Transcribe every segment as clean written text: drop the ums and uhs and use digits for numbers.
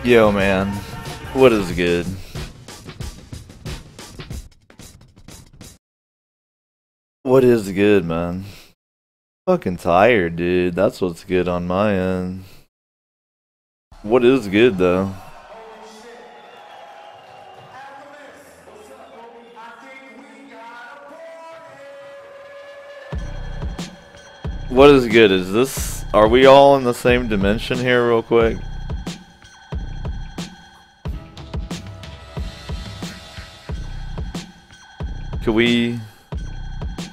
Yo, man. What is good? What is good, man? Fucking tired, dude. That's what's good on my end. What is good, though? What is good? Is this... Are we all in the same dimension here real quick? Could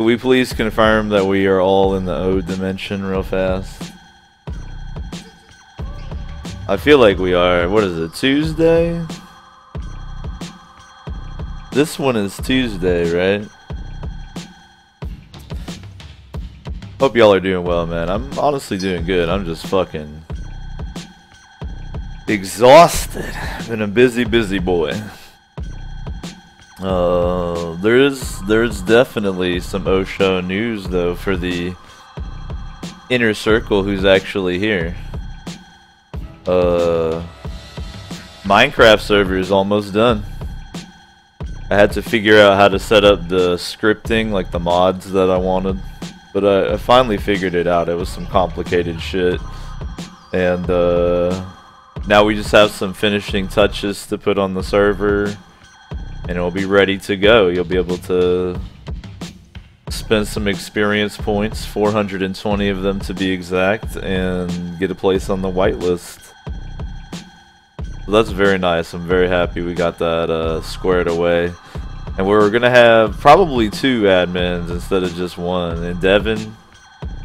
we please confirm that we are all in the O dimension real fast? I feel like we are. What is it, Tuesday? This one is Tuesday, right? Hope y'all are doing well, man. I'm honestly doing good. I'm just fucking exhausted. Been a busy boy. There's definitely some Osho news though for the inner circle who's actually here. Minecraft server is almost done. I had to figure out how to set up the scripting, like the mods that I wanted, but I finally figured it out. It was some complicated shit, and now we just have some finishing touches to put on the server. And it'll be ready to go. You'll be able to spend some experience points, 420 of them to be exact, and get a place on the whitelist. So that's very nice. I'm very happy we got that squared away. And we're going to have probably 2 admins instead of just one. And Devin,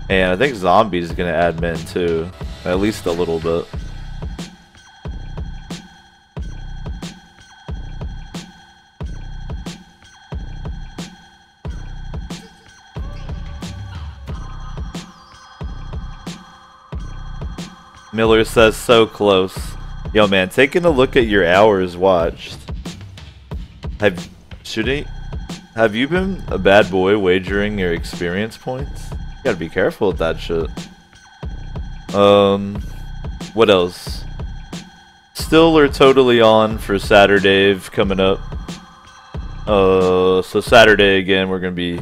and I think Zombie's going to admin too. At least a little bit. Miller says so close. Yo, man, taking a look at your hours watched. Have you been a bad boy wagering your experience points? You gotta be careful with that shit. What else? Still are totally on for Saturday coming up. So Saturday again, we're gonna be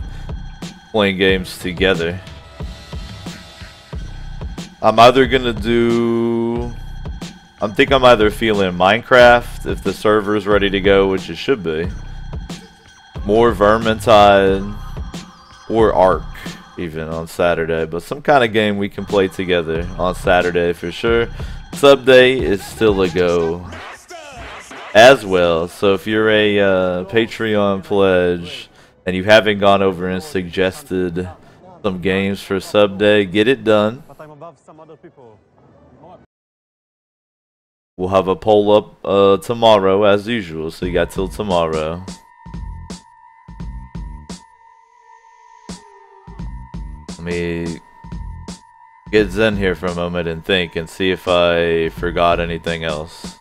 playing games together. I'm either gonna do... I think I'm either feeling Minecraft, if the server's ready to go, which it should be. More Vermintide, or Ark, even, on Saturday. But some kind of game we can play together on Saturday for sure. Sub day is still a go as well. So if you're a Patreon pledge, and you haven't gone over and suggested some games for sub day, get it done. We'll have a poll up tomorrow as usual, so you got till tomorrow. Let me get Zen here for a moment and think and see if I forgot anything else.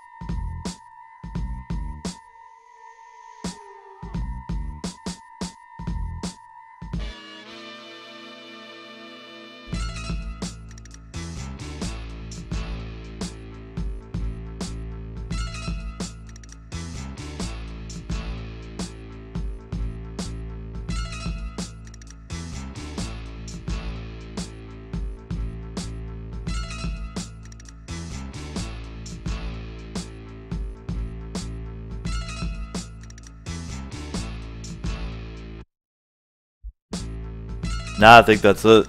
Nah, I think that's it.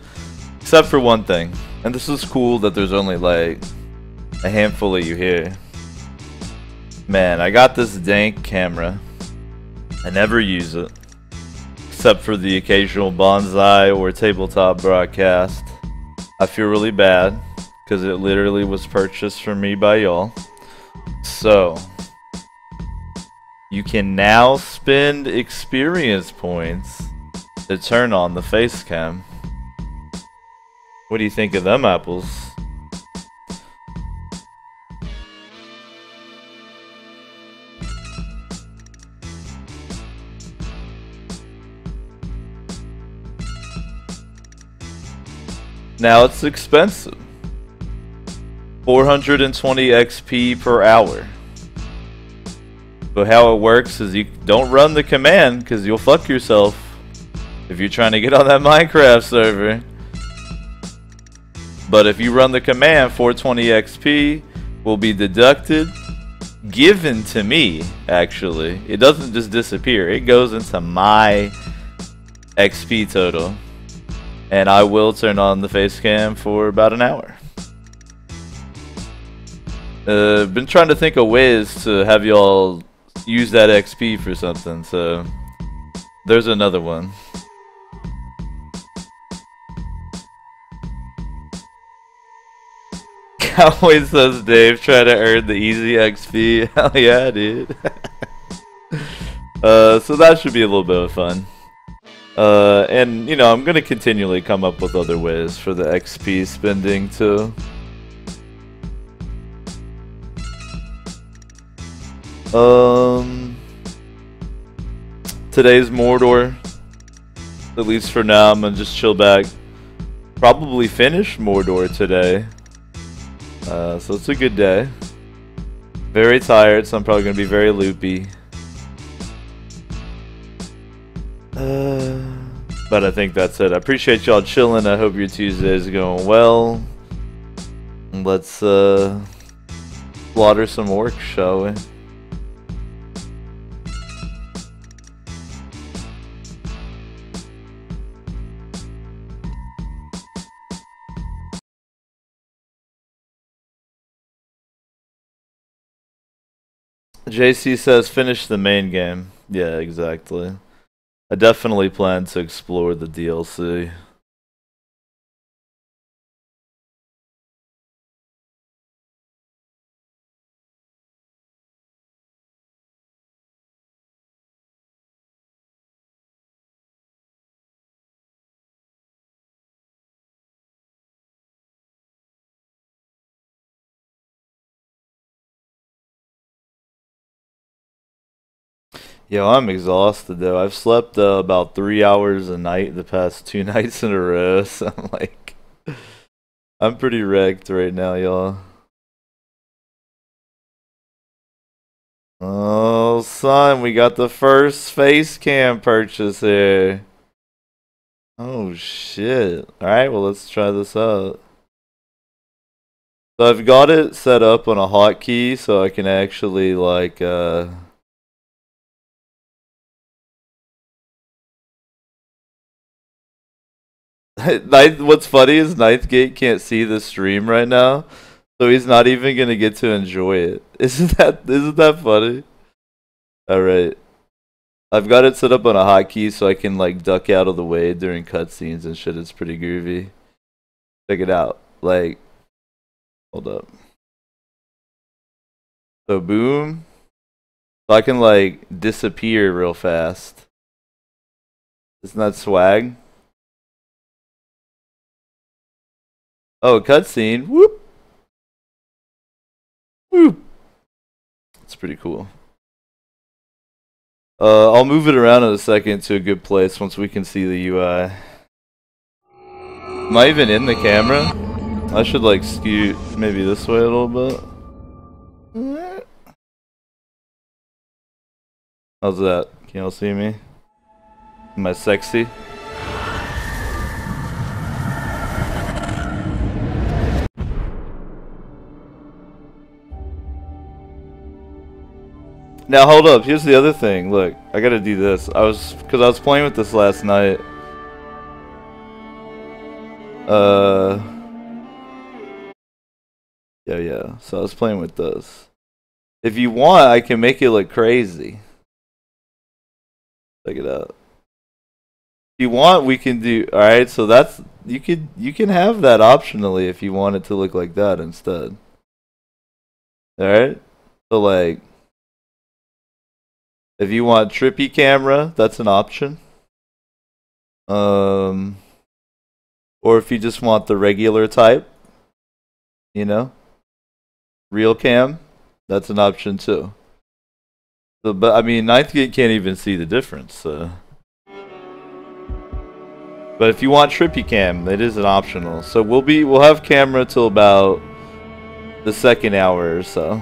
Except for one thing. And this is cool that there's only like a handful of you here. Man, I got this dank camera. I never use it. Except for the occasional bonsai or tabletop broadcast. I feel really bad. Because it literally was purchased for me by y'all. So, you can now spend experience points to turn on the face cam. What do you think of them apples? Now it's expensive. 420 XP per hour. But how it works is you don't run the command because you'll fuck yourself if you're trying to get on that Minecraft server. But if you run the command, 420 XP will be deducted, given to me, actually. It doesn't just disappear. It goes into my XP total. And I will turn on the face cam for about an hour. Been trying to think of ways to have y'all use that XP for something, so there's another one. Cowboy says Dave try to earn the easy XP. Hell yeah, dude. So that should be a little bit of fun. And you know, I'm gonna continually come up with other ways for the XP spending too. Today's Mordor. At least for now, I'm gonna just chill back. Probably finish Mordor today. So it's a good day. Very tired, so I'm probably gonna be very loopy. But I think that's it. I appreciate y'all chilling. I hope your Tuesday is going well. Let's slaughter some orcs, shall we? JC says finish the main game. Yeah, exactly. I definitely plan to explore the DLC. Yo, I'm exhausted though. I've slept about 3 hours a night the past 2 nights in a row, so I'm like, I'm pretty wrecked right now, y'all. Oh, son, we got the first face cam purchase here. Oh, shit. Alright, well, let's try this out. So I've got it set up on a hotkey so I can actually, like, what's funny is Ninth Gate can't see the stream right now, so he's not even gonna get to enjoy it. Isn't that funny? Alright. I've got it set up on a hotkey so I can like duck out of the way during cutscenes and shit. It's pretty groovy. Check it out. Like, hold up. So boom. So I can like disappear real fast. Isn't that swag? Oh, cutscene. Whoop. Whoop. It's pretty cool. I'll move it around in a second to a good place once we can see the UI. Am I even in the camera? I should like scoot maybe this way a little bit. How's that? Can y'all see me? Am I sexy? Now hold up, here's the other thing. Look, I gotta do this. Cause I was playing with this last night. Yeah. So I was playing with this. If you want, I can make it look crazy. Check it out. If you want, we can do. All right, so that's you can have that optionally if you want it to look like that instead. All right, so like. If you want trippy camera, that's an option. Or if you just want the regular type, you know, real cam, that's an option too. So, but I mean, Ninth Gate can't even see the difference. So. But if you want trippy cam, it is an optional. So we'll have camera till about the second hour or so.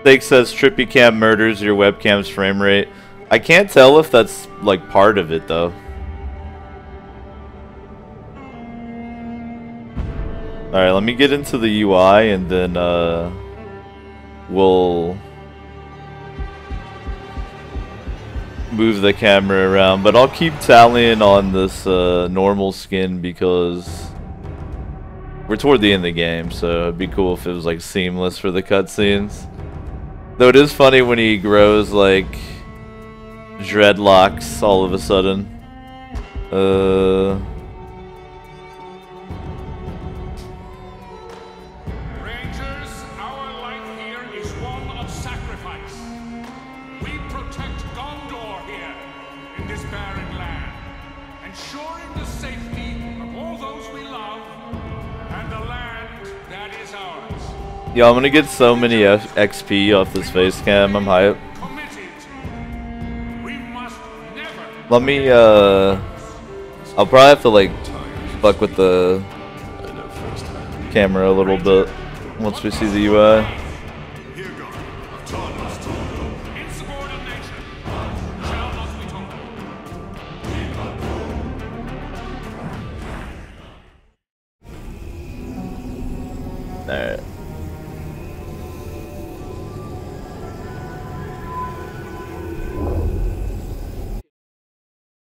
Steak says Trippy Cam murders your webcam's frame rate. I can't tell if that's like part of it though. Alright, let me get into the UI and then we'll move the camera around. But I'll keep tallying on this normal skin because we're toward the end of the game, so it'd be cool if it was like seamless for the cutscenes. Though it is funny when he grows like dreadlocks all of a sudden. Rangers, our life here is one of sacrifice. We protect Gondor here in this barren land, ensuring the safety of all those we love and the land that is ours. Yo, I'm gonna get so many XP off this face cam. I'm hyped. Let me, I'll probably have to like fuck with the camera a little bit once we see the UI. Alright.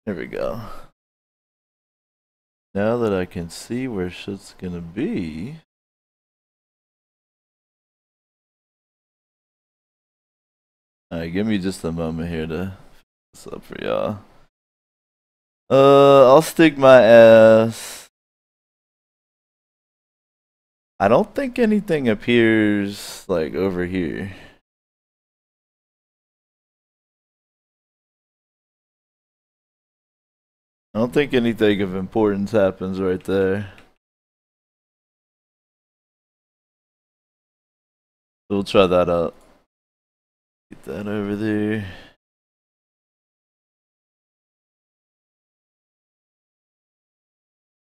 There we go. Now that I can see where shit's gonna be. Alright, give me just a moment here to fix this up for y'all. I'll stick my ass. I don't think anything appears like over here. I don't think anything of importance happens right there. We'll try that out. Get that over there.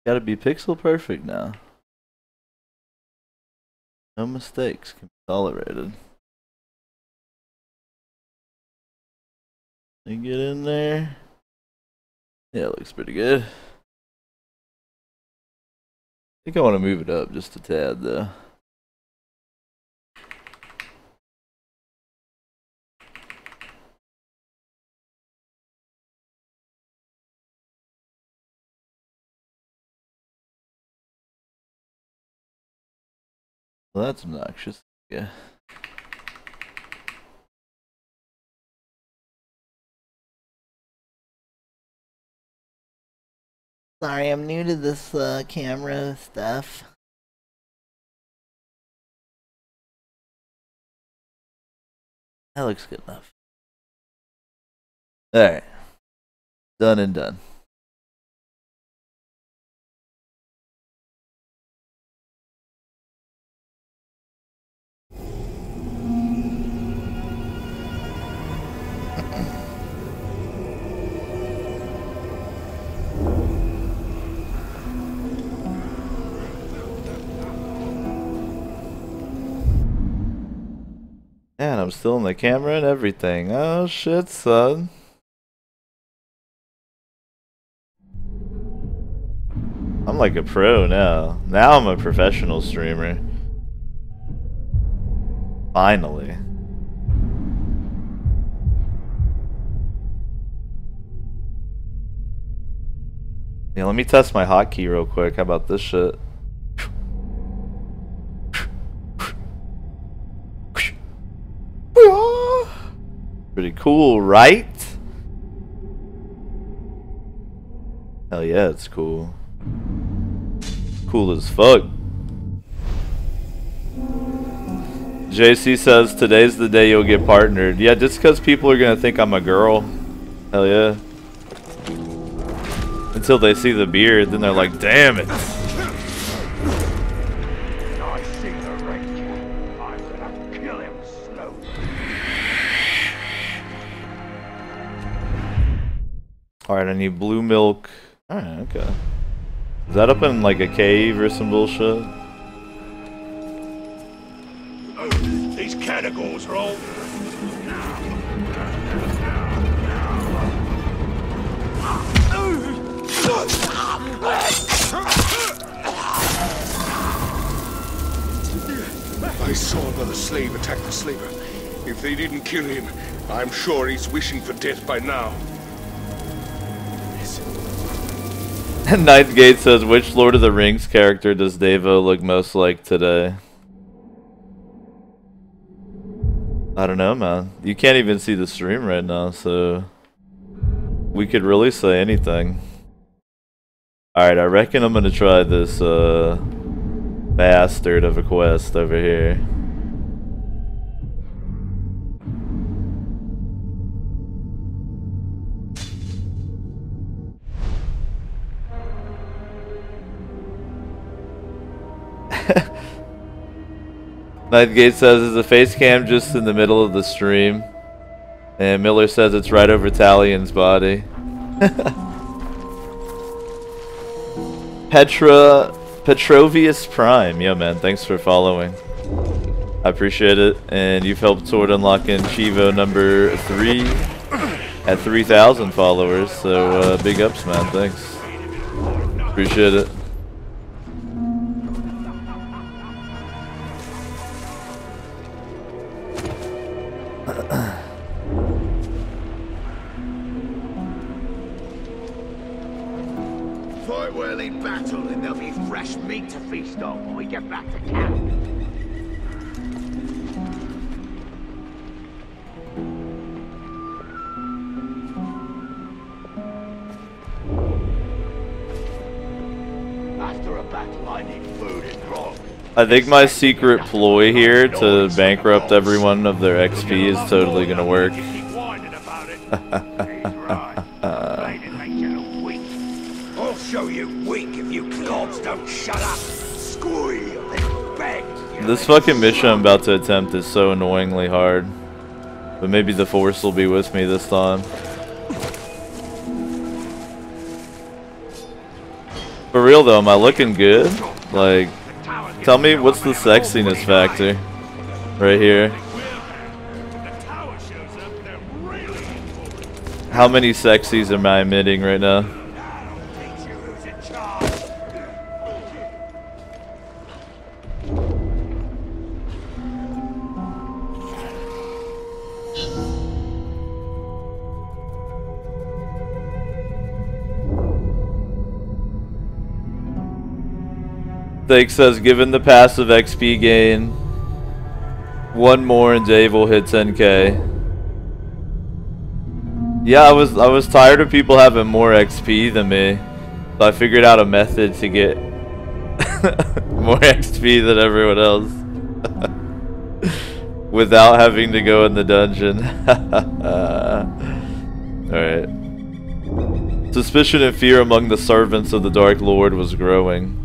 Gotta be pixel perfect now. No mistakes can be tolerated. And get in there. Yeah, it looks pretty good. I think I want to move it up just a tad though. Well, that's obnoxious. Yeah. Sorry, I'm new to this camera stuff. That looks good enough. Alright. Done and done. Man, I'm still in the camera and everything. Oh shit, son. I'm like a pro now. Now I'm a professional streamer. Finally. Yeah, let me test my hotkey real quick. How about this shit? Pretty cool, right? Hell yeah, it's cool. Cool as fuck. JC says today's the day you'll get partnered. Yeah, just because people are gonna think I'm a girl. Hell yeah. Until they see the beard, then they're like, damn it. Alright, I need blue milk. Alright, okay. Is that up in like a cave or some bullshit? These cannibals are all... I saw another slave attack the slaver. If they didn't kill him, I'm sure he's wishing for death by now. Ninth Gate says, which Lord of the Rings character does Devo look most like today? I don't know, man. You can't even see the stream right now, so we could really say anything. Alright, I reckon I'm gonna try this bastard of a quest over here. Nightgate says, is the face cam just in the middle of the stream? And Miller says it's right over Talion's body. Petrovius Prime. Yo man, thanks for following. I appreciate it. And you've helped toward unlocking Chivo number 3 at 3,000 followers. So big ups, man. Thanks. Appreciate it. Fight well in battle, and there'll be fresh meat to feast on when we get back to camp. After a battle, I need food and grog. I think my secret ploy here to bankrupt everyone of their XP is totally gonna work. I'll show you weak if you globs don't shut up, squeal and beg. This fucking mission I'm about to attempt is so annoyingly hard. But maybe the Force will be with me this time. For real though, am I looking good? Like, tell me what's the sexiness factor right here. How many sexies am I emitting right now? Thake says, given the passive XP gain, one more and Dave will hit 10k. Yeah, I was tired of people having more XP than me, so I figured out a method to get more XP than everyone else without having to go in the dungeon. Alright. Suspicion and fear among the servants of the Dark Lord was growing.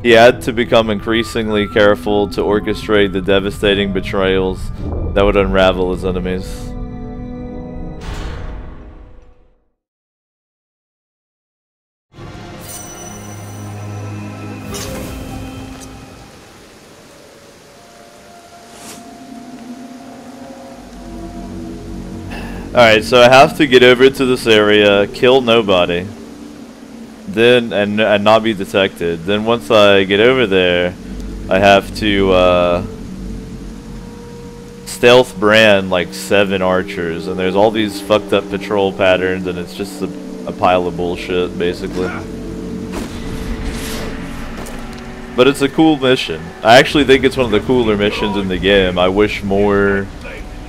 He had to become increasingly careful to orchestrate the devastating betrayals that would unravel his enemies. Alright, so I have to get over to this area, kill nobody. Then and not be detected. Then once I get over there, I have to stealth brand like 7 archers, and there's all these fucked up patrol patterns, and it's just a pile of bullshit basically. But it's a cool mission. I actually think it's one of the cooler missions in the game. I wish more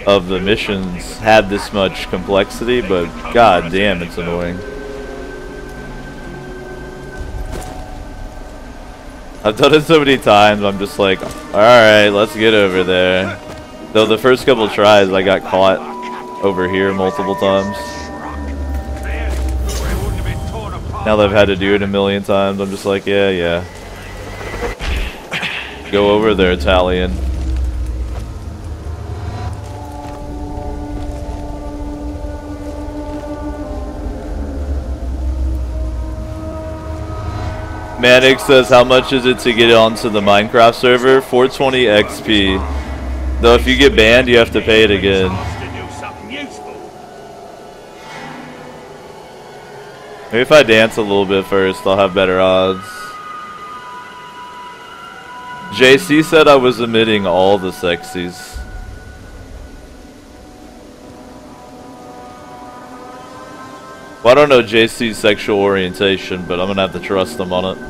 of the missions had this much complexity, but god damn, it's annoying. I've done it so many times, I'm just like, alright, let's get over there. Though the first couple tries, I got caught over here multiple times. Now that I've had to do it a million times, I'm just like, yeah. Go over there, Italian. Manic says, how much is it to get onto the Minecraft server? 420 XP. Though if you get banned, you have to pay it again. Maybe if I dance a little bit first, I'll have better odds. JC said I was omitting all the sexies. Well, I don't know JC's sexual orientation, but I'm gonna have to trust him on it.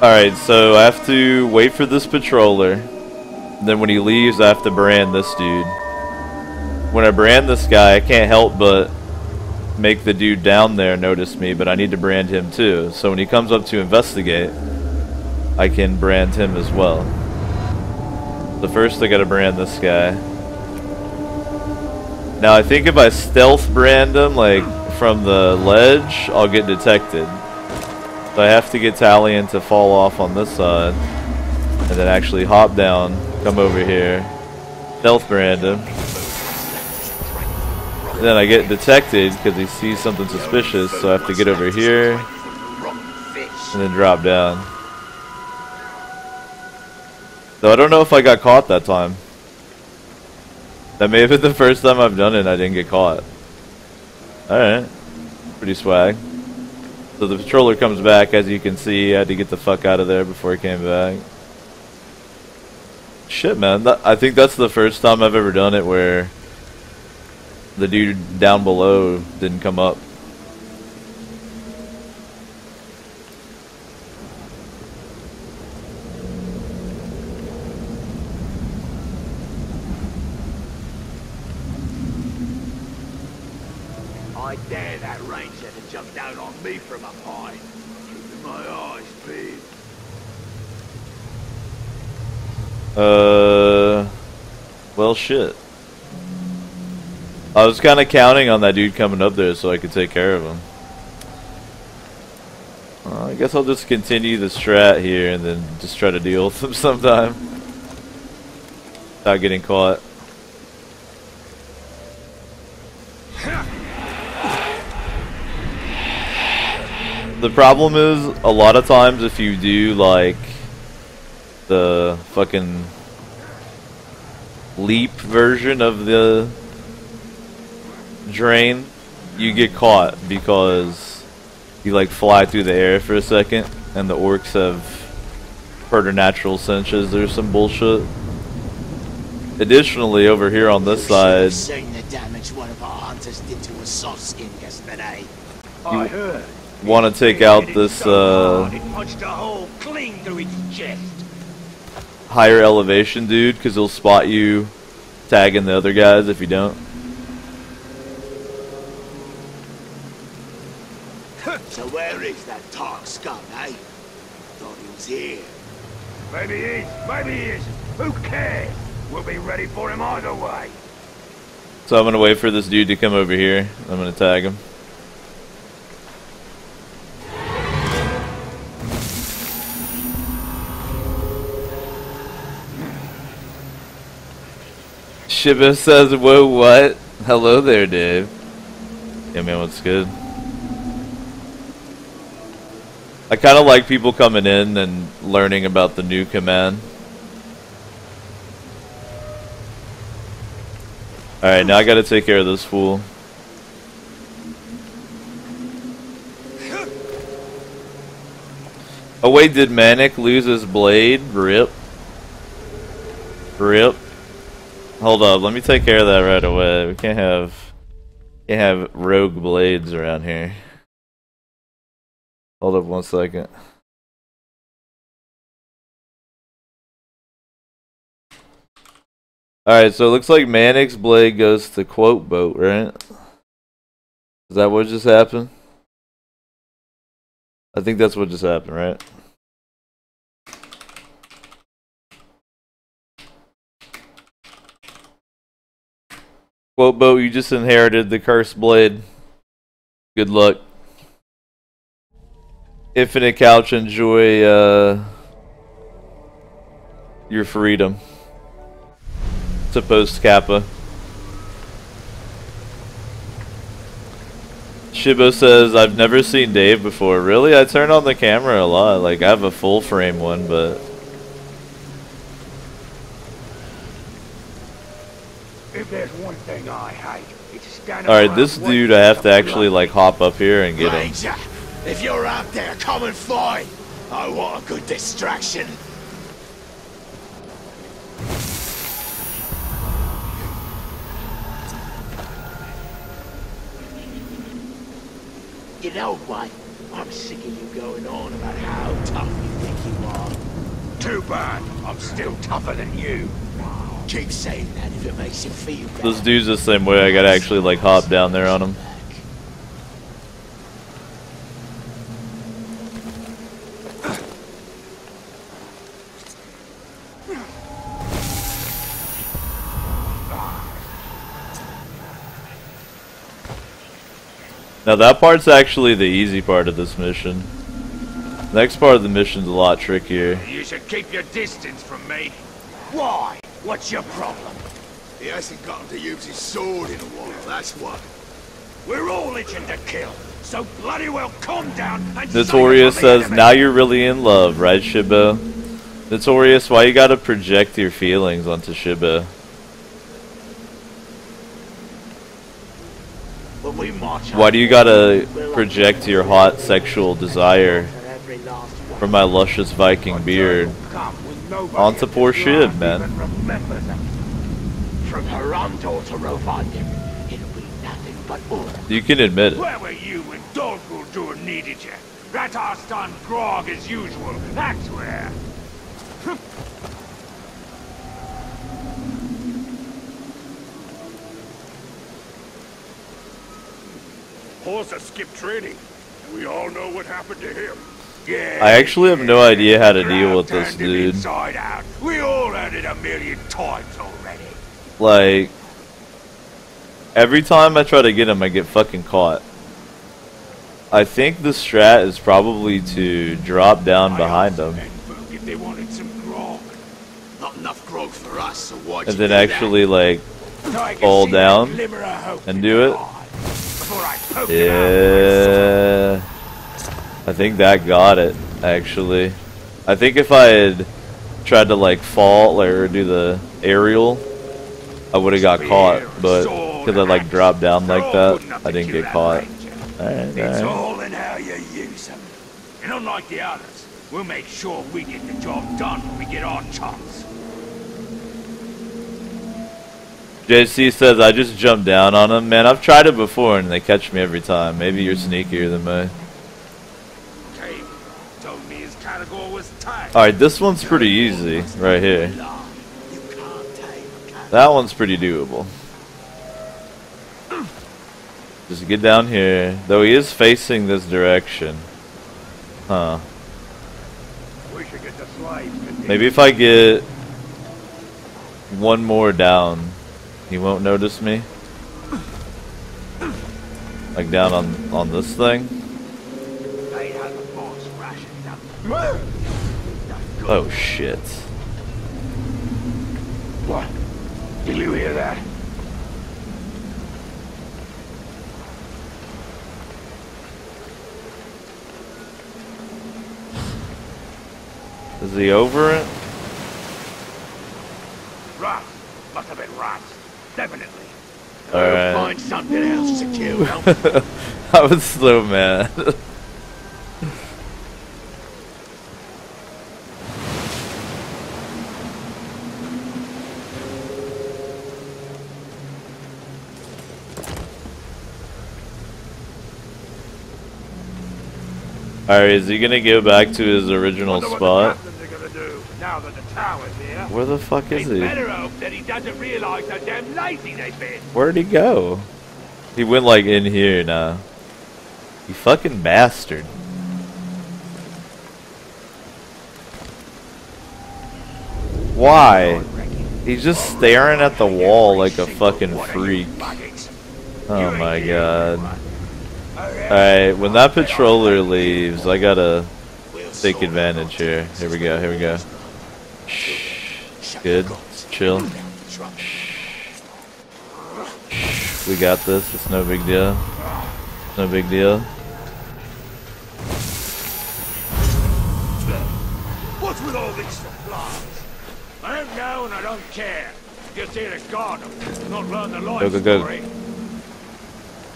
Alright, so I have to wait for this patroller. Then when he leaves, I have to brand this dude. When I brand this guy, I can't help but make the dude down there notice me, but I need to brand him too. So when he comes up to investigate, I can brand him as well. So first I gotta brand this guy. Now I think if I stealth brand him, like from the ledge, I'll get detected. So I have to get Talion to fall off on this side, and then actually hop down, come over here, stealth brand him. Then I get detected because he sees something suspicious, so I have to get over here and then drop down. So I don't know if I got caught that time. That may have been the first time I've done it and I didn't get caught. Alright. Pretty swag. So the patroller comes back, as you can see. I had to get the fuck out of there before he came back. Shit, man. I think that's the first time I've ever done it where the dude down below didn't come up. I dare that ranger to jump down on me from up high, keeping my eyes peeled. Well, shit. I was kind of counting on that dude coming up there so I could take care of him. I guess I'll just continue the strat here and then just try to deal with him sometime without getting caught. The problem is, a lot of times if you do like the fucking leap version of the drain, you get caught because you like fly through the air for a second and the orcs have preternatural senses or some bullshit. Additionally, over here on this side, Seen the damage one of our hunters did to a soft skin yesterday. I heard. want to take out this It punched a hole clean through its chest. higher elevation dude, because he'll spot you tagging the other guys if you don't. So where is that Tark scum, eh? Thought he was here. Maybe he is, maybe he isn't. Who cares? We'll be ready for him either way. So I'm going to wait for this dude to come over here. I'm going to tag him. Shiba says, whoa, what? Hello there, Dave. Yeah, man, what's good? I kind of like people coming in and learning about the new command. Alright, now I gotta take care of this fool. Oh wait, did Manic lose his blade? Rip. Rip. Hold up, let me take care of that right away. We can't have rogue blades around here. Hold up 1 second. Alright, so it looks like Manic's blade goes to Quote Boat, right? Is that what just happened? I think that's what just happened, right? Quote Boat, you just inherited the cursed blade. Good luck. Infinite Couch, enjoy your freedom. It's a post Kappa. Shibo says, I've never seen Dave before. Really? I turn on the camera a lot. Like, I have a full frame one, but... If there's one thing I hate, it's standing Alright, around this waiting dude, I have for to actually, blood. like, hop up here and get him. Ranger, if you're out there, come and fight. I want a good distraction. You know what? I'm sick of you going on about how tough you think you are. Too bad. I'm still tougher than you. Keep saying that if it makes you feel better. This dude's the same way. I gotta actually, like, hop down there on him. Now that part's actually the easy part of this mission. Next part of the mission's a lot trickier. You should keep your distance from me. Why? What's your problem? He hasn't gotten to use his sword in a while, that's what. We're all itching to kill, so bloody well calm down and Notorious say it on the says, enemy. now you're really in love, right, Shiba? Notorious, why you gotta project your feelings onto Shiba? When we march Why do you gotta project your hot sexual desire from my luscious Viking beard onto poor Shib, man? from Herondor to Rovanion, it'll be nothing but order. You can admit it. Where were you when Dol Guldur needed you? Ratar's done grog as usual, that's where. Horsa skipped training, and we all know what happened to him. Yeah. I actually have no idea how to deal with this Turned him dude. inside out. We all heard it a million times already. Like, every time I try to get him, I get fucking caught. I think the strat is probably to drop down behind him If they wanted some grog. Not enough grog for us, so why'd and you then do actually, like, So I can fall see that down glimmer of hope and in do your it. eye before I poke it out with my sword. Yeah. I think that got it, actually. I think if I had tried to, like, fall, like, or do the aerial, I would have got caught, but because I, like, dropped down like that, I didn't get caught. Alright, It's alright. all in how you use them. And unlike the others, we'll make sure we get the job done when we get our chance. JC says, I just jumped down on him. Man, I've tried it before and they catch me every time. Maybe you're sneakier than me. Kate told me his category was tight. Alright, this one's pretty easy, right here. You can't tame a cat. That one's pretty doable. Just get down here. Though he is facing this direction. Huh. We should get the slaves. Maybe if I get one more down, he won't notice me. Like down on this thing. They had the boss rationed up. Oh shit. What? Did you hear that? Is he over it? Rats. Must have been rats. Definitely. Alright. Find something else to kill. Help. I was so mad. Alright, is he gonna go back to his original Wonder what spot? the captains are gonna do now that the tower's here. Where the fuck is He'd he? better hope that he doesn't realize how damn lazy they've been. Where'd he go? He went like in here now. You fucking bastard. Why? He's just staring at the wall like a fucking freak. Oh my god. Alright, when that patroller leaves, I gotta take advantage here. Here we go, here we go. Shh. Good. Chill. Shh. We got this, it's no big deal. No big deal. What's with all these supplies? I don't know and I don't care. Just here to guard them, not learn the life story.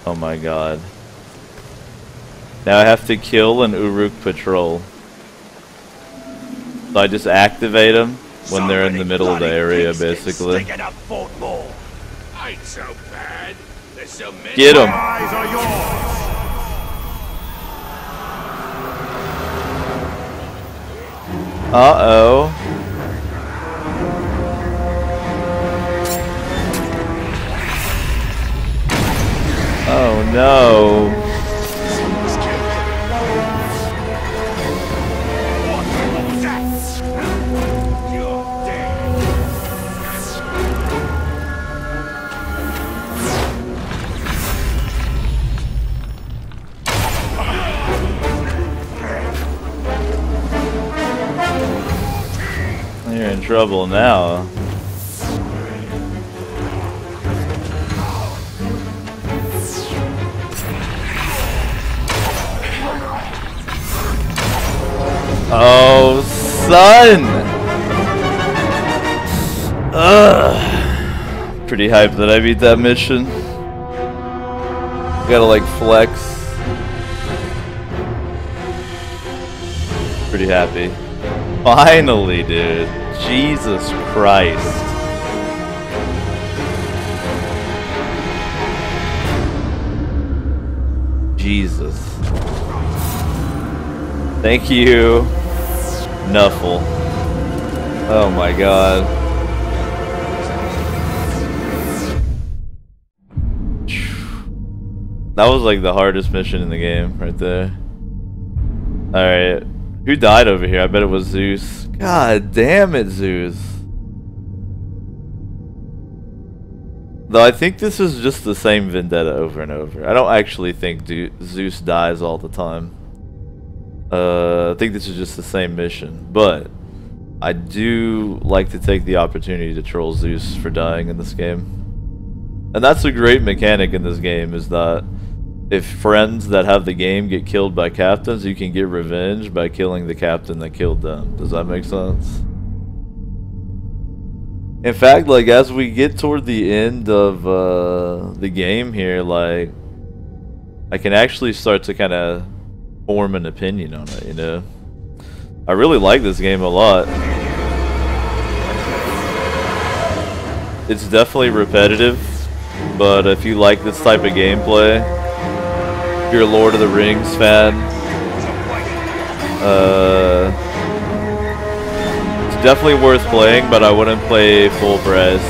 Oh my god. Now I have to kill an Uruk patrol. So I just activate them when they're in the middle of the area, basically. Ain't so bad. There's so many. Get him! Eyes are yours. Uh-oh. Oh no. What was that? You're dead. You're in trouble now. Oh, son! Ugh. Pretty hyped that I beat that mission. Gotta like flex. Pretty happy. Finally, dude. Jesus Christ. Jesus. Thank you, Nuffle. Oh my god. That was like the hardest mission in the game right there. Alright. Who died over here? I bet it was Zeus. God damn it, Zeus. Though I think this is just the same vendetta over and over. I don't actually think Zeus dies all the time. I think this is just the same mission. But I do like to take the opportunity to troll Zeus for dying in this game. And that's a great mechanic in this game, is that if friends that have the game get killed by captains, you can get revenge by killing the captain that killed them. Does that make sense? In fact, like, as we get toward the end of the game here, like, I can actually start to kind of form an opinion on it, you know? I really like this game a lot. It's definitely repetitive, but if you like this type of gameplay, if you're a Lord of the Rings fan, it's definitely worth playing, but I wouldn't play full price.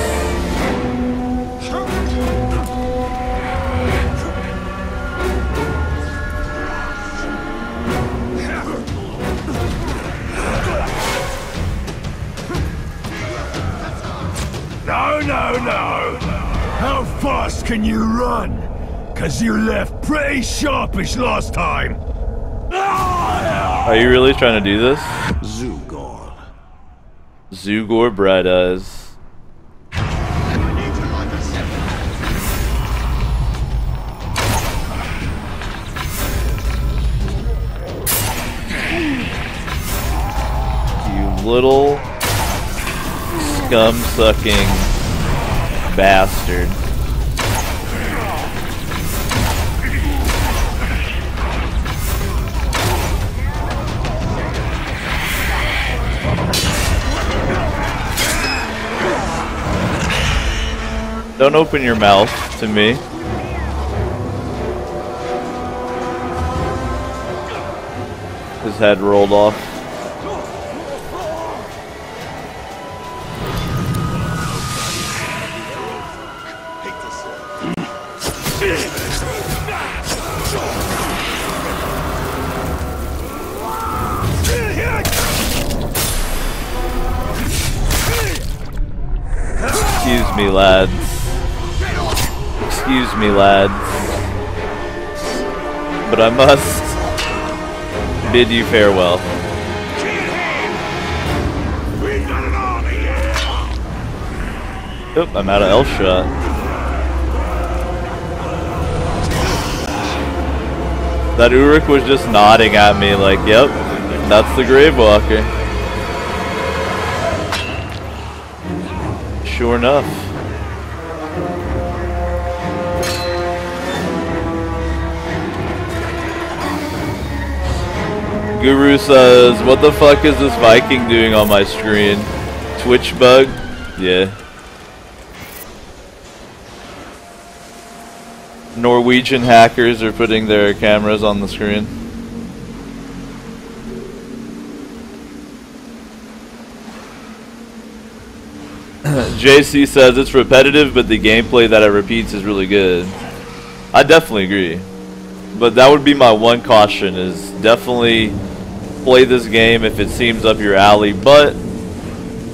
No. How fast can you run? 'Cause you left pretty sharpish last time. Are you really trying to do this? Zugor. Zugor Bright Eyes. You little scum-sucking bastard. Don't open your mouth to me. His head rolled off. Excuse me, lads. Excuse me, lads. But I must bid you farewell. Oop, I'm out of elf shot. That Uruk was just nodding at me like, yep, that's the Gravewalker. Sure enough. Guru says, what the fuck is this Viking doing on my screen? Twitch bug? Yeah. Norwegian hackers are putting their cameras on the screen. JC says it's repetitive, but the gameplay that it repeats is really good. I definitely agree. But that would be my one caution, is definitely play this game if it seems up your alley, but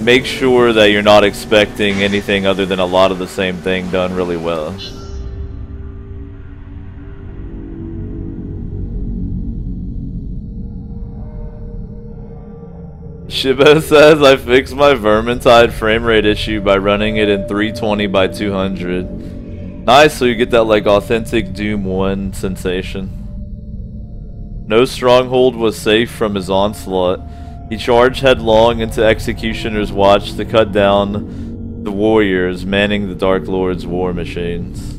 make sure that you're not expecting anything other than a lot of the same thing done really well. Shiba says I fixed my Vermintide frame rate issue by running it in 320 by 200. Nice, so you get that like authentic Doom 1 sensation. No stronghold was safe from his onslaught. He charged headlong into Executioner's Watch to cut down the warriors manning the Dark Lord's war machines.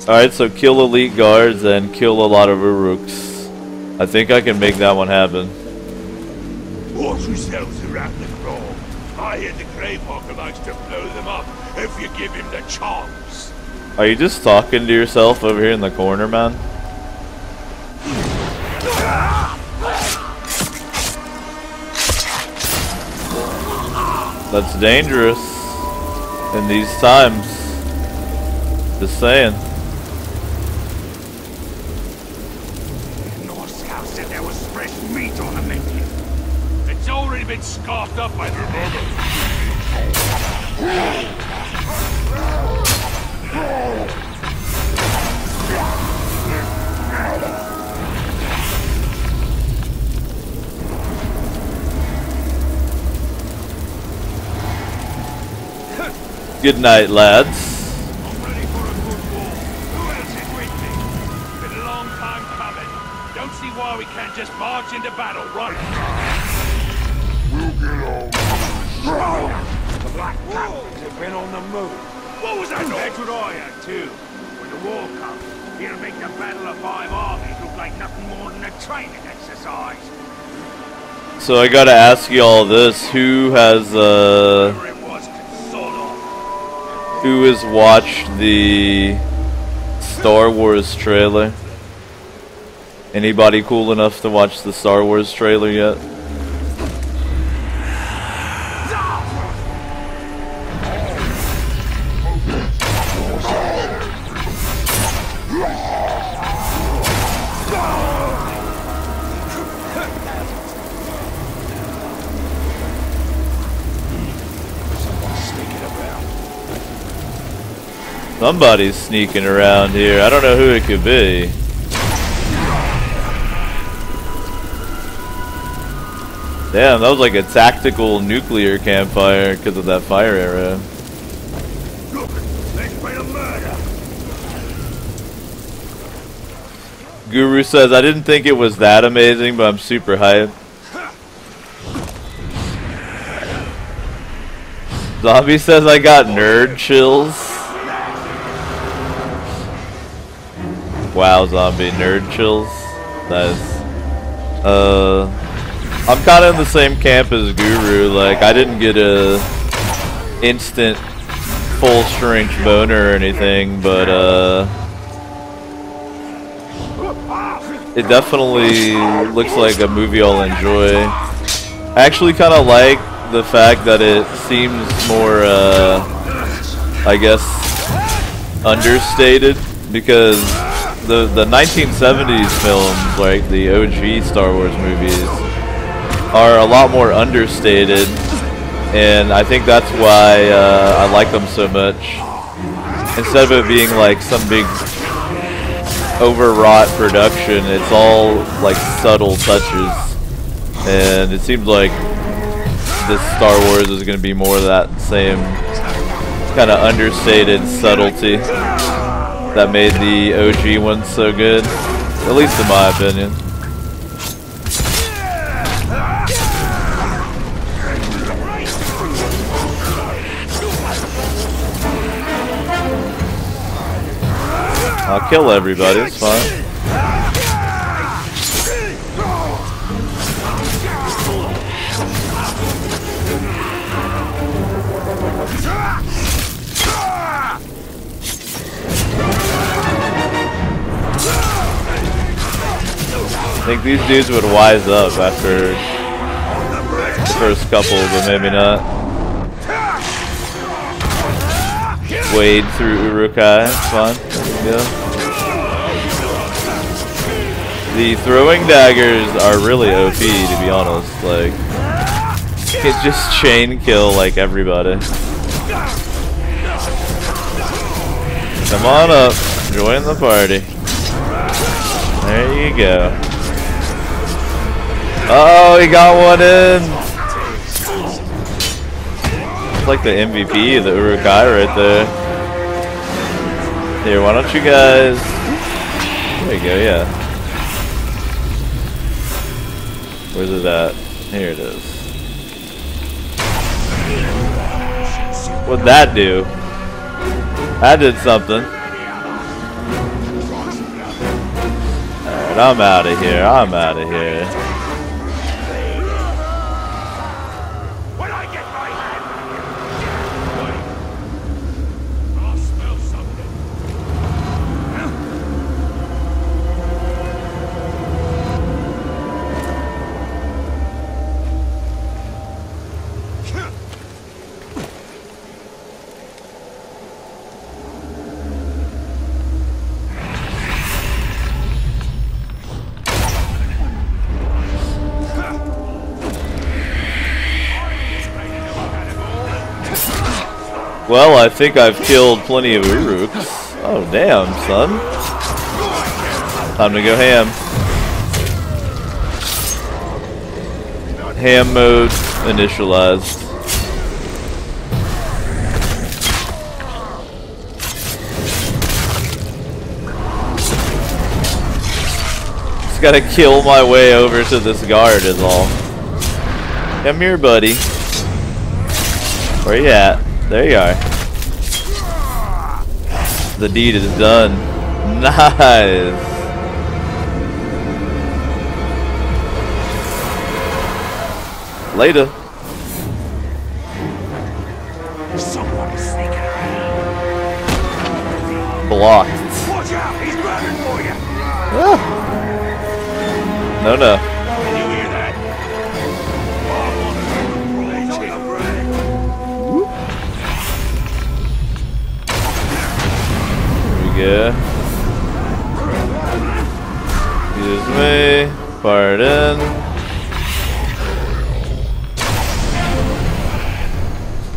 Alright, so kill elite guards and kill a lot of Uruks. I think I can make that one happen. Watch yourselves around the grove. I hear the Gravewalker likes to blow them up if you give him the chance. Are you just talking to yourself over here in the corner, man? That's dangerous in these times. Just saying. It's already been scarfed up by the Mordor. Good night, lads. I'm ready for a good war. Who else is with me? Been a long time coming. Don't see why we can't just march into battle right now. We'll get on. The Black Captains have been on the move. What was that? That's what I had too. When the war comes, it'll make the Battle of Five Armies look like nothing more than a training exercise. So I gotta ask you all this: who has watched the Star Wars trailer? Anybody cool enough to watch the Star Wars trailer yet? Somebody's sneaking around here. I don't know who it could be. Damn, that was like a tactical nuclear campfire because of that fire arrow. Look, there's been a murder. Guru says, I didn't think it was that amazing, but I'm super hyped. Zombie says I got nerd chills. Wow, zombie, nerd chills. Nice. I'm kind of in the same camp as Guru. Like, I didn't get a instant full strength boner or anything, but it definitely looks like a movie I'll enjoy. I actually kind of like the fact that it seems more, I guess, understated, because the 1970s films, like the OG Star Wars movies, are a lot more understated, and I think that's why I like them so much. Instead of it being like some big overwrought production, it's all like subtle touches, and it seems like this Star Wars is going to be more of that same kind of understated subtlety that made the OG one so good, at least in my opinion. I'll kill everybody, it's fine. I think these dudes would wise up after the first couple, but maybe not. Wade through Uruk-hai, it's fine. Yeah. The throwing daggers are really OP, to be honest. Like, you can just chain kill like everybody. Come on up, join the party. There you go. Oh, he got one in! It's like the MVP of the Uruk-hai right there. Here, why don't you guys... There you go, yeah. Where's it at? Here it is. What'd that do? That did something. Alright, I'm out of here. I'm out of here. Well, I think I've killed plenty of Uruks. Oh, damn, son. Time to go ham. Ham mode initialized. Just gotta kill my way over to this guard is all. Come here, buddy. Where you at? There you are. The deed is done. Nice. Later. Somebody's sneaking around. Blocked. Watch out, he's grabbing for you. Ah. No, no. Can you hear that? Yeah. Excuse me. Pardon.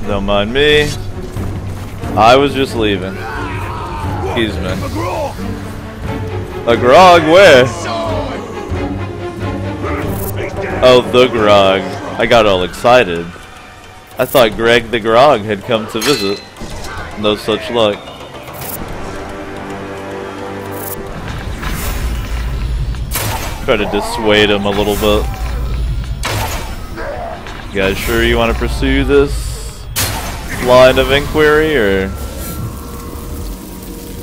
Don't mind me. I was just leaving. Excuse me. A grog? Where? Oh, the grog. I got all excited. I thought Greg the Grog had come to visit. No such luck. Try to dissuade him a little bit. You guys sure you want to pursue this line of inquiry, or?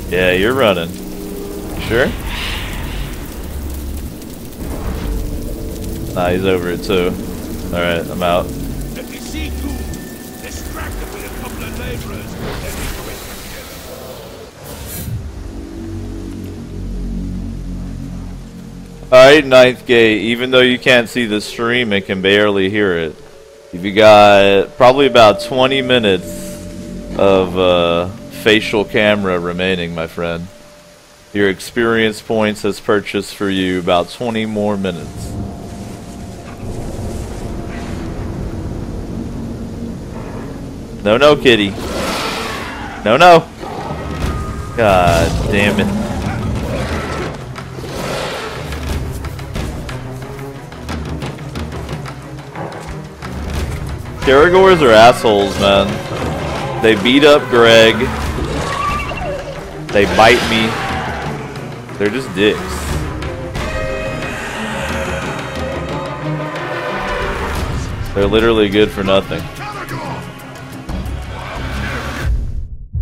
Yeah, you're running. You sure? Nah, he's over it too. Alright, I'm out. If you see two, distract them with a couple of laborers. Alright, Ninth Gate, even though you can't see the stream, it can barely hear it. You got probably about 20 minutes of facial camera remaining, my friend. Your experience points has purchased for you about 20 more minutes. No, no, kitty. No, no. God damn it. Caragors are assholes, man. They beat up Greg. They bite me. They're just dicks. They're literally good for nothing.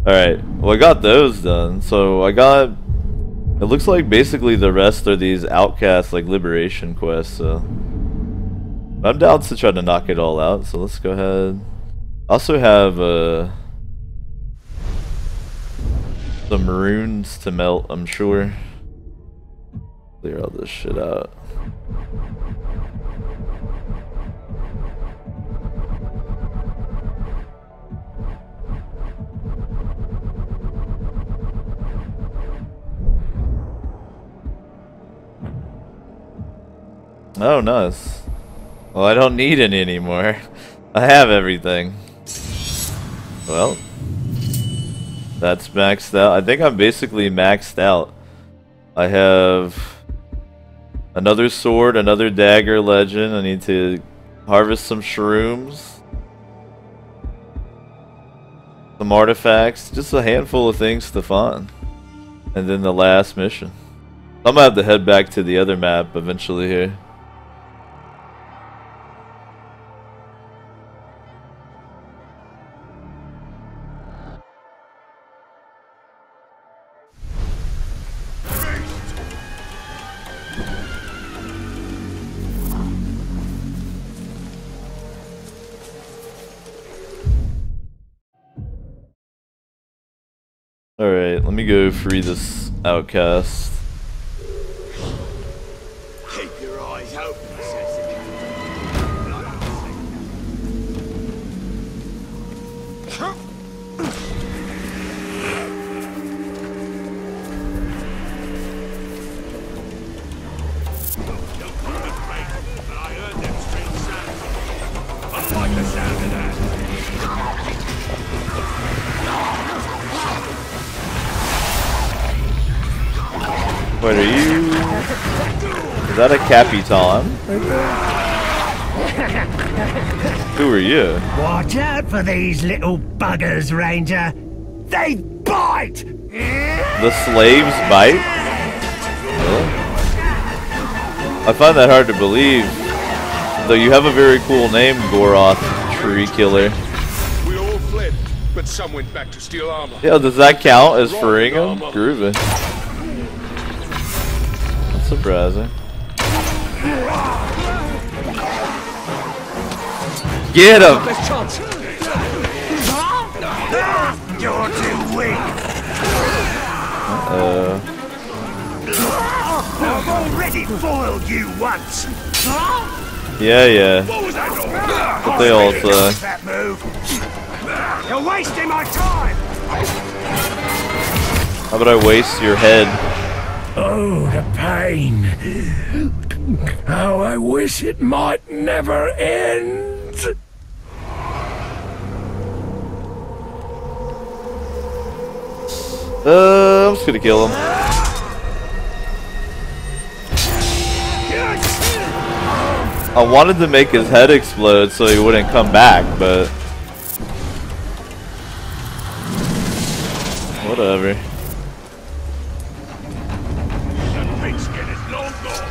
Alright, well I got those done. So I got... It looks like basically the rest are these outcast like liberation quests, so... I'm down to try to knock it all out, so let's go ahead. I also have some runes to melt, I'm sure. Clear all this shit out. Oh, nice. Well, I don't need any anymore. I have everything. Well, that's maxed out. I think I'm basically maxed out. I have another sword, another dagger legend. I need to harvest some shrooms, some artifacts, just a handful of things to find. And then the last mission. I'm gonna have to head back to the other map eventually here. Alright, let me go free this outcast. Keep your eyes open, Cecily. I heard them strange sounds. I like the sound of that. What are you? Is that a Capitan? Who are you? Watch out for these little buggers, Ranger. They bite! The slaves bite? Really? I find that hard to believe. Though you have a very cool name, Goroth Tree Killer. We all fled, but some went back to steal armor. Yeah, does that count as freeing him? Groovy. That's surprising. Get him! You're too weak! I've already foiled you once! Yeah. What was that? But they all say. That move! You're wasting my time! How about I waste your head? Oh, the pain! How I wish it might never end! I'm just gonna kill him. I wanted to make his head explode so he wouldn't come back, but whatever. That pigskin is long gone.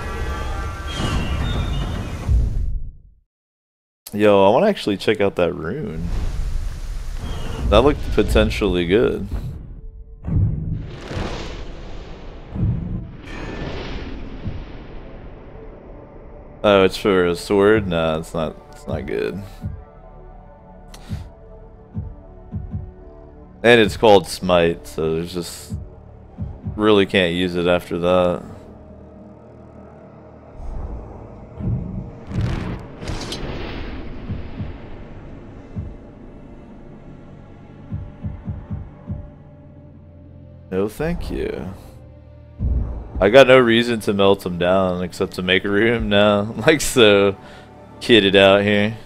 Yo, I want to actually check out that rune. That looked potentially good. Oh, it's for a sword? Nah, it's not good. And it's called Smite, so there's just really can't use it after that. No, thank you. I got no reason to melt them down except to make room now. I'm like so kitted out here.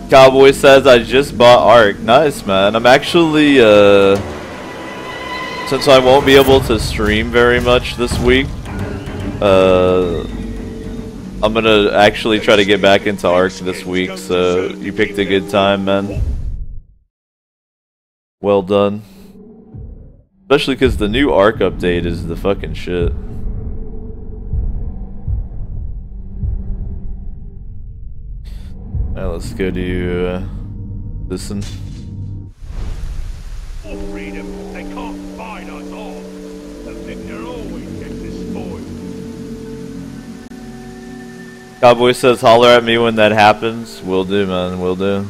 Cowboy says I just bought Ark. Nice, man. I'm actually since I won't be able to stream very much this week, I'm gonna actually try to get back into Ark this week, so you picked a good time, man. Well done. Especially because the new Ark update is the fucking shit. Alright, let's go to listen. For freedom, they can't fight us all. The victor always gets the spoil. Cowboy says, holler at me when that happens. Will do, man. Will do.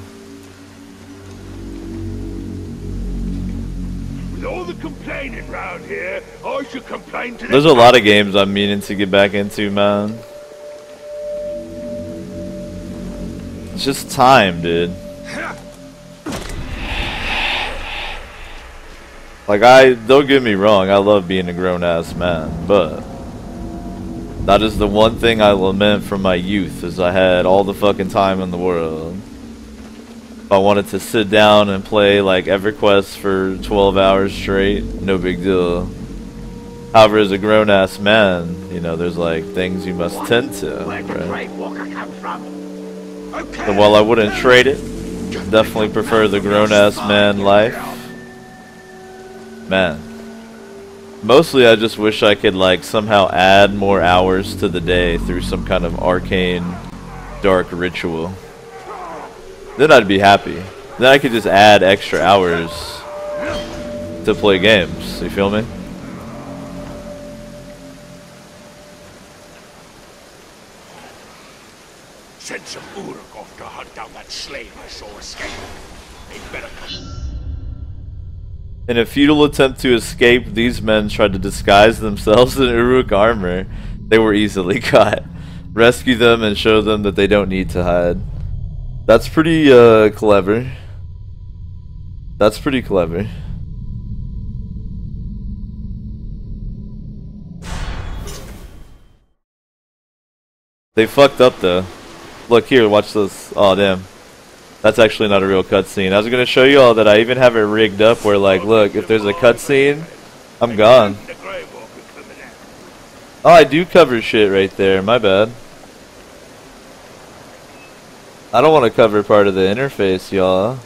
With all the complaining round here, I should complain to There's a lot of games I'm meaning to get back into, man. It's just time, dude. Like, don't get me wrong, I love being a grown-ass man, but that is the one thing I lament from my youth, is I had all the fucking time in the world. If I wanted to sit down and play, like, EverQuest for 12 hours straight, no big deal. However, as a grown-ass man, you know, there's, like, things you must tend to, right? So while I wouldn't trade it, definitely prefer the grown-ass man life. Man. Mostly I just wish I could like somehow add more hours to the day through some kind of arcane dark ritual. Then I'd be happy. Then I could just add extra hours to play games. You feel me? Send some Uruk off to hunt down that slave I saw escape. They better come. In a futile attempt to escape, these men tried to disguise themselves in Uruk armor. They were easily caught. Rescue them and show them that they don't need to hide. That's pretty clever. That's pretty clever. They fucked up though. Look here, watch this. Oh damn. That's actually not a real cutscene. I was gonna show you all that I even have it rigged up where like, look, if there's a cutscene, I'm gone. Oh, I do cover shit right there. My bad. I don't want to cover part of the interface, y'all.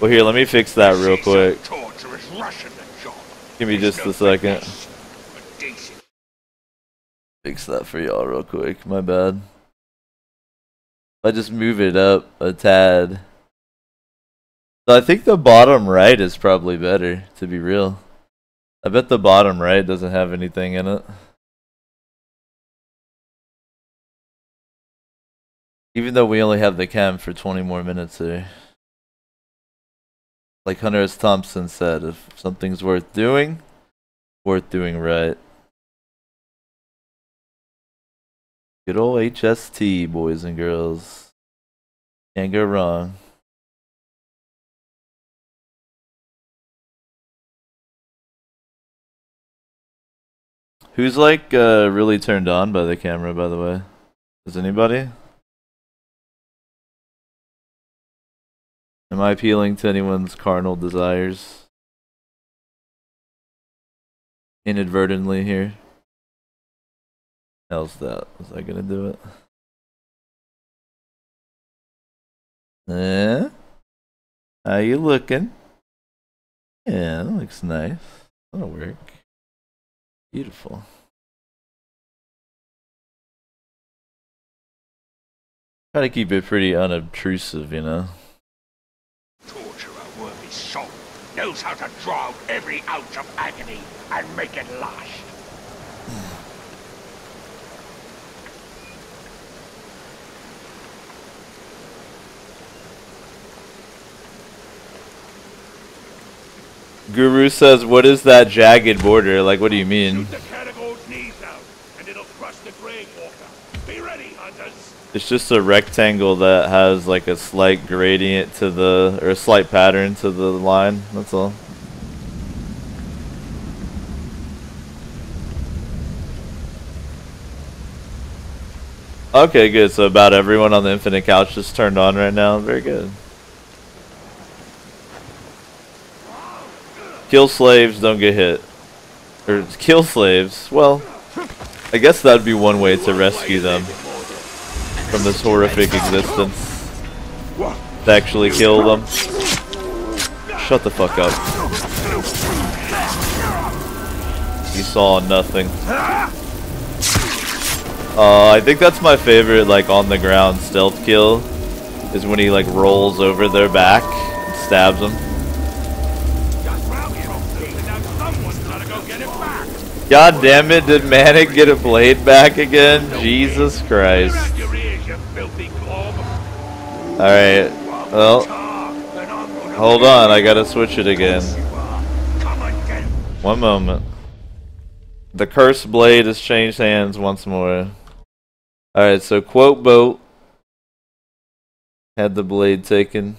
Well, here, let me fix that real quick. Give me just a second. Fix that for y'all real quick. My bad. I just move it up a tad. So I think the bottom right is probably better, to be real. I bet the bottom right doesn't have anything in it. Even though we only have the cam for 20 more minutes here. Like Hunter S. Thompson said, if something's worth doing right. Good old HST, boys and girls. Can't go wrong. Who's like really turned on by the camera, by the way? Is anybody? Am I appealing to anyone's carnal desires? Inadvertently here. How's that? Is that gonna do it? How you looking? Yeah, that looks nice. That'll work. Beautiful. Try to keep it pretty unobtrusive, you know. Torturer worth his salt, knows how to draw out every ounce of agony and make it last. Guru says, what is that jagged border? Like, what do you mean? Shoot the Caragor's knees out, and it'll crush the Grey Walker. Be ready, hunters. It's just a rectangle that has like a slight gradient to the, or a slight pattern to the line. That's all. Okay, good. So about everyone on the Infinite Couch just turned on right now. Very good. Kill slaves, don't get hit. Or kill slaves. Well, I guess that'd be one way to rescue them from this horrific existence. To actually kill them. Shut the fuck up. You saw nothing. I think that's my favorite, like, on the ground stealth kill. Is when he, like, rolls over their back and stabs them. God damn it, did Manic get a blade back again? Jesus Christ. Alright, well, hold on, I gotta switch it again. One moment. The cursed blade has changed hands once more. Alright, so Quote Boat had the blade taken.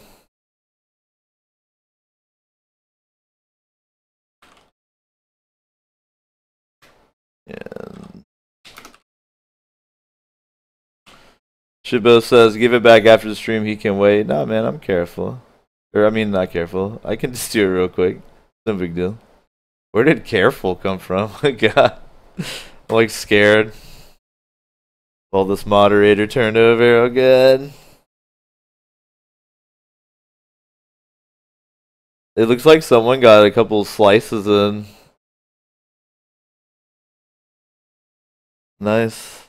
And Shibo says, give it back after the stream, he can wait. Nah, man, I'm careful. Or, I mean, not careful. I can just do it real quick. No big deal. Where did careful come from? God. I'm, like, scared. All this moderator turned over. Oh, good. It looks like someone got a couple slices in. Nice.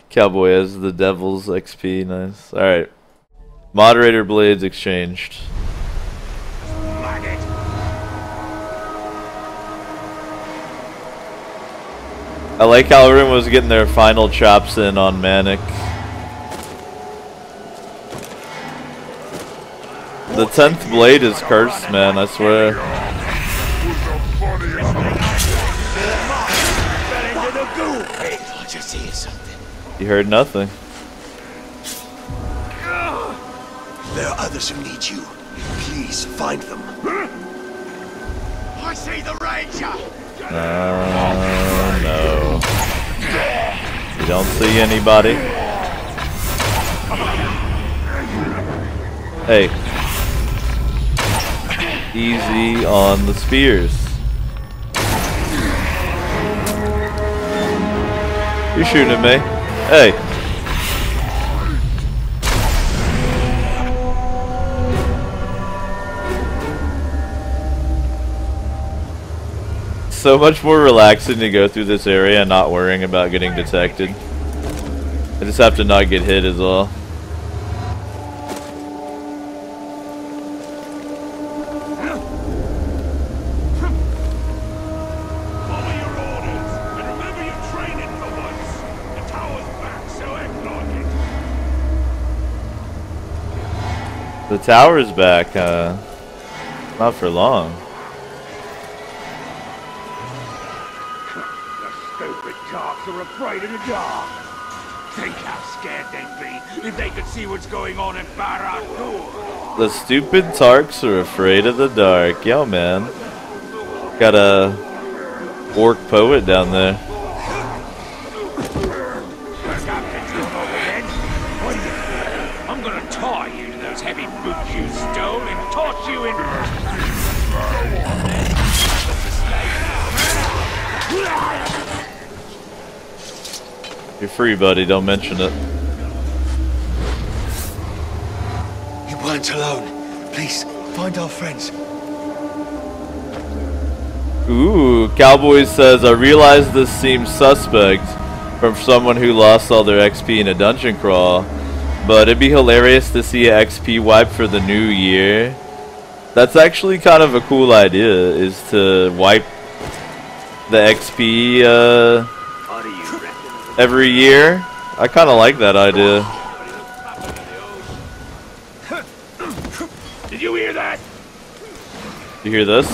Cowboy has the devil's XP. Nice. Alright. Moderator blades exchanged. I like how everyone was getting their final chops in on Manic. The 10th blade is cursed, man, I swear. You heard nothing. There are others who need you. Please find them. I see the Ranger! No. You don't see anybody? Hey. Easy on the spears. You're shooting at me. Hey. So much more relaxing to go through this area and not worrying about getting detected. I just have to not get hit is all. The tower's back, not for long. The stupid tarks are afraid of the dark. Think how scared they'd be if they could see what's going on in Barad-dûr. The stupid Tarks are afraid of the dark. Yo, man. Got a orc poet down there. I'm gonna tie you to those heavy boots you stole and toss you in. You're free, buddy. Don't mention it. You weren't alone. Please, find our friends. Ooh, Cowboy says, I realize this seems suspect from someone who lost all their XP in a dungeon crawl, but it'd be hilarious to see an XP wipe for the new year. That's actually kind of a cool idea, is to wipe the XP every year. I kind of like that idea. Did you hear that? You hear this?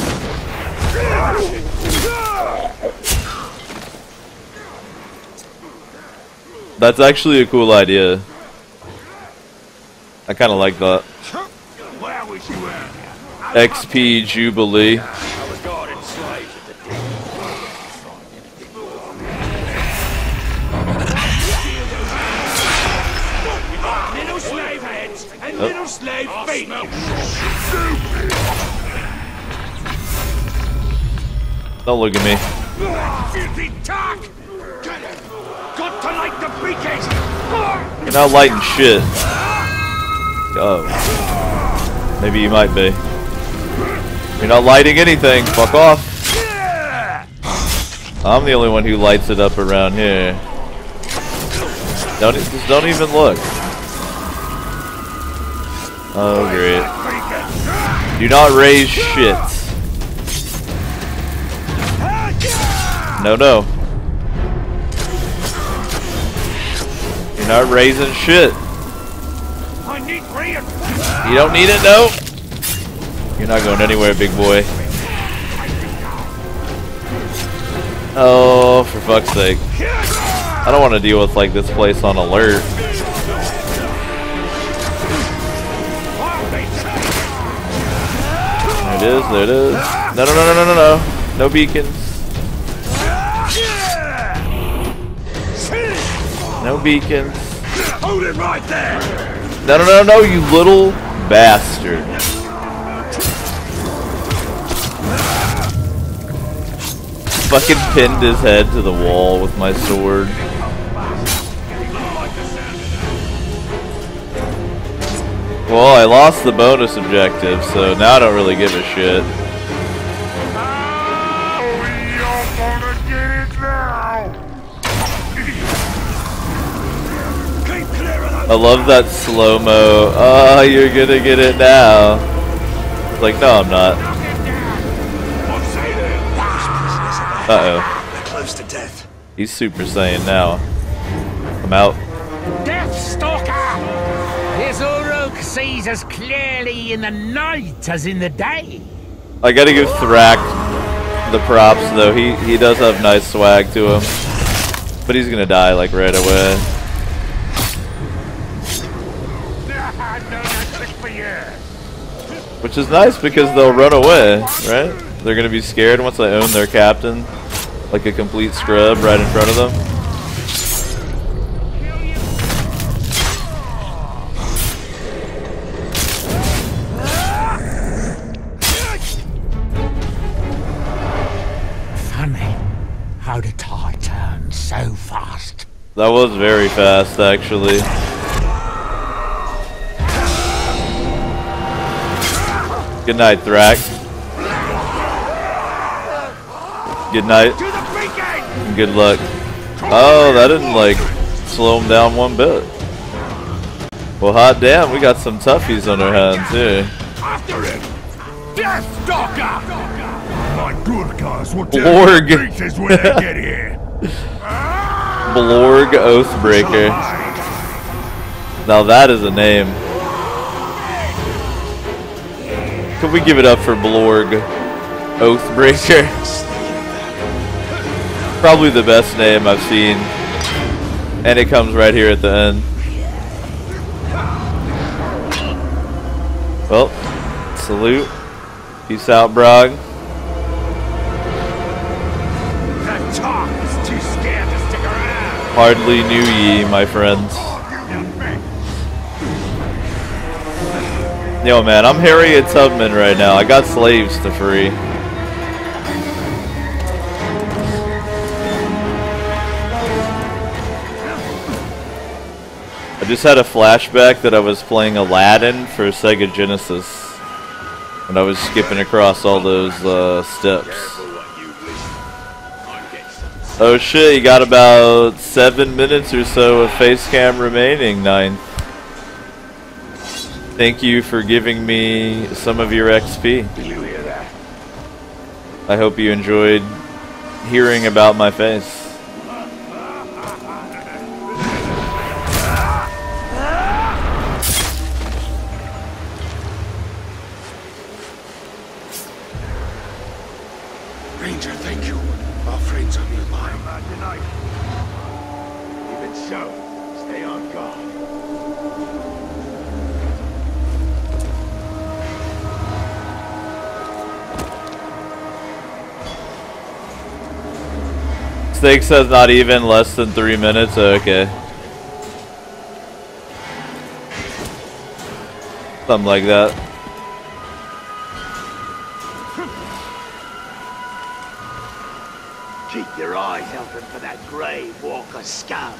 That's actually a cool idea. I kind of like that. Where was you at? XP Jubilee. I was guarding slaves at the and little slave feet. Don't look at me. Filthy talk! Got to light the beacons! You're not lighting shit. Oh. Maybe you might be. You're not lighting anything. Fuck off. I'm the only one who lights it up around here. Just don't even look. Oh great. Do not raise shit. No, no. You're not raising shit. You don't need it, no. You're not going anywhere, big boy. Oh, for fuck's sake. I don't want to deal with like this place on alert. There it is, there it is. No, no, no, no, no, no, no. No beacons. No beacons. Hold it right there! No, no, no, no, you little bastard. Fucking pinned his head to the wall with my sword. Well, I lost the bonus objective, so now I don't really give a shit. I love that slow-mo. Oh, you're gonna get it now. It's like, no, I'm not. Uh-oh. We're close to death. He's Super Saiyan now. I'm out. Death Stalker! This Uruk sees as clearly in the night as in the day. I gotta give Thrak the props, though. He does have nice swag to him. But he's gonna die, like, right away. Which is nice because they'll run away, right? They're gonna be scared once I own their captain, like a complete scrub right in front of them. Funny how the tide turns so fast. That was very fast, actually. Good night, Thrak. Good night. And good luck. Oh, that didn't, like, slow him down one bit. Well, hot damn, we got some toughies on our hands here. After him! Death Stalker! My good guys will Blorg. tear to pieces when they get here. Blorg Oathbreaker. Now that is a name. Can we give it up for Blorg Oathbreaker? Probably the best name I've seen. And it comes right here at the end. Well, salute. Peace out, Brog. That talk is too scared to stick around. Hardly knew ye, my friends. Yo, man, I'm Harriet Tubman right now. I got slaves to free. I just had a flashback that I was playing Aladdin for Sega Genesis. And I was skipping across all those steps. Oh shit, you got about 7 minutes or so of face cam remaining, 9th. Thank you for giving me some of your XP. Did you hear that? I hope you enjoyed hearing about my face. Ranger, thank you. Our friends are nearby. Tonight. Even so, stay on guard. Steak says not even less than 3 minutes. Okay. Something like that. Keep your eyes open for that grave walker scum.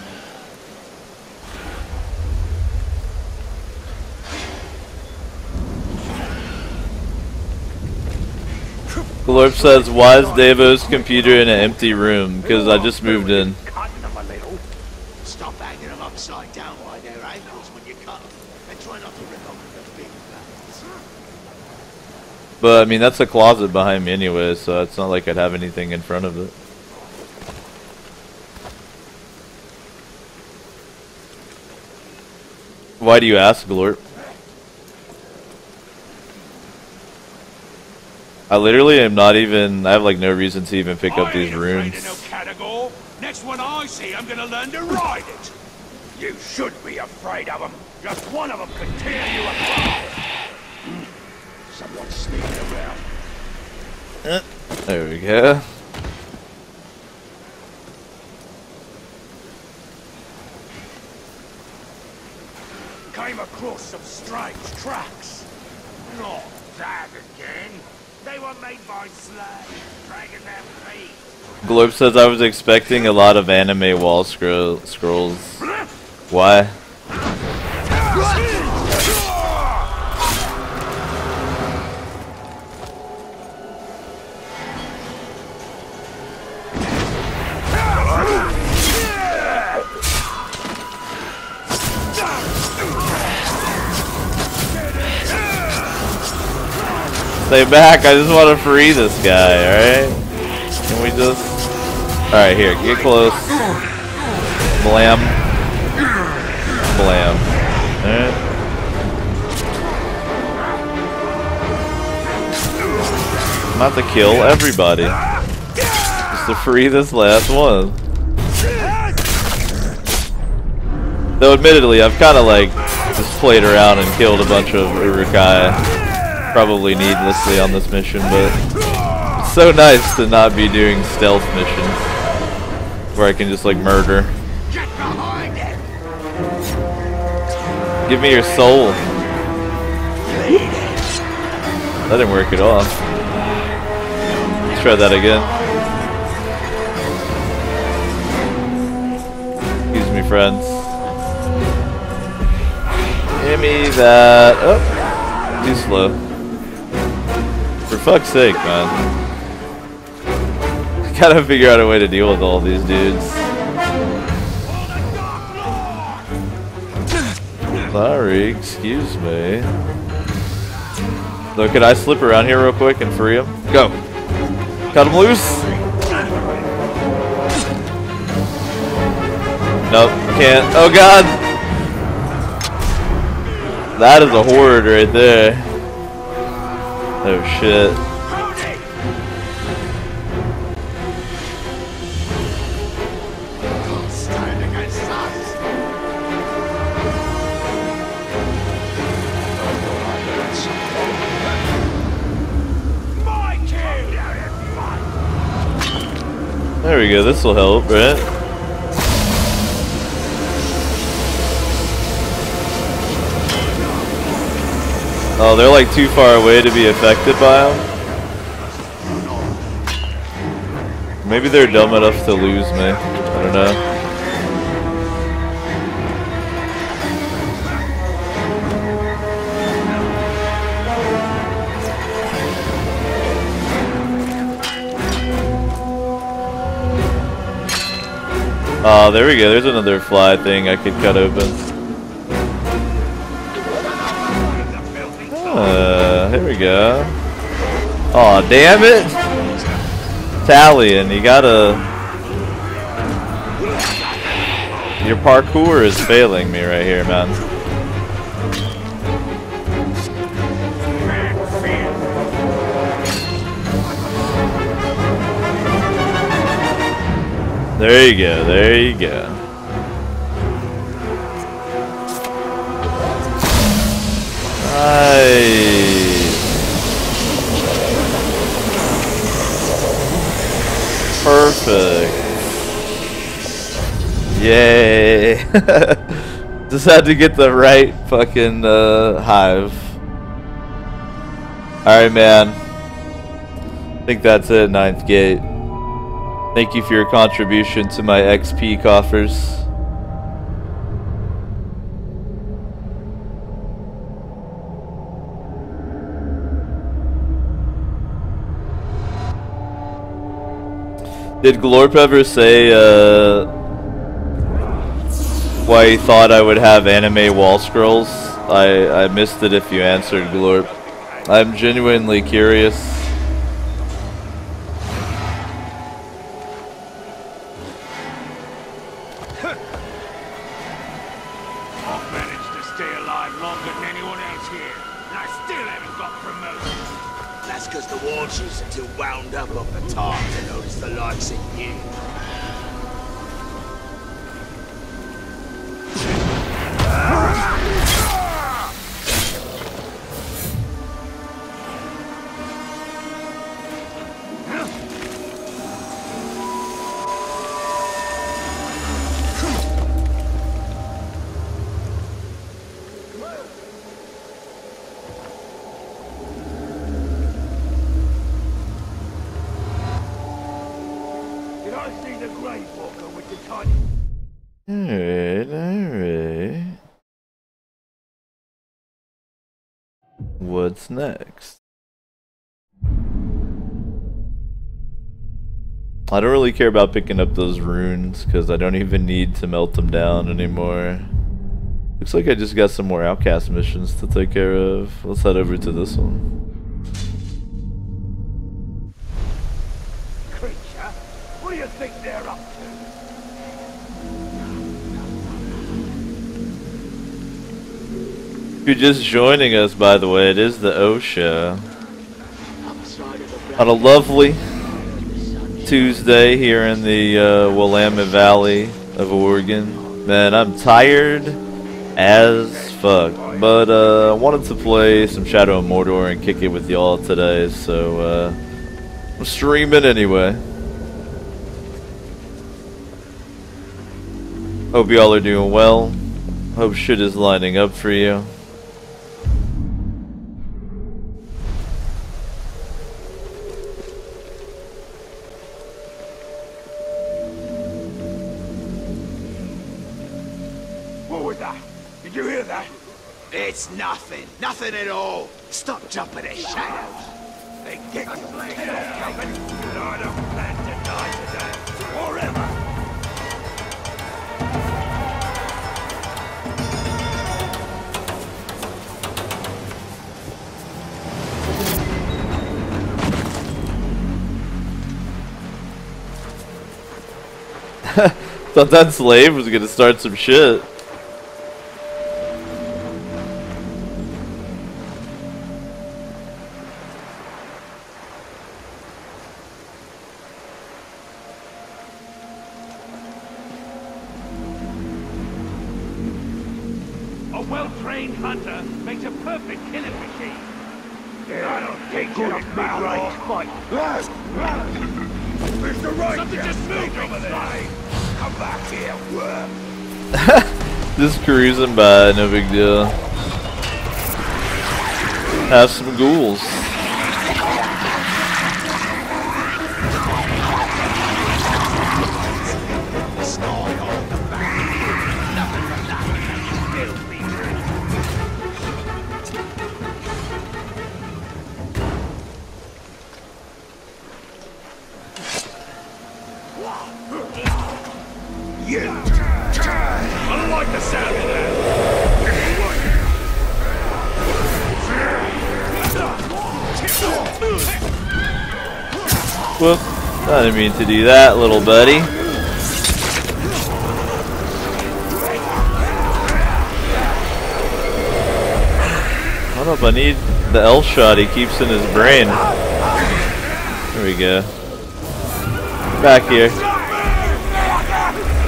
Glorp says, why is Devo's computer in an empty room? Because I just moved in. Cutting them a little. Stop hanging them upside down by their ankles when you cut them, and try not to rip open the big veins. But I mean, that's a closet behind me anyway, so it's not like I'd have anything in front of it. Why do you ask, Glorp? I literally am not even, I have like no reason to even pick up these runes. Next one I see, I'm gonna learn to ride it. You should be afraid of them. Just one of them could tear you apart. Someone's sneaking around. There we go. Came across some strange tracks. Not that again. They were made by slaves, dragging their feet. Glorp says I was expecting a lot of anime wall scrolls. Why? Stay back, I just want to free this guy, alright? Can we just... Alright, here, get close. Blam. Blam. Alright. I'm about to kill everybody. Just to free this last one. Though admittedly, I've kind of like just played around and killed a bunch of Urukai. Probably needlessly on this mission, but it's so nice to not be doing stealth missions where I can just like murder. Give me your soul. That didn't work at all. Let's try that again. Excuse me, friends. Give me that. Oh, too slow. For fuck's sake, man. I gotta figure out a way to deal with all these dudes. Sorry, excuse me. So can I slip around here real quick and free him? Go! Cut him loose! Nope, can't. Oh god! That is a horde right there. Oh shit. There we go, this will help, right? Oh, they're like too far away to be affected by them? Maybe they're dumb enough to lose me. I don't know. Oh, there we go. There's another fly thing I could cut open. Here we go. Oh, damn it! Talion, you gotta... Your parkour is failing me right here, man. There you go, there you go. Nice. Perfect. Yay. Just had to get the right fucking hive. Alright, man. I think that's it, Ninth Gate. Thank you for your contribution to my XP coffers. Did Glorp ever say why he thought I would have anime wall scrolls? I missed it if you answered, Glorp. I'm genuinely curious. I've managed to stay alive longer than anyone else here, and I still haven't got promoted. That's because the war chiefs are too wound up off the top to notice the likes of you. Did I see the Grave Walker with the tiny... Alright. What's next? I don't really care about picking up those runes because I don't even need to melt them down anymore. Looks like I just got some more outcast missions to take care of. Let's head over to this one. Creature? What do you think they're up to? If you're just joining us, by the way, it is the O Show. On a lovely Tuesday here in the Willamette Valley of Oregon. Man, I'm tired as fuck. But I wanted to play some Shadow of Mordor and kick it with y'all today, so I'm streaming anyway. Hope y'all are doing well. Hope shit is lining up for you. What was that? Did you hear that? It's nothing. Nothing at all. Stop jumping at shadows. They get your blade off coming, and I don't plan to die today. Forever. Thought that slave was gonna start some shit. A well-trained hunter makes a perfect killing machine. Yeah, I don't think you're a right fight. Where's the right? Something just moved over there. Come back here, worm. Just cruising by, no big deal. Have some ghouls. I don't like the sound of that. Whoop. I didn't mean to do that, little buddy. I don't know if I need the L shot he keeps in his brain. There we go. Back here.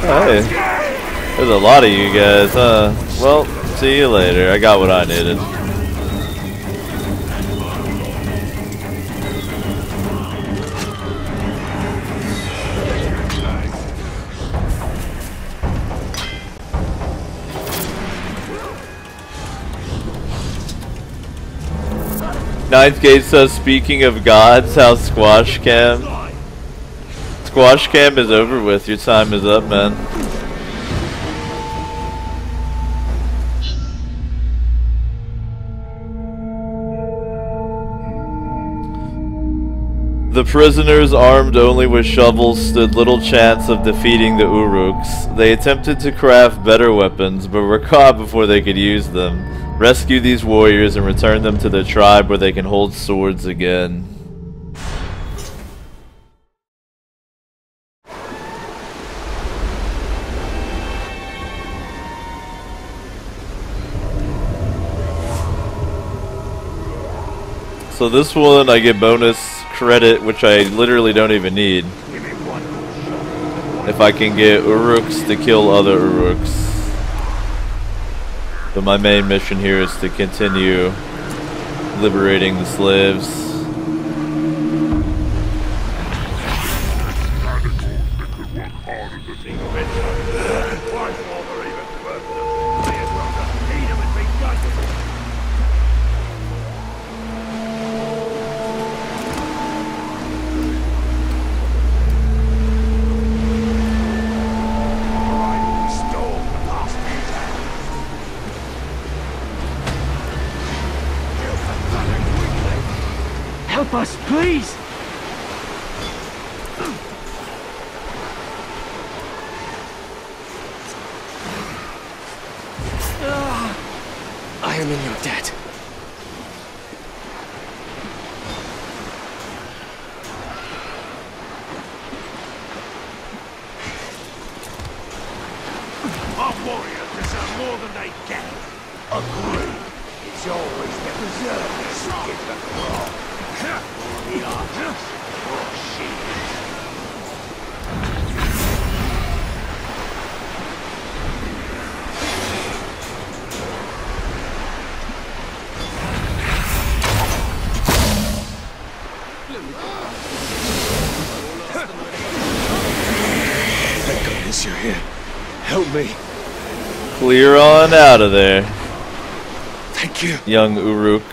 Oh, hey. There's a lot of you guys, huh? Well, see you later. I got what I needed. Ninth Gate says, speaking of gods, how's Squash Cam? Squash Cam is over with. Your time is up, man. The prisoners, armed only with shovels, stood little chance of defeating the Uruks. They attempted to craft better weapons, but were caught before they could use them. Rescue these warriors and return them to their tribe where they can hold swords again. So this one I get bonus credit, which I literally don't even need, if I can get Uruks to kill other Uruks. But my main mission here is to continue liberating the slaves. Help us, please! I am in your debt. Our warriors deserve more than they get. Agreed. It's always the preservers who get the crown. The archers or shields. Thank goodness you're here. Help me. Clear on out of there, Thank you. young Uruk.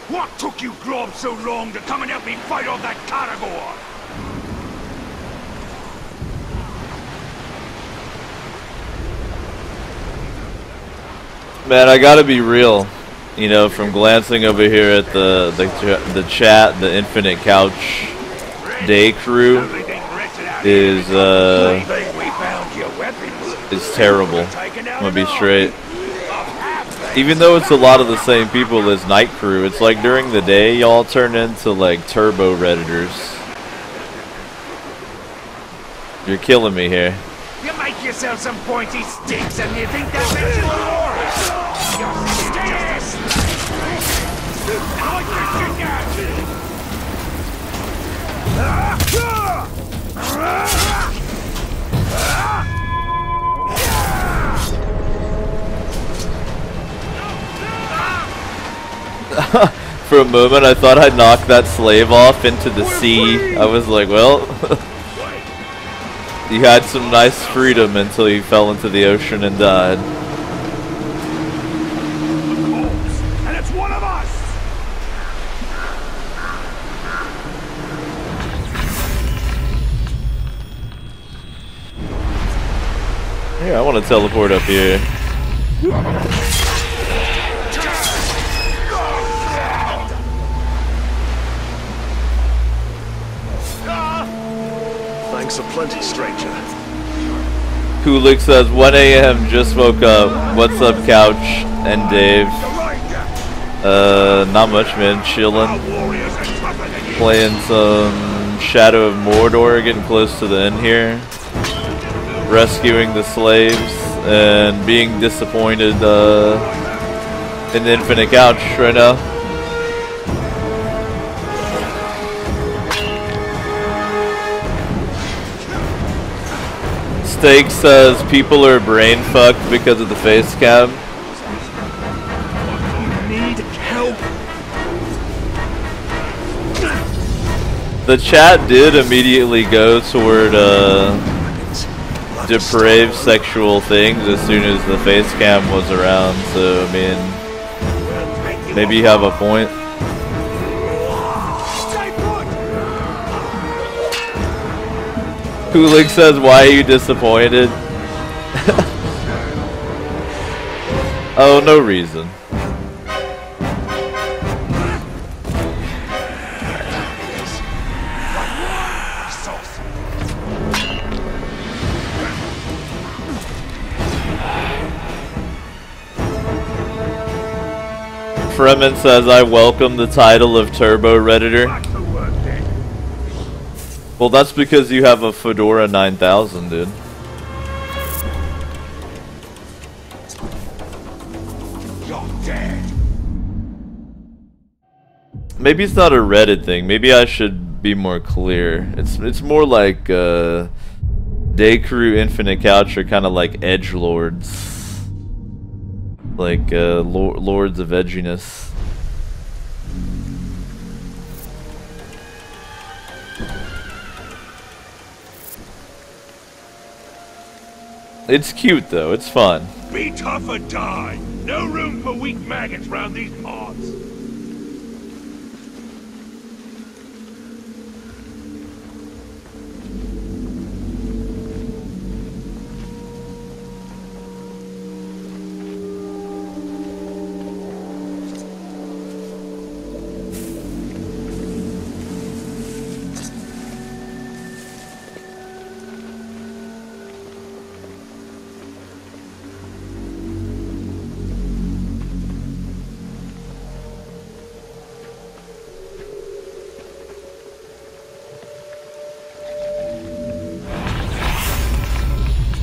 What took you globs so long to come and help me fight off that Caragor? Man, I gotta be real. You know, from glancing over here at the chat, the Infinite Couch Day crew is terrible. I'm gonna be straight. Even though it's a lot of the same people as Night Crew, it's like during the day y'all turn into like turbo redditors. You're killing me here. You make yourself some pointy sticks and you think that's it you are? You're scarce! I get For a moment I thought I'd knock that slave off into the sea. I was like, well, you had some nice freedom until you fell into the ocean and died. And it's one of us! Yeah, I want to teleport up here. Thanks aplenty, stranger. Kulik says 1 a.m. just woke up. What's up, Couch and Dave? Not much, man. Chilling, playing some Shadow of Mordor, getting close to the end here. Rescuing the slaves and being disappointed in the Infinite Couch right now. Steak says people are brain fucked because of the face cam. Need help. The chat did immediately go toward depraved sexual things as soon as the face cam was around, so I mean, maybe you have a point. Kulik says, why are you disappointed? Oh, no reason. Fremen says, I welcome the title of Turbo Redditor. Well, that's because you have a Fedora 9000, dude. Maybe it's not a Reddit thing. Maybe I should be more clear. It's more like Day Crew, Infinite Couch are kind of like edgelords. Like lords of edginess. It's cute though, it's fun. Be tough or die. No room for weak maggots round these parts.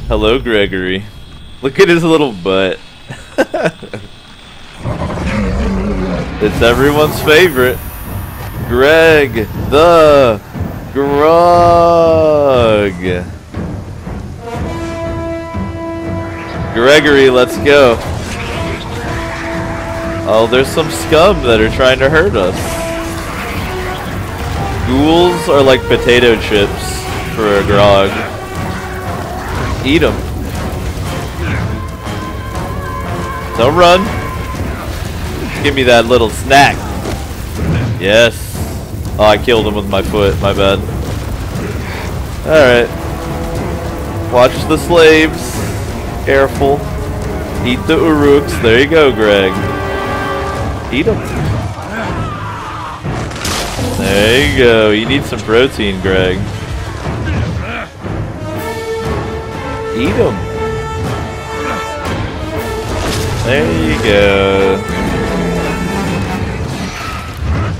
Hello, Gregory. Look at his little butt. It's everyone's favorite. Greg the Grog. Gregory, let's go. Oh, there's some scum that are trying to hurt us. Ghouls are like potato chips for a grog. Eat them. Don't run. Give me that little snack. Yes. Oh, I killed him with my foot. My bad. Alright. Watch the slaves. Careful. Eat the Uruks. There you go, Greg. Eat them. There you go. You need some protein, Greg. Eat them. There you go.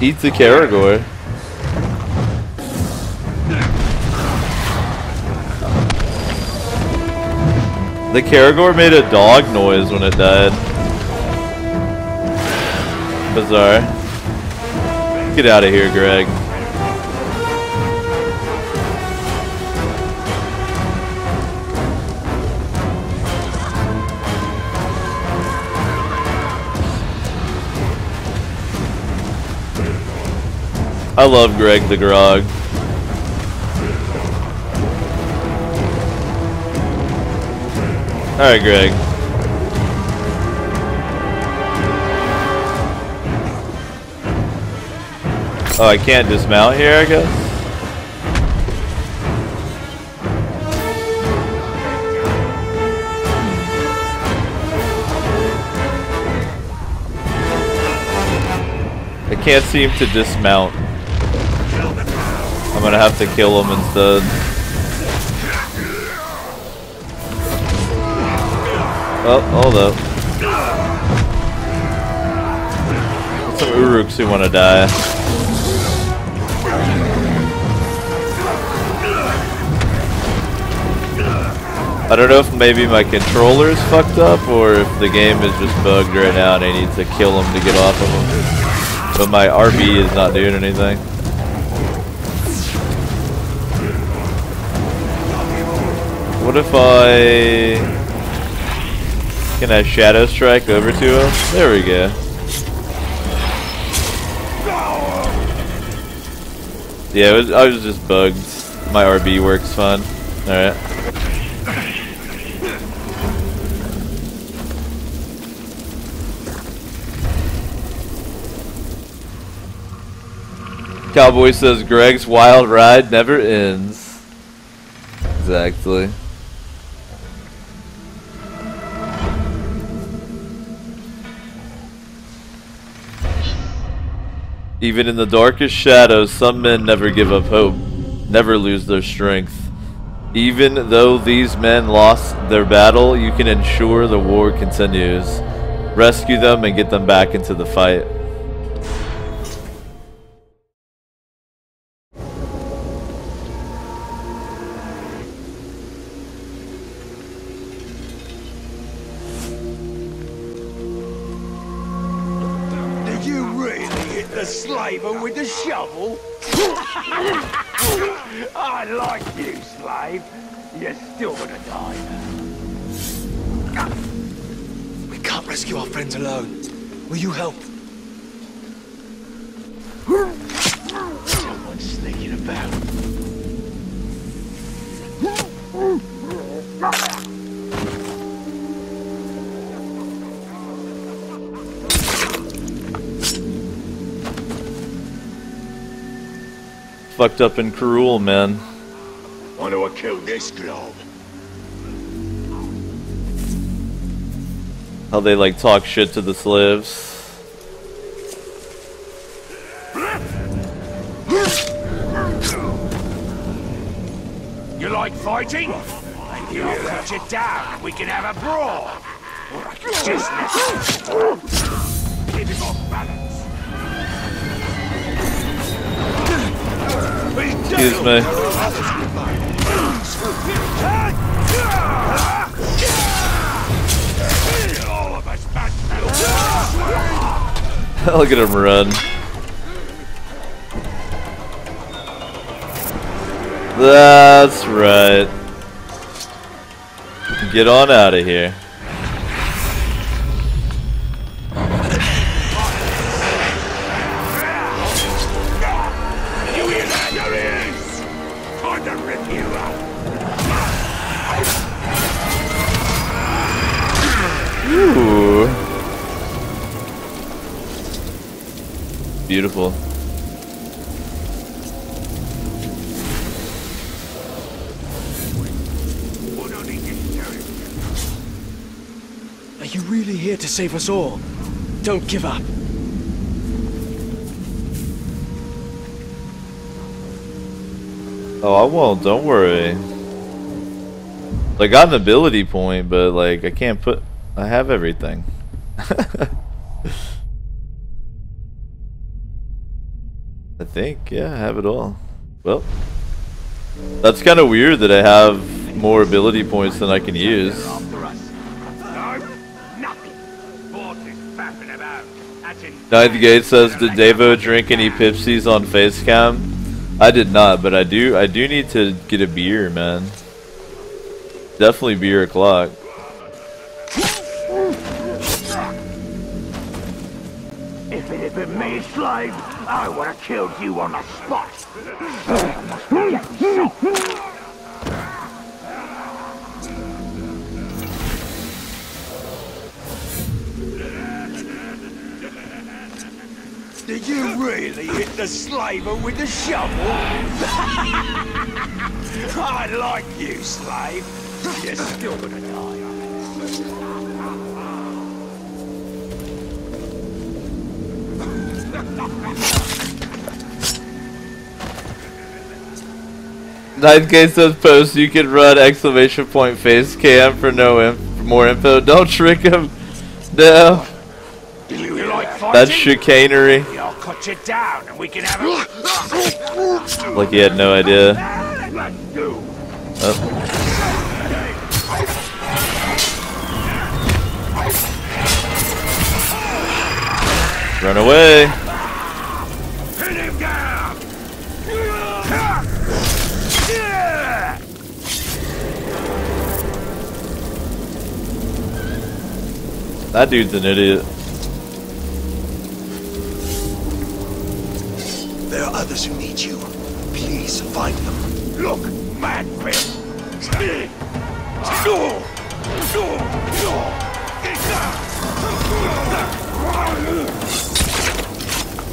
Eat the Caragor. The Caragor made a dog noise when it died. Bizarre. Get out of here, Greg. I love Greg the Grog. Alright, Greg. Oh, I can't dismount here, I guess? I can't seem to dismount. I'm gonna have to kill him instead. Oh, hold up. Some Uruks who wanna die. I don't know if maybe my controller's fucked up or if the game is just bugged right now and I need to kill him to get off of him. But my RB is not doing anything. What if can I Shadow Strike over to him? There we go. Yeah, I was just bugged. My RB works fine. Alright. Cowboy says Greg's wild ride never ends. Exactly. Even in the darkest shadows, some men never give up hope, never lose their strength. Even though these men lost their battle, you can ensure the war continues. Rescue them and get them back into the fight. Slaver with the shovel? I like you, slave. You're still gonna die. We can't rescue our friends alone. Will you help? Someone's sneaking about. Fucked up and cruel, man. Want to kill this globe? How they like talk shit to the slaves. You like fighting? Maybe I'll cut you down and we can have a brawl. Or I can just keep it off balance. Excuse me. Look at him run. That's right. Get on out of here. Ooh. Beautiful. Are you really here to save us all? Don't give up. Oh, I won't. Don't worry. Like, I got an ability point, but like, I can't put. I have everything. I think, yeah, I have it all. Well, that's kind of weird that I have more ability points than I can use. Ninth Gate says, did Davo drink any Pepsis on Facecam? I did not, but I do need to get a beer, man. Definitely beer o'clock. If it had been me, slave, I would have killed you on the spot. Did you really hit the slaver with the shovel? I like you, slave. You're still gonna die. Ninth Gate says post, you can run exclamation point face cam for more info. Don't trick him. No. You like fighting? That's chicanery. I'll cut you down and we can have a... Like he had no idea. Oh. Run away. Hit him down. That dude's an idiot. There are others who need you. Please find them. Look, mad Bill.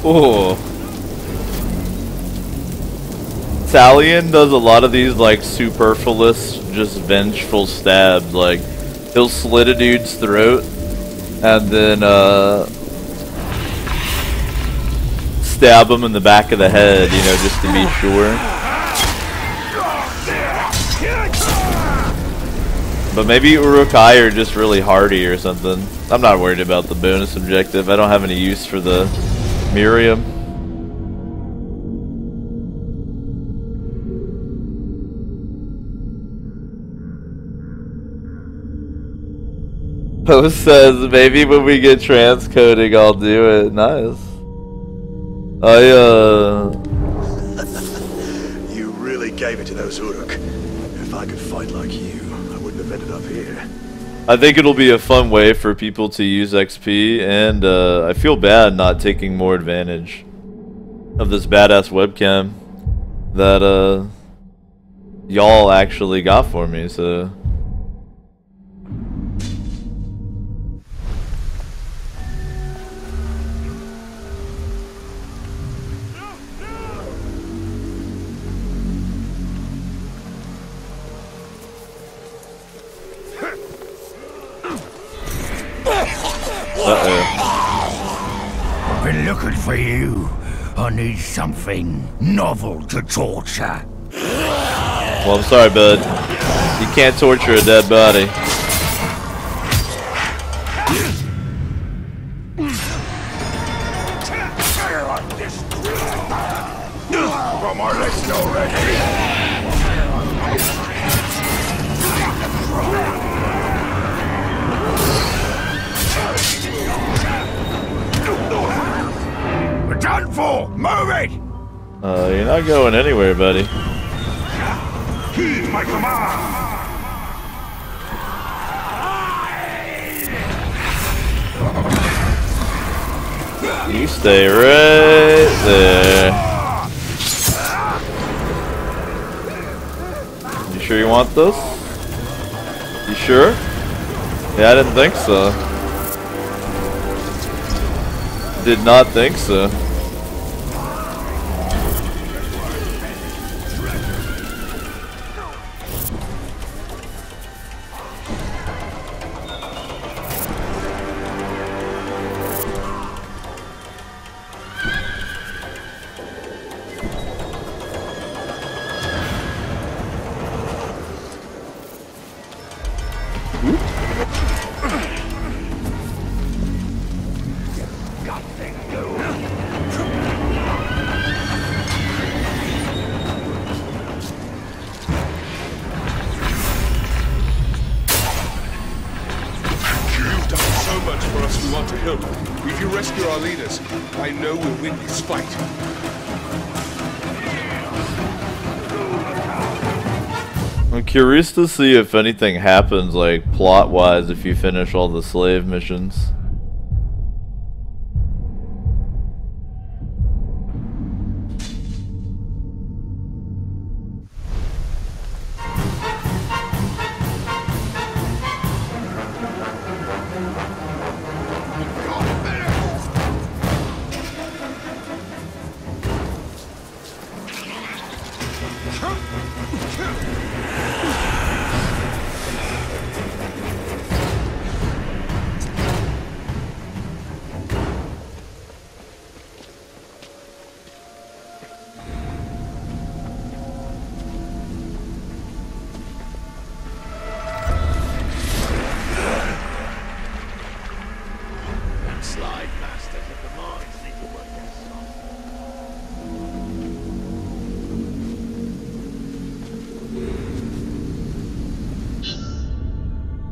Oh. Talion does a lot of these like superfluous, just vengeful stabs. Like he'll slit a dude's throat and then stab him in the back of the head, you know, just to be sure. But maybe Uruk-hai are just really hardy or something. I'm not worried about the bonus objective. I don't have any use for the Miriam. Post says, maybe when we get transcoding, I'll do it. Nice. You really gave it to those Uruk. If I could fight like you, I wouldn't have ended up here. I think it'll be a fun way for people to use XP, and I feel bad not taking more advantage of this badass webcam that y'all actually got for me, so... Been looking for you. I need something novel to torture. Well, I'm sorry, bud. You can't torture a dead body. From our list already. We're done for! Move it! You're not going anywhere, buddy. Heed my command! You stay right there. You sure you want this? You sure? Yeah, I didn't think so. Did not think so. I'm curious to see if anything happens, like, plot-wise, if you finish all the slave missions.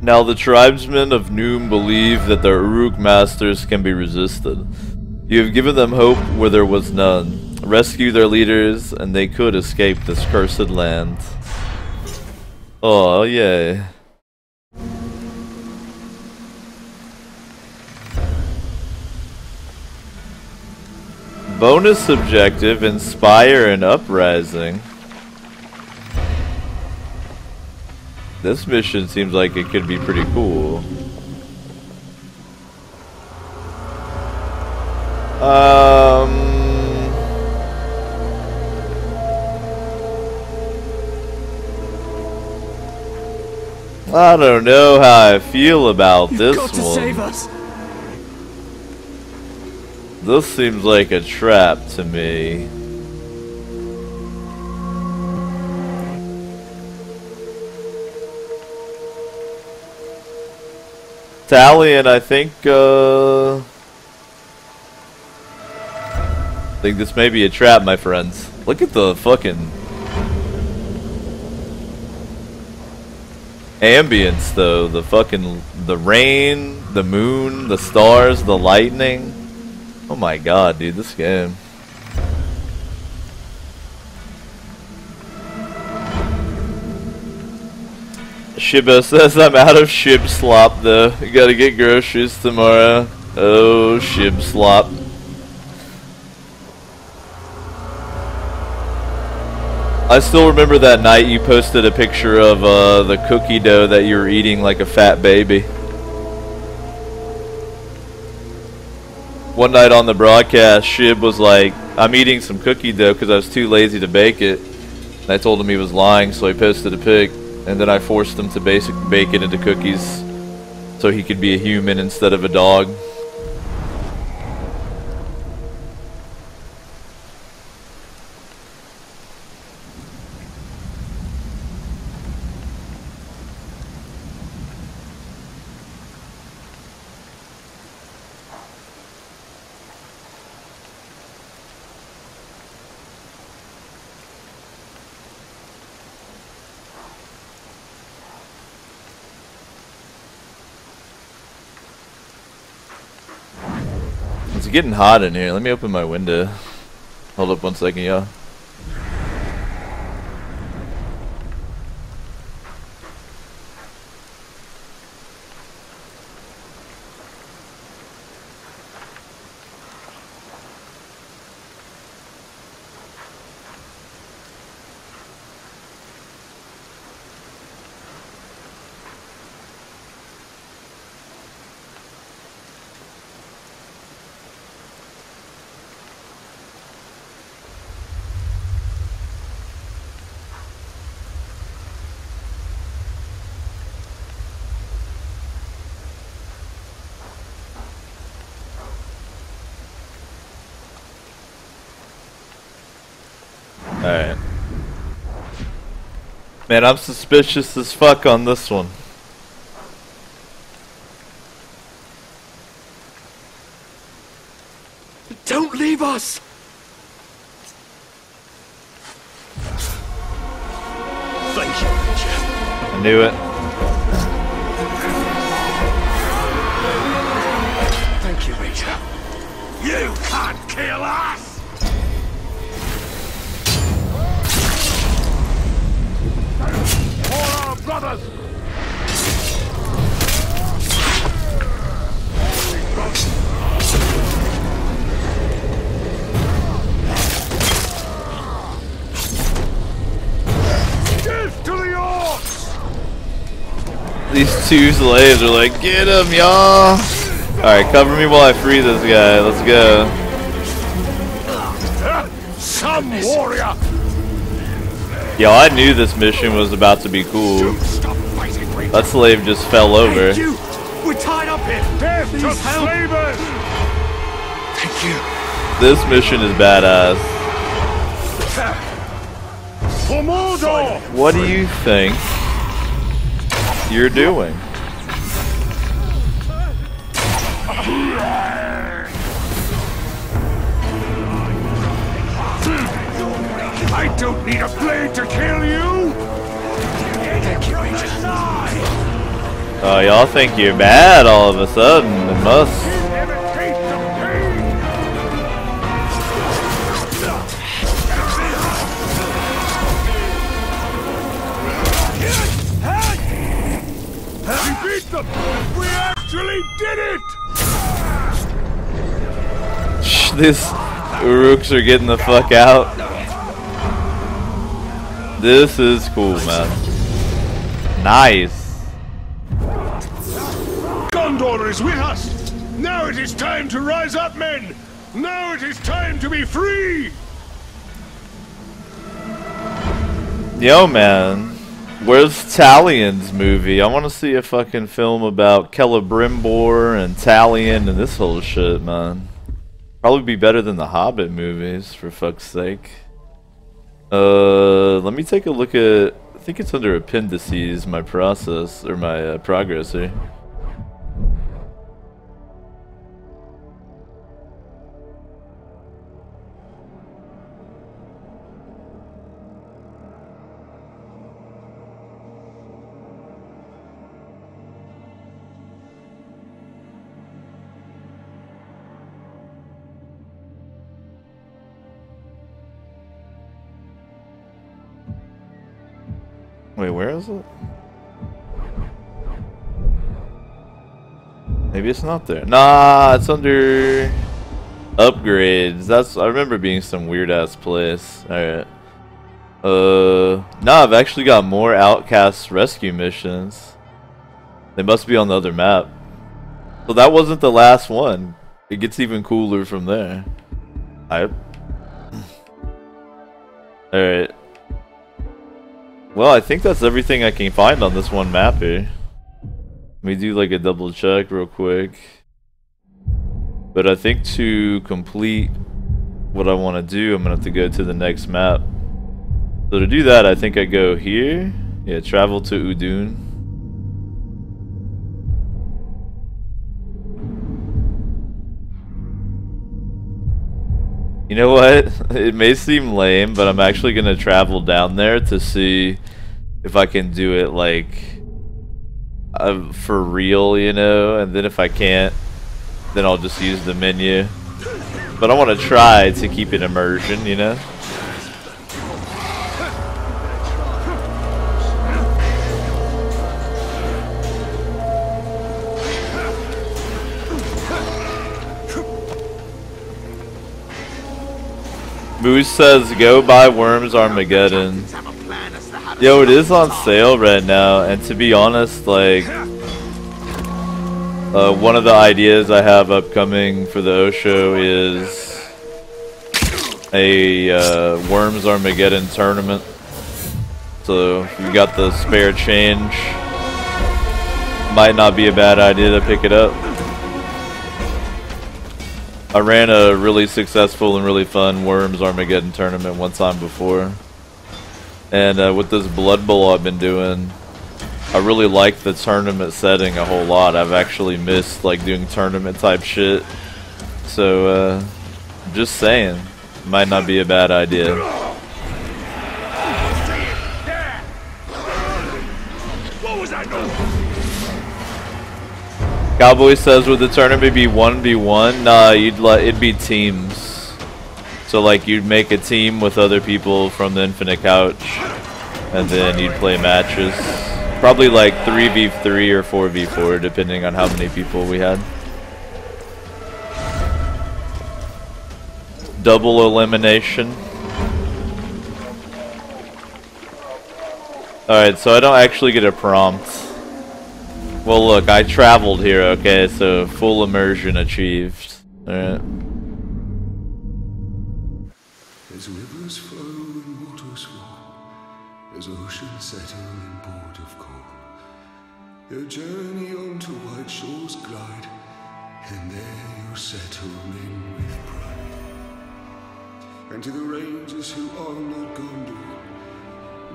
Now the tribesmen of Noom believe that their Uruk masters can be resisted. You have given them hope where there was none. Rescue their leaders, and they could escape this cursed land. Oh, yay. Bonus objective, Inspire an Uprising. This mission seems like it could be pretty cool. I don't know how I feel about this You've got to one. save us. This seems like a trap to me. Italian, I think this may be a trap, my friends. Look at the fucking ambience, though. The rain, the moon, the stars, the lightning. Oh my god, dude, this game. Shiba says I'm out of shib slop though. You gotta get groceries tomorrow. Oh, shib slop. I still remember that night you posted a picture of the cookie dough that you were eating like a fat baby. One night on the broadcast, Shib was like, I'm eating some cookie dough because I was too lazy to bake it. And I told him he was lying, so I posted a pic. And then I forced him to bake it into cookies so he could be a human instead of a dog. It's getting hot in here. Let me open my window. Hold up one second, y'all. Alright. Man, I'm suspicious as fuck on this one. Don't leave us! Thank you, Richard. I knew it. Thank you, Richard. You can't kill us! For our brothers! Give to the orcs! These two slaves are like, get him, y'all! Alright, cover me while I free this guy. Let's go. Some warrior! Yo, I knew this mission was about to be cool. Stop fighting, Richard! That slave just fell over. Hey, you! We're tied up here! Death to Please help! slavers! Thank you. This mission is badass. For Mordor! What do you think you're doing? I don't need a blade to kill you! Thank you, Richard. Oh, y'all think you're bad all of a sudden. It must. Imitate the pain! We beat them! We actually did it! Shh, these Uruks are getting the fuck out. This is cool, man. Nice. Gondor is with us! Now it is time to rise up, men! Now it is time to be free! Yo, man. Where's Talion's movie? I want to see a fucking film about Celebrimbor and Talion and this whole shit, man. Probably be better than the Hobbit movies, for fuck's sake. Let me take a look at... I think it's under appendices, my process, or my progress here. Wait, where is it? Maybe it's not there. Nah, it's under upgrades. I remember being some weird ass place. Alright. Nah, I've actually got more Outcast rescue missions. They must be on the other map. So that wasn't the last one. It gets even cooler from there. Alright. Well, I think that's everything I can find on this one map here. Let me do like a double check real quick. But I think to complete what I want to do, I'm going to have to go to the next map. So to do that, I think I go here. Yeah, travel to Udun. You know what? It may seem lame, but I'm actually going to travel down there to see if I can do it, like, for real, you know? And then if I can't, then I'll just use the menu. But I want to try to keep it immersion, you know? Moose says, go buy Worms Armageddon. Yo, it is on sale right now, and to be honest, like, one of the ideas I have upcoming for the Osho is a Worms Armageddon tournament. So, if you got the spare change, might not be a bad idea to pick it up. I ran a really successful and really fun Worms Armageddon tournament one time before. And with this Blood Bowl I've been doing, I really like the tournament setting a whole lot. I've actually missed like doing tournament type shit. So, just saying, might not be a bad idea. What was that noise? Cowboy says, would the tournament be 1v1? Nah, it'd be teams. So like you'd make a team with other people from the Infinite Couch, and then you'd play matches. Probably like 3v3 or 4v4, depending on how many people we had. Double elimination. Alright, so I don't actually get a prompt. Well, look, I traveled here, okay, so full immersion achieved. Alright. As rivers flow and waters flow, as oceans settle in port of calm, your journey onto white shores glide, and there you'll settle in with pride. And to the rangers who are not Gondor,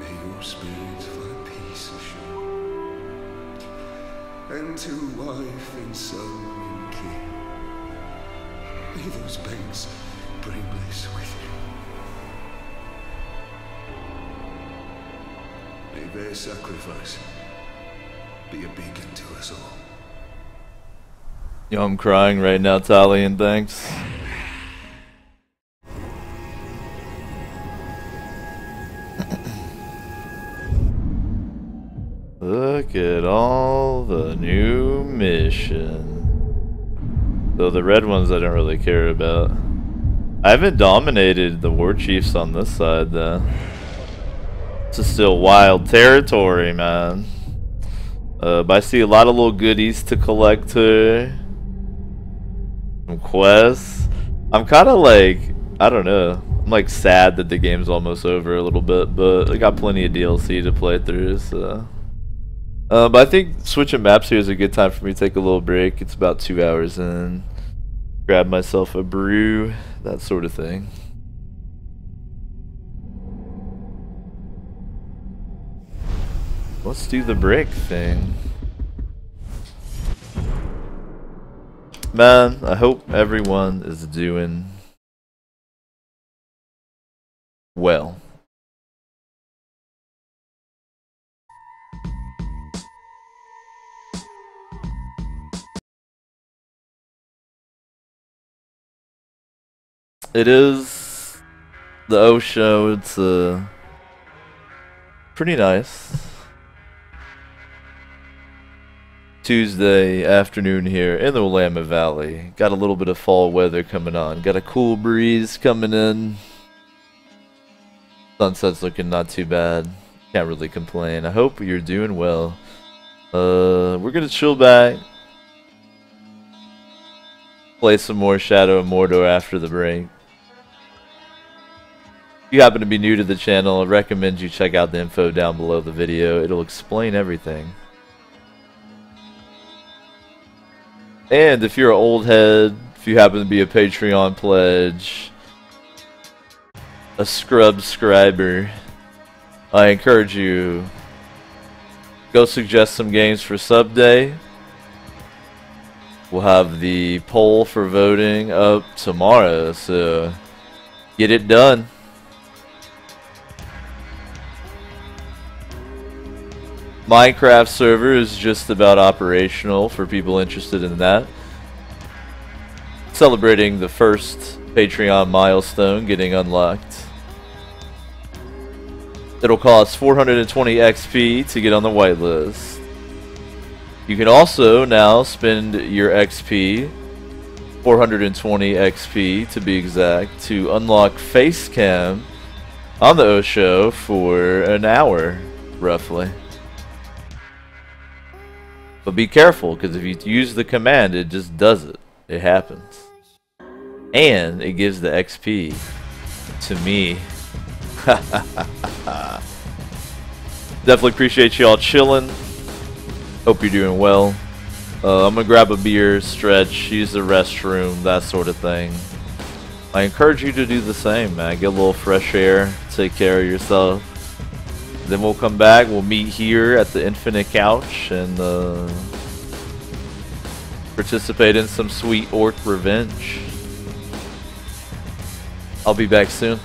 may your spirits find peace ashore. And to wife and son and king, may those banks bring bliss with you. May their sacrifice be a beacon to us all. Yo, I'm crying right now, Talion, thanks. Look at all the new missions. Though the red ones I don't really care about. I haven't dominated the war chiefs on this side though. This is still wild territory, man. But I see a lot of little goodies to collect here. Some quests. I'm kind of like, I don't know. I'm like sad that the game's almost over a little bit, but I got plenty of DLC to play through, so. But I think switching maps here is a good time for me to take a little break. It's about 2 hours in. Grab myself a brew, that sort of thing. Let's do the break thing. Man, I hope everyone is doing well. It is the O show. It's pretty nice. Tuesday afternoon here in the Willamette Valley. Got a little bit of fall weather coming on. Got a cool breeze coming in. Sunset's looking not too bad. Can't really complain. I hope you're doing well. We're gonna chill back. Play some more Shadow of Mordor after the break. If you happen to be new to the channel, I recommend you check out the info down below the video. It'll explain everything. And if you're an old head, if you happen to be a Patreon pledge, a subscriber, I encourage you, go suggest some games for sub day. We'll have the poll for voting up tomorrow, so get it done. Minecraft server is just about operational for people interested in that. Celebrating the first Patreon milestone getting unlocked. It'll cost 420 XP to get on the whitelist. You can also now spend your XP, 420 XP to be exact, to unlock Facecam on the O show for an hour, roughly. But be careful, because if you use the command, it just does it. It happens. And it gives the XP to me. Definitely appreciate y'all chilling. Hope you're doing well. I'm going to grab a beer, stretch, use the restroom, that sort of thing. I encourage you to do the same, man. Get a little fresh air. Take care of yourself. Then we'll come back, we'll meet here at the Infinite Couch and participate in some sweet orc revenge. I'll be back soon.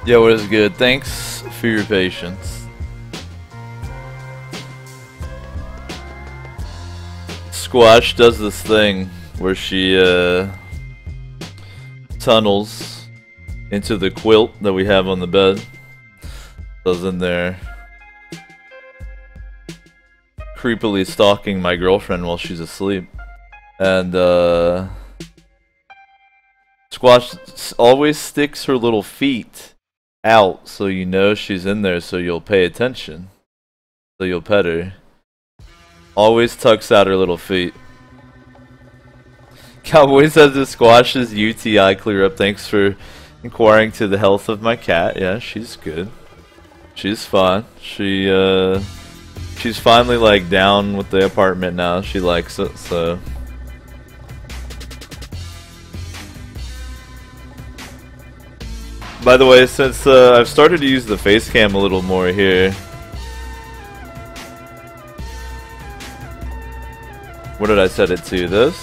Yo, it was good. Thanks for your patience. Squash does this thing where she tunnels into the quilt that we have on the bed. Goes in there, creepily stalking my girlfriend while she's asleep. And Squash always sticks her little feet out so you know she's in there, so you'll pay attention. So you'll pet her. Always tucks out her little feet. Cowboy says the Squash's UTI clear up. Thanks for inquiring to the health of my cat. Yeah, she's good. She's fine. She's finally like down with the apartment now. She likes it, so. By the way, since I've started to use the face cam a little more here. What did I set it to? This?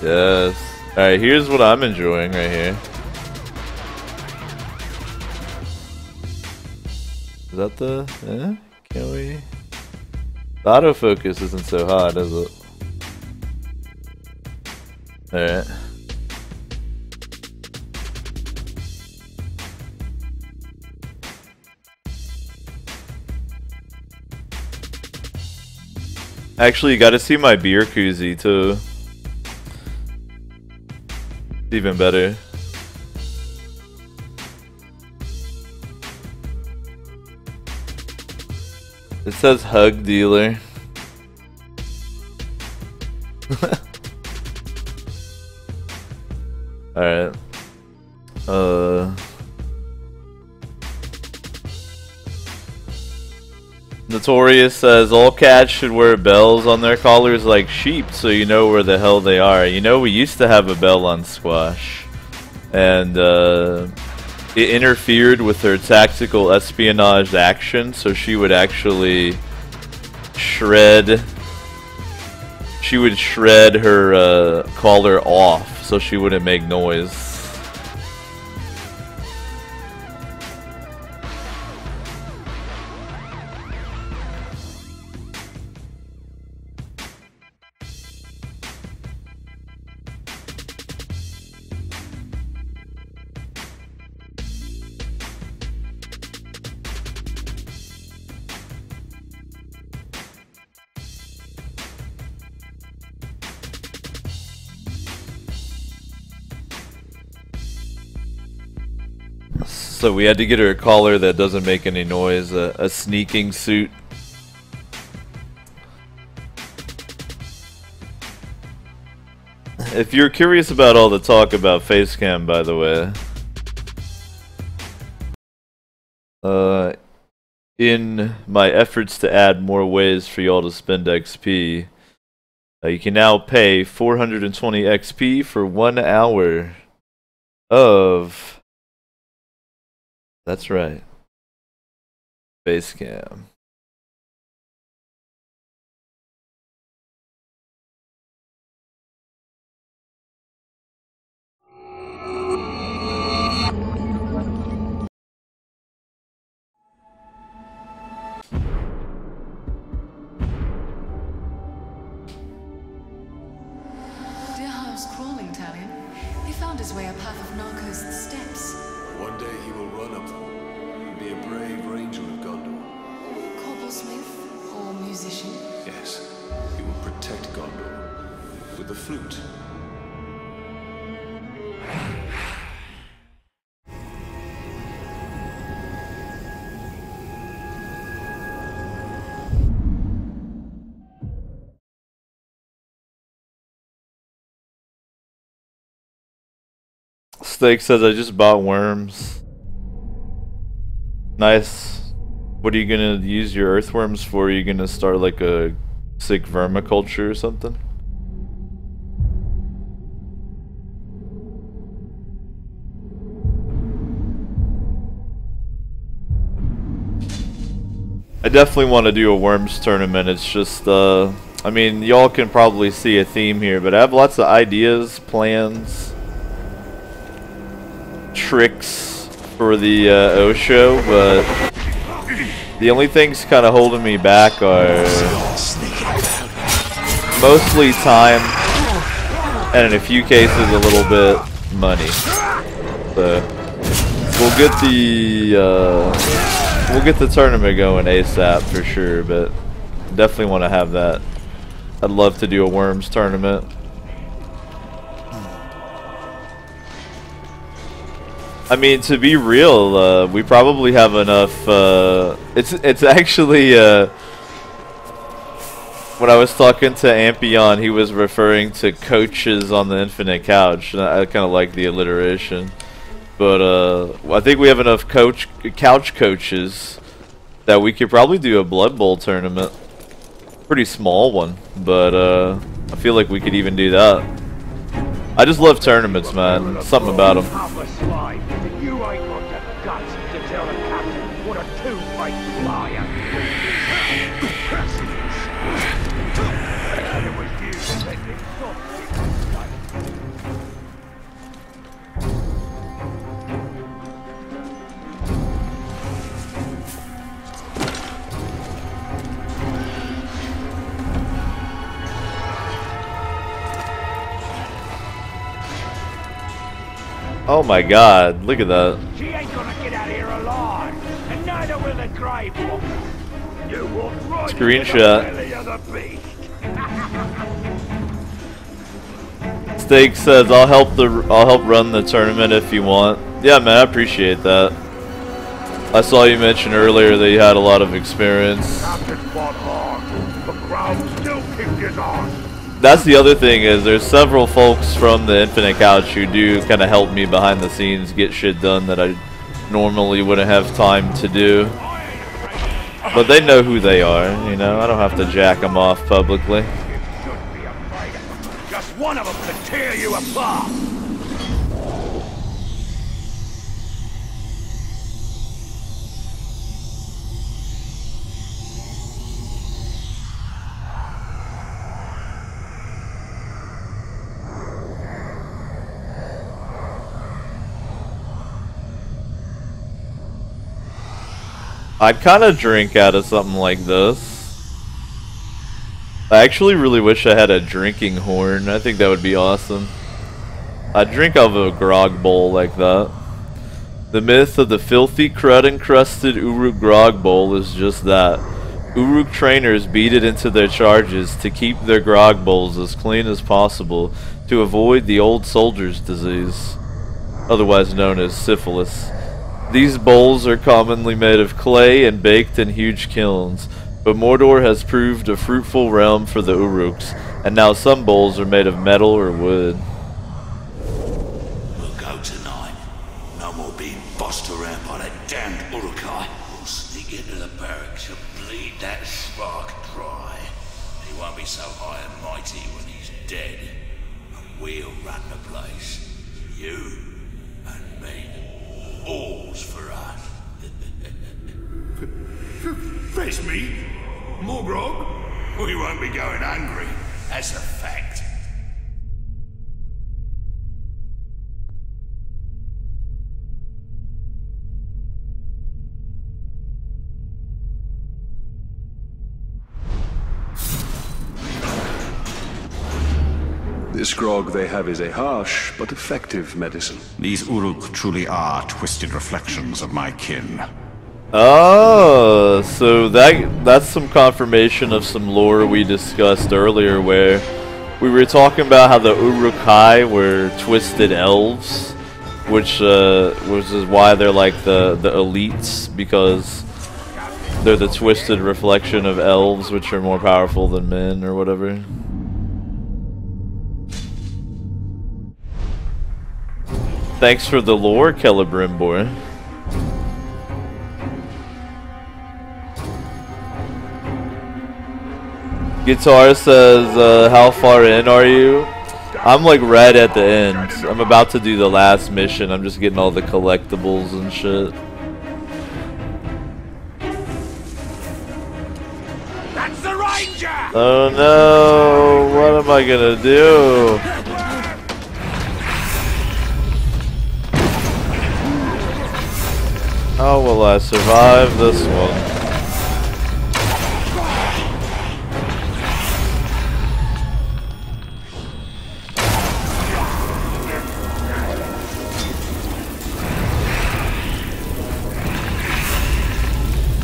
Yes. Alright, here's what I'm enjoying right here. Is that the... Can we... The autofocus isn't so hot, is it? Alright. Actually, you gotta see my beer koozie too. It's even better. It says hug dealer. Alright. Notorious says all cats should wear bells on their collars like sheep so you know where the hell they are. You know, we used to have a bell on Squash. And it interfered with her tactical espionage action, so she would actually shred. She would shred her collar off so she wouldn't make noise. So we had to get her a collar that doesn't make any noise, a sneaking suit. If you're curious about all the talk about Facecam, by the way, in my efforts to add more ways for y'all to spend XP, you can now pay 420 XP for 1 hour of... That's right. Facecam. Dear House crawling, Talion. He found his way up half of Narcos' steps. One day he will run up them and be a brave ranger of Gondor. Cobblesmith or musician? Yes, he will protect Gondor with the flute. Steak says I just bought worms. Nice. What are you gonna use your earthworms for? Are you gonna start like a sick vermiculture or something? I definitely want to do a worms tournament. It's just, I mean, y'all can probably see a theme here, but I have lots of ideas, plans, tricks for the O show, but the only things kind of holding me back are mostly time, and in a few cases a little bit money. So we'll get the tournament going ASAP for sure, but definitely want to have that. I'd love to do a Worms tournament. I mean, to be real, we probably have enough. It's actually when I was talking to Ampion, he was referring to coaches on the Infinite Couch. And I kind of like the alliteration, but I think we have enough couch coaches that we could probably do a Blood Bowl tournament. Pretty small one, but I feel like we could even do that. I just love tournaments, man. Something about them. You ain't got the guts to tell the captain what a two-faced liar. It was you that let me stop Oh my god, look at that. She ain't gonna get out of here alive, and neither will the Grey Wolf. You walk right Screenshot. into the belly of the beast. Steak says, "I'll help run the tournament if you want." Yeah, man, I appreciate that. I saw you mention earlier that you had a lot of experience. Captain fought hard. The crowd still kicked his ass. That's the other thing, is there's several folks from the Infinite Couch who do kind of help me behind the scenes get shit done that I normally wouldn't have time to do. But they know who they are, you know. I don't have to jack them off publicly. You shouldn't be afraid of them. Just one of them could tear you apart. I'd kind of drink out of something like this. I actually really wish I had a drinking horn. I think that would be awesome. I'd drink out of a grog bowl like that. The myth of the filthy, crud-encrusted Uruk grog bowl is just that. Uruk trainers beat it into their charges to keep their grog bowls as clean as possible to avoid the old soldier's disease, otherwise known as syphilis. These bowls are commonly made of clay and baked in huge kilns, but Mordor has proved a fruitful realm for the Uruks, and now some bowls are made of metal or wood. We'll go tonight. No more being bossed around by that damned Urukai. We'll sneak into the barracks and bleed that spark dry. He won't be so high and mighty when he's dead. And we'll run the place. You and me. All's for us. Face me? More grog? We won't be going hungry. That's a fact. This grog they have is a harsh but effective medicine. These Uruk truly are twisted reflections of my kin. Oh, so that's some confirmation of some lore we discussed earlier, where we were talking about how the Uruk-hai were twisted elves, which is why they're like the elites, because they're the twisted reflection of elves, which are more powerful than men or whatever. Thanks for the lore, Celebrimbor. Guitar says, how far in are you? I'm like right at the end. I'm about to do the last mission. I'm just getting all the collectibles and shit. That's the Ranger! Oh no, what am I gonna do? How will I survive this one?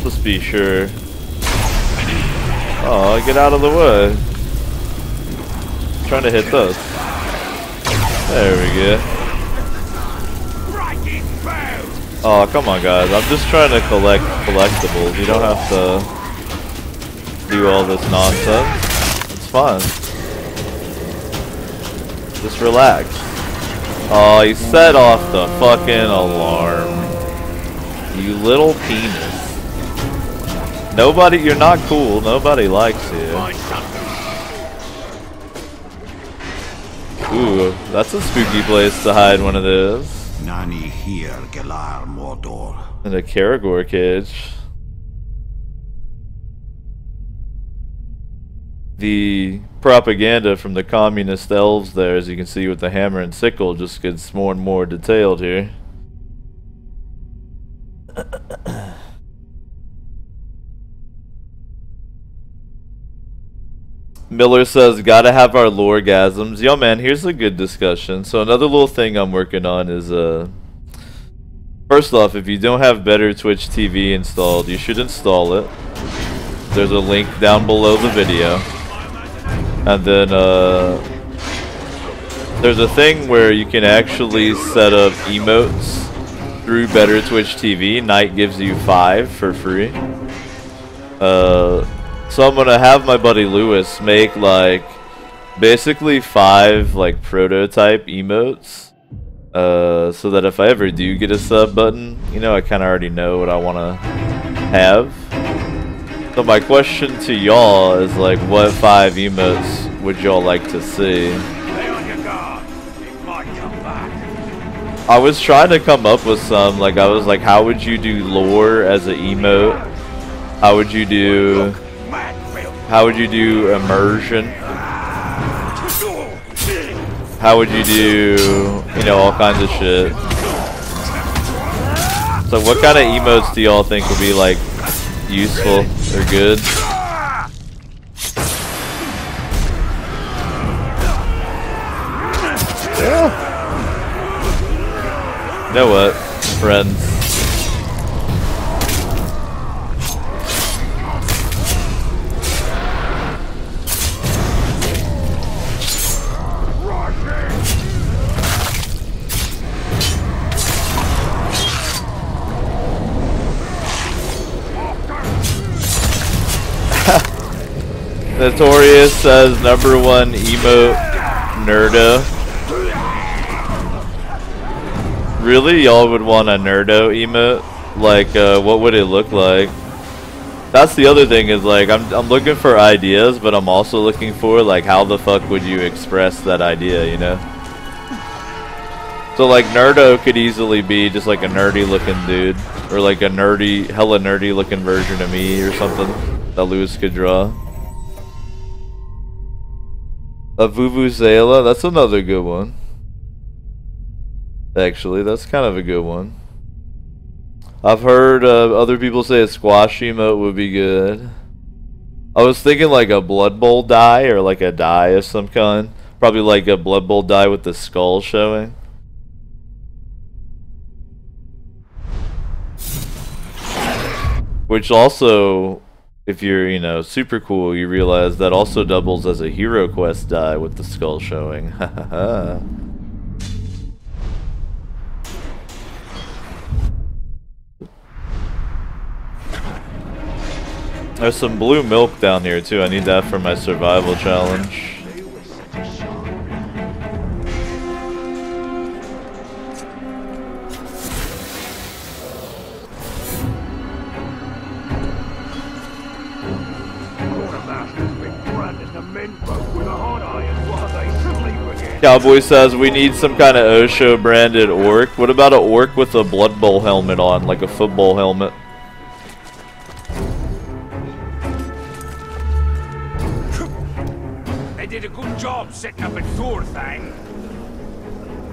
Let's be sure. Oh, get out of the way. I'm trying to hit this. There we go. Oh, come on, guys. I'm just trying to collect collectibles. You don't have to do all this nonsense. It's fine. Just relax. Oh, he set off the fucking alarm. You little penis. Nobody, you're not cool. Nobody likes you. Ooh, that's a spooky place to hide one of those. Nani here, Galar Mordor. In a Karagor cage. The propaganda from the communist elves there, as you can see with the hammer and sickle, just gets more and more detailed here. Miller says, gotta have our lore-gasms. Yo, man, here's a good discussion. So another little thing I'm working on is, first off, if you don't have Better Twitch TV installed, you should install it. There's a link down below the video. And then, there's a thing where you can actually set up emotes through Better Twitch TV. Night gives you 5 for free. So I'm gonna have my buddy Lewis make like basically 5 like prototype emotes, so that if I ever do get a sub button, you know, I kind of already know what I want to have. So my question to y'all is like, what 5 emotes would y'all like to see? Stay on your guard. It might come back. I was trying to come up with some, like I was like, how would you do lore as an emote? How would you do... How would you do immersion? How would you do, you know, all kinds of shit? So what kind of emotes do y'all think would be like useful or good? You know what, friends? Notorious says #1 emote Nerdo. Really? Y'all would want a Nerdo emote? Like, what would it look like? That's the other thing is like, I'm looking for ideas, but I'm also looking for like, how the fuck would you express that idea, you know? So like, Nerdo could easily be just like a nerdy looking dude, or like a nerdy, hella nerdy looking version of me or something that Lewis could draw. A Vuvuzela, that's another good one. Actually, that's kind of a good one. I've heard other people say a squash emote would be good. I was thinking like a Blood Bowl die, or like a die of some kind. Probably like a Blood Bowl die with the skull showing. Which also, if you're, you know, super cool, you realize that also doubles as a Hero Quest die with the skull showing. Hahaha. There's some blue milk down here too. I need that for my survival challenge. Cowboy says we need some kind of Osho branded orc. What about an orc with a Blood Bowl helmet on, like a football helmet? They did a good job setting up a door thing.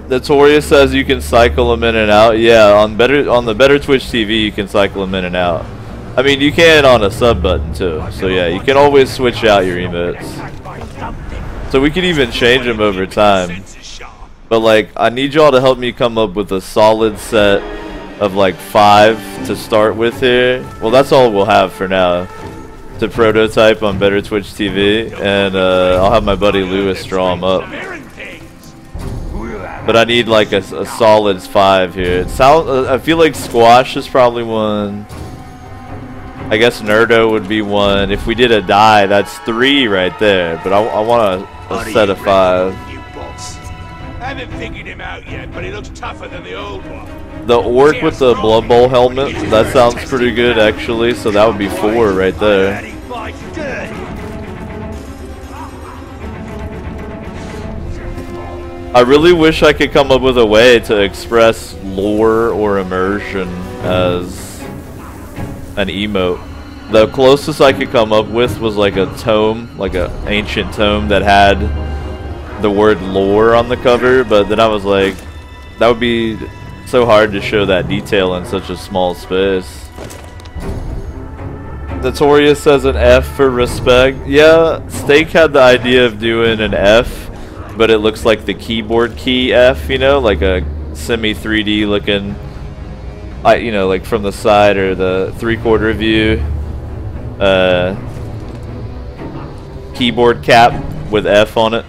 Notorious says you can cycle them in and out. Yeah, on the better Twitch TV you can cycle them in and out. I mean, you can on a sub button too. So yeah, you can always switch out your emotes. So we can even change them over time. But like, I need y'all to help me come up with a solid set of like 5 to start with here. Well, that's all we'll have for now to prototype on better Twitch TV, and I'll have my buddy Lewis draw them up. But I need like a solid 5 here. It sounds. I feel like Squash is probably one. I guess Nerdo would be one. If we did a die, that's 3 right there. But I want a set of 5. I haven't figured him out yet, but he looks tougher than the old one. The orc with the Blood Bowl helmet, that sounds pretty good actually, so that would be 4 right there. I really wish I could come up with a way to express lore or immersion as an emote. The closest I could come up with was like a tome, like an ancient tome that had the word lore on the cover, but then I was like, that would be so hard to show that detail in such a small space. Notorious says an F for respect. Yeah, Steak had the idea of doing an F, but it looks like the keyboard key F, you know, like a semi 3D looking, you know, like from the side or the 3/4 view keyboard cap with F on it.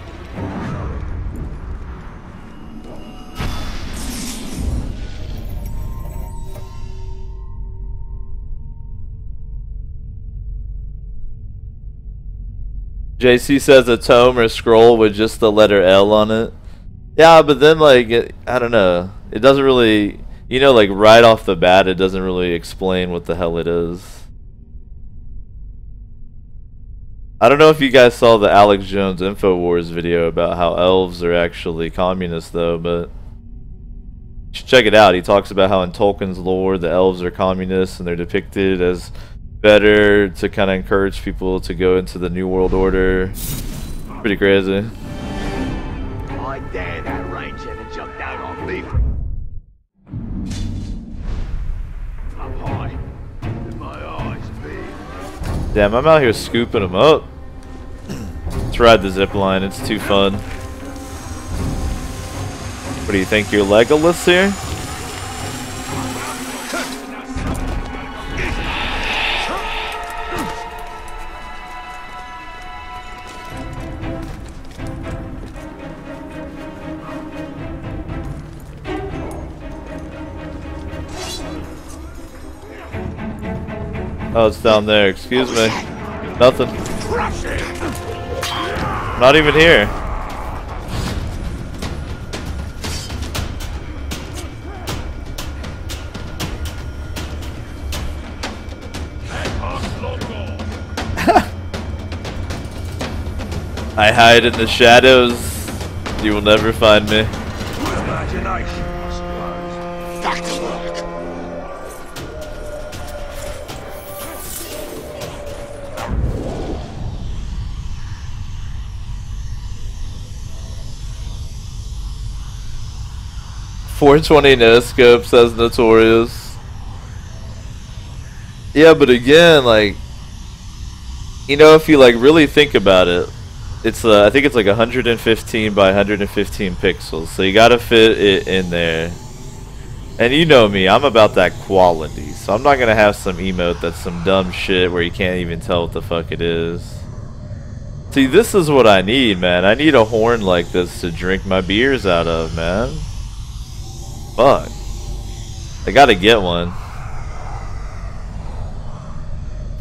JC says a tome or scroll with just the letter L on it. Yeah, but then like I don't know. It doesn't really, you know, like right off the bat, it doesn't really explain what the hell it is. I don't know if you guys saw the Alex Jones InfoWars video about how elves are actually communists though, but you should check it out. He talks about how in Tolkien's lore the elves are communists and they're depicted as better to kind of encourage people to go into the New World Order. Pretty crazy. I dare that ranger to jump down on me. Up high, with my eyes big. Damn, I'm out here scooping them up. Let's ride the zip line. It's too fun. What do you think, you're Legolas here? Oh, it's down there. Excuse me. Nothing. Not even here. I hide in the shadows. You will never find me. Imagination, I suppose. Back to work. .420 no scope, says Notorious. Yeah, but again, like, you know, if you like really think about it, it's I think it's like 115 by 115 pixels, so you gotta fit it in there. And you know me, I'm about that quality, so I'm not gonna have some emote that's some dumb shit where you can't even tell what the fuck it is. See, this is what I need, man. I need a horn like this to drink my beers out of, man. Fuck. I gotta get one.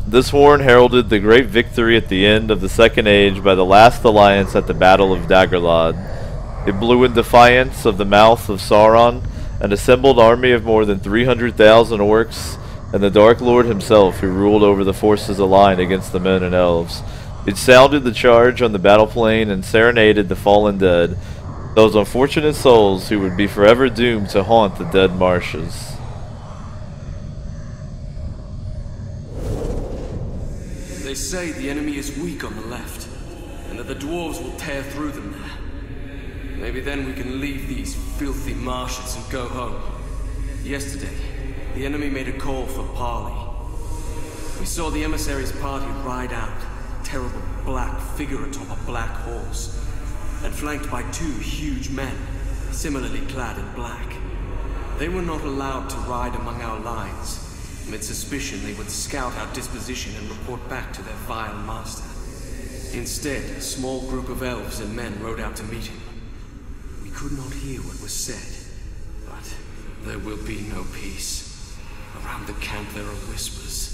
This horn heralded the great victory at the end of the Second Age by the last alliance at the Battle of Daggerlad. It blew in defiance of the mouth of Sauron, an assembled army of more than 300,000 orcs, and the Dark Lord himself who ruled over the forces aligned against the men and elves. It sounded the charge on the battle plain and serenaded the fallen dead, those unfortunate souls who would be forever doomed to haunt the dead marshes. They say the enemy is weak on the left, and that the dwarves will tear through them there. Maybe then we can leave these filthy marshes and go home. Yesterday, the enemy made a call for parley. We saw the emissary's party ride out, a terrible black figure atop a black horse, and flanked by 2 huge men, similarly clad in black. They were not allowed to ride among our lines. Amid suspicion, they would scout our disposition and report back to their vile master. Instead, a small group of elves and men rode out to meet him. We could not hear what was said, but there will be no peace. Around the camp there are whispers.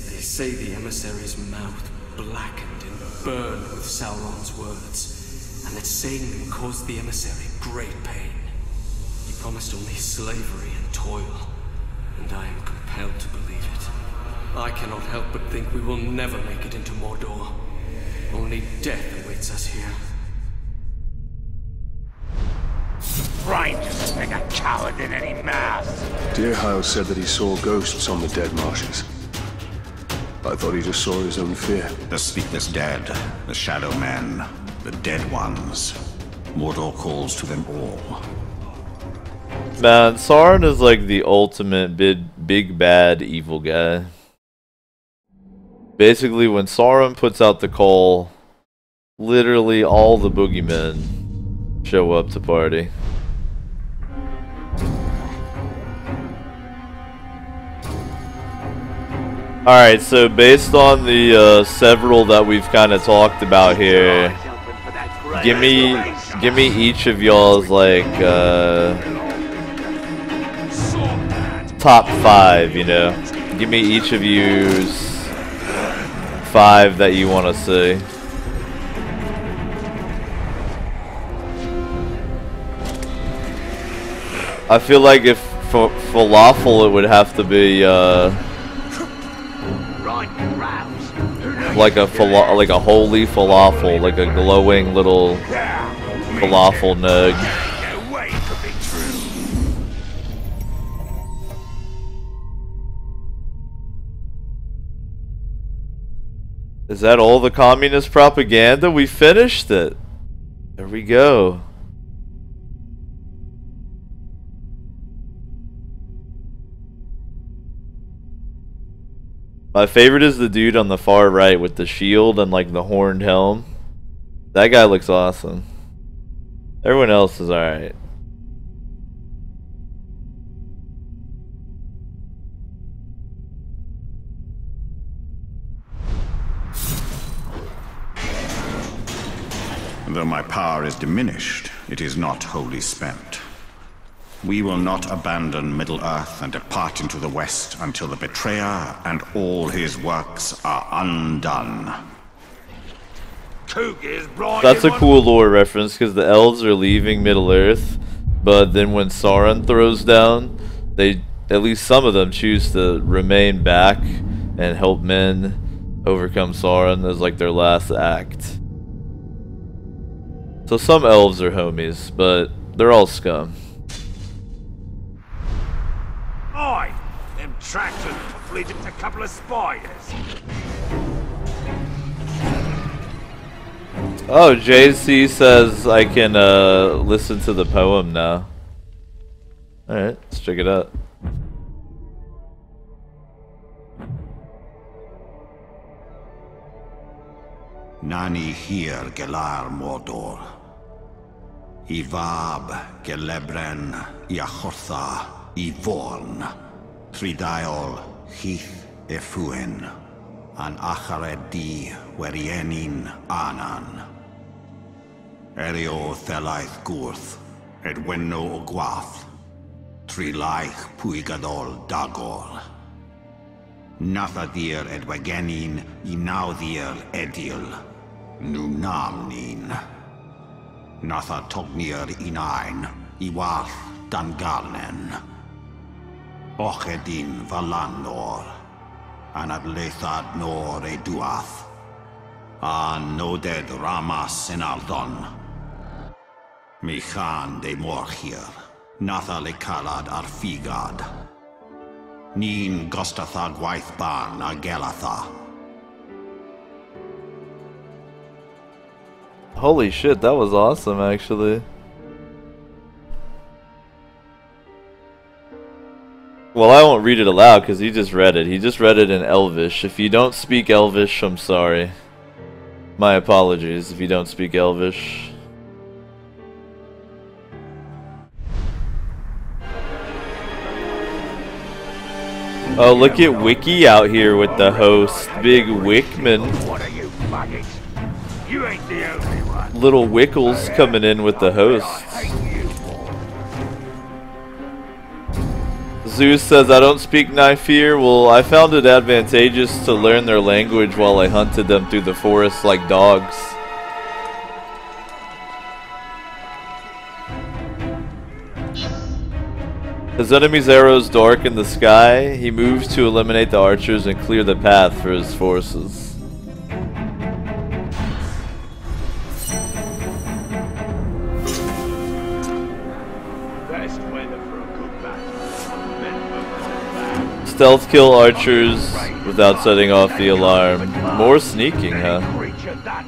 They say the emissary's mouth blackened and burned with Sauron's words, and that saying them caused the emissary great pain. He promised only slavery and toil, and I am compelled to believe it. I cannot help but think we will never make it into Mordor. Only death awaits us here. Trying to stick a coward in any mouth. Deerhouse said that he saw ghosts on the dead marshes. I thought he just saw his own fear. The sleepless dead, the shadow men, the dead ones. Mordor calls to them all. Man, Sauron is like the ultimate big bad evil guy. Basically, when Sauron puts out the call, literally all the boogeymen show up to party. Alright, so based on the several that we've kind of talked about here, give me each of y'all's like top 5, you know. Give me each of you's 5 that you want to see. I feel like if for falafel it would have to be like a holy falafel, like a glowing little falafel nug. Is that all the communist propaganda? We finished it. There we go. My favorite is the dude on the far right with the shield and like the horned helm. That guy looks awesome. Everyone else is alright. Though my power is diminished, it is not wholly spent. We will not abandon Middle-earth and depart into the west until the betrayer and all his works are undone. That's a cool lore reference because the elves are leaving Middle-earth, but then when Sauron throws down, they, at least some of them, choose to remain back and help men overcome Sauron as like their last act. So some elves are homies, but they're all scum. Oi! Them tractors probably just a couple of spiders. Oh, JC says I can listen to the poem now. Alright, let's check it out. Nani hier gelar Mordor. I vab gelebren I achortha I vorn. Tridaol hith efuen. An achared di werienin anan. Erio thelaeth gwrth. Edwenno o gwath. Trilaich puigadol dagol. Nathadir edwegenin I nawdir edil. Nunamnin. Natha tognir inain I wath dangalnen. Ochedin valanor. Anadlethad nor eduath. A noded ramas enaldon. Michan de morchir. Natha le calad arfigad. Nin gostatha gwaithban a gelatha. Holy shit, that was awesome actually. Well, I won't read it aloud because he just read it. He just read it in Elvish. If you don't speak Elvish, I'm sorry. My apologies if you don't speak Elvish. Oh, look at Wiki out here with the host. Big Wickman. What are you maggots? You ain't the only one. Little Wickles coming in with the hosts. Zeus says, I don't speak Nyfear. Well, I found it advantageous to learn their language while I hunted them through the forest like dogs. His enemy's arrows darken the sky. He moves to eliminate the archers and clear the path for his forces. Stealth kill archers without setting off the alarm. More sneaking, huh? Creature that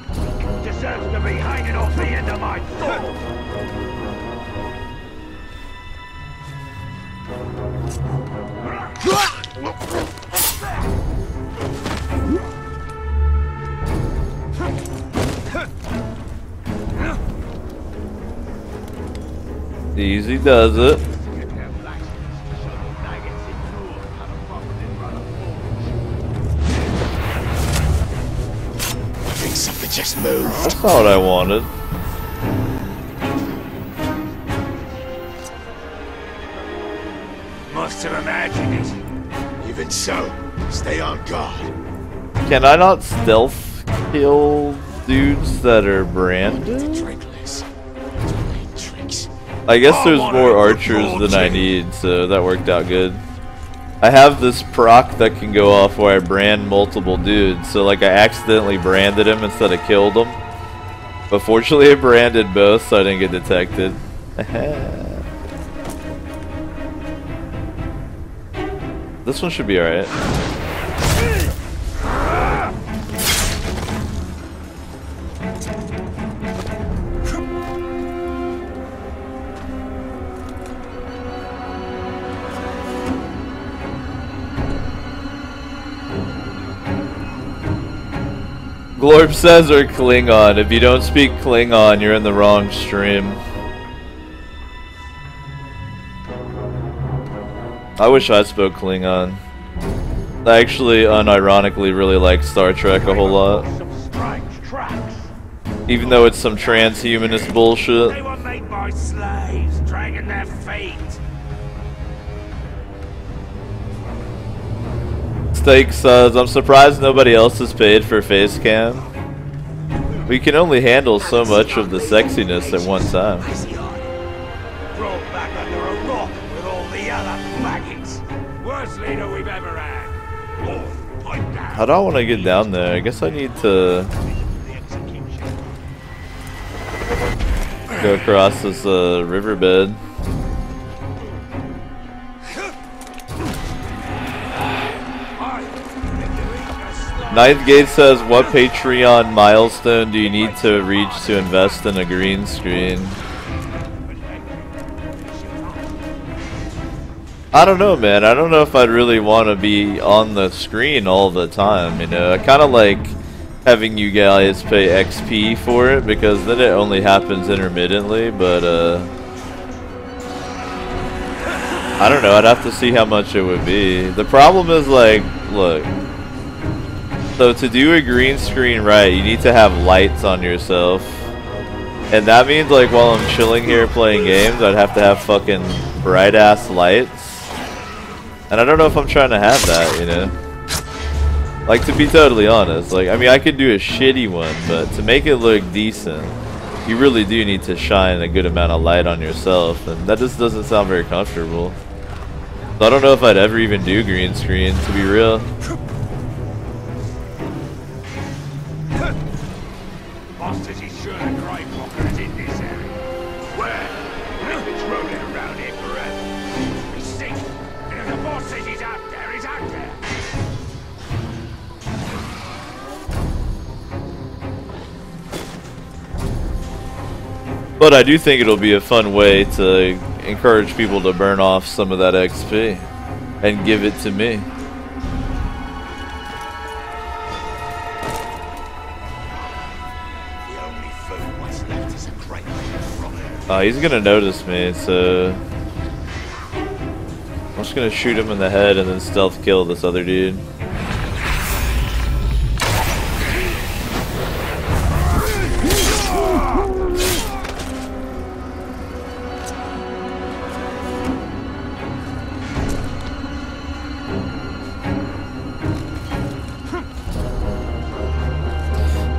deserves to be hanging off the end of my thumb. Easy does it. Just move. That's not what I wanted. Must have imagined it. Even so, stay on guard. Can I not stealth kill dudes that are branded? I guess there's more archers than I need, so that worked out good. I have this proc that can go off where I brand multiple dudes, so like I accidentally branded him instead of killed him. But fortunately I branded both so I didn't get detected. This one should be alright. Glorp says or Klingon. If you don't speak Klingon, you're in the wrong stream. I wish I spoke Klingon. I actually, unironically, really like Star Trek a whole lot. Even though it's some transhumanist bullshit. They were made by slaves, dragging their feet. Steak says, I'm surprised nobody else is paid for face cam. We can only handle so much of the sexiness at one time. Brought back under a rock with all the other maggots. Worst leader we've ever had. How do I want to get down there? I guess I need to go across this riverbed. Ninth Gate says, what Patreon milestone do you need to reach to invest in a green screen? I don't know, man. I don't know if I'd really want to be on the screen all the time, you know. I kind of like having you guys pay XP for it, because then it only happens intermittently, but I don't know. I'd have to see how much it would be. The problem is, like, look. So to do a green screen right, you need to have lights on yourself. And that means, like, while I'm chilling here playing games, I'd have to have fucking bright ass lights. And I don't know if I'm trying to have that, you know? Like, to be totally honest, like, I mean, I could do a shitty one, but to make it look decent, you really do need to shine a good amount of light on yourself, and that just doesn't sound very comfortable. So I don't know if I'd ever even do green screen, to be real. Monsters is sure to grave walkers in this area. Where? It's rolling around here forever. We see. And if the boss says he's out there, he's out there. But I do think it'll be a fun way to encourage people to burn off some of that XP. and give it to me. Oh, he's gonna notice me, so I'm just gonna shoot him in the head and then stealth kill this other dude.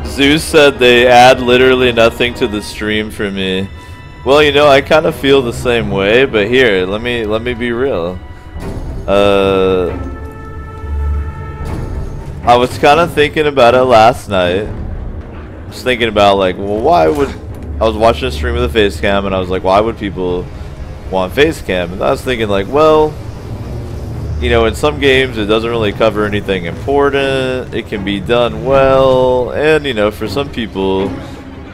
Zeus said they add literally nothing to the stream for me. Well, you know, I kind of feel the same way, but here, let me be real. I was kind of thinking about it last night. I was thinking about like, well, why would I was watching a stream with a face cam and I was like, why would people want face cam? And I was thinking like, well, you know, in some games it doesn't really cover anything important. It can be done well, and you know, for some people,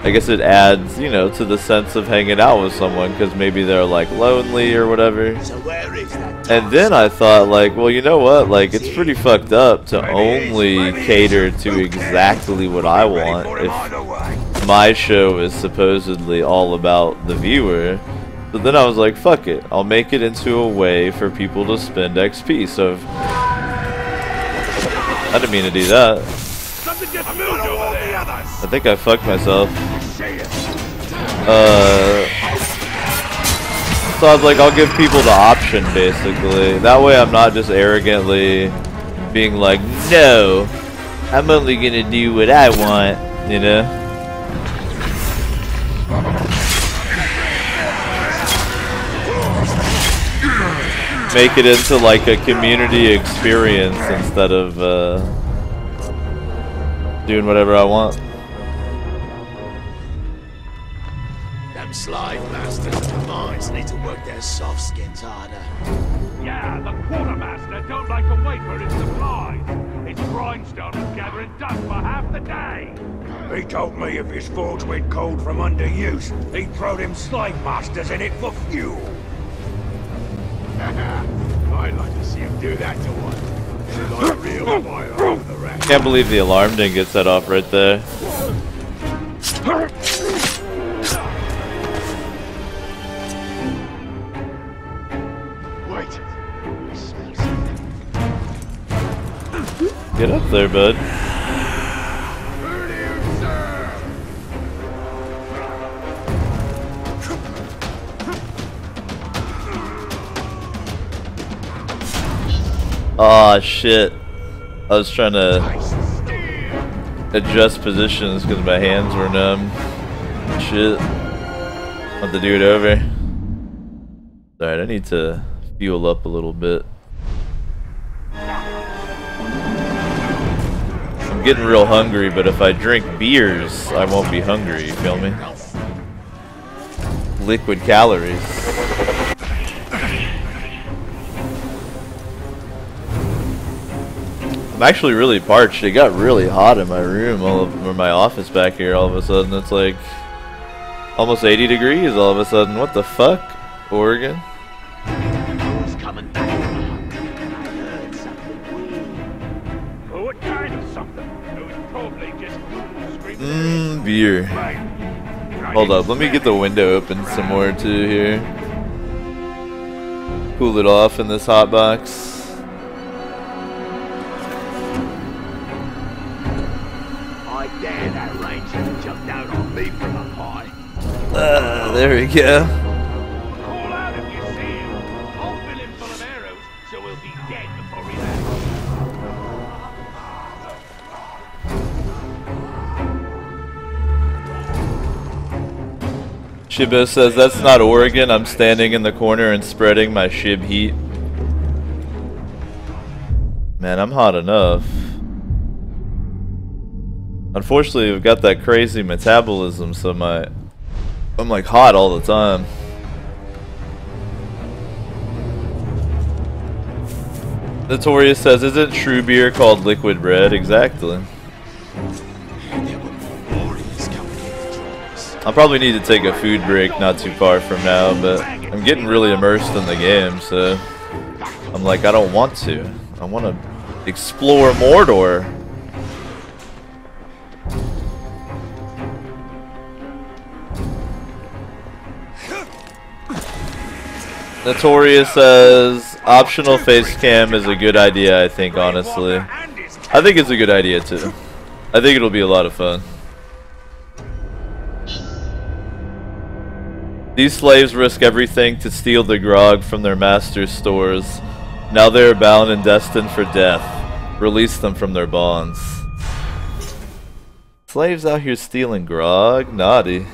I guess it adds, you know, to the sense of hanging out with someone because maybe they're like lonely or whatever. So where is that? And then I thought like, well, you know what? Like, it's pretty fucked up to only cater to exactly what I want if my show is supposedly all about the viewer. So then I was like, fuck it. I'll make it into a way for people to spend XP. So I didn't mean to do that. I think I fucked myself. So I was like, I'll give people the option, basically. That way I'm not just arrogantly being like, no, I'm only gonna do what I want, you know? Make it into like a community experience instead of doing whatever I want. Them slave masters of the mines need to work their soft skins harder. Yeah, the quartermaster don't like to wait for his supplies. His grindstone was gathering dust for half the day. He told me if his forge went cold from underuse, he'd throw them slave masters in it for fuel. I'd like to see him do that to one. Like a real fire over the rest. Can't believe the alarm didn't get set off right there. Wait. Get up there, bud. Aw, shit. I was trying to adjust positions because my hands were numb. Shit. I'll have to do it over. Alright, I need to fuel up a little bit. I'm getting real hungry, but if I drink beers, I won't be hungry, you feel me? Liquid calories. I'm actually really parched. It got really hot in my room, or my office back here. All of a sudden, it's like almost 80 degrees. All of a sudden, what the fuck, Oregon? Who's coming back? I heard something weird. Oh, what kind of something? It was probably just screaming. Beer. Hold up, let me get the window open some more too here. Cool it off in this hot box. There we go. Call out if you see him. I'll fill him full of arrows, so we'll be dead before he lands. Shibo says, that's not Oregon. I'm standing in the corner and spreading my shib heat. Man, I'm hot enough. Unfortunately, I've got that crazy metabolism, so I'm like hot all the time. Notorious says, isn't true beer called liquid bread? Exactly. I'll probably need to take a food break not too far from now, but I'm getting really immersed in the game, so I'm like, I don't want to. I want to explore Mordor. Notorious says optional face cam is a good idea, I think, honestly. I think it's a good idea too. I think it'll be a lot of fun. These slaves risk everything to steal the grog from their master's stores. Now they are bound and destined for death. Release them from their bonds. Slaves out here stealing grog? Naughty.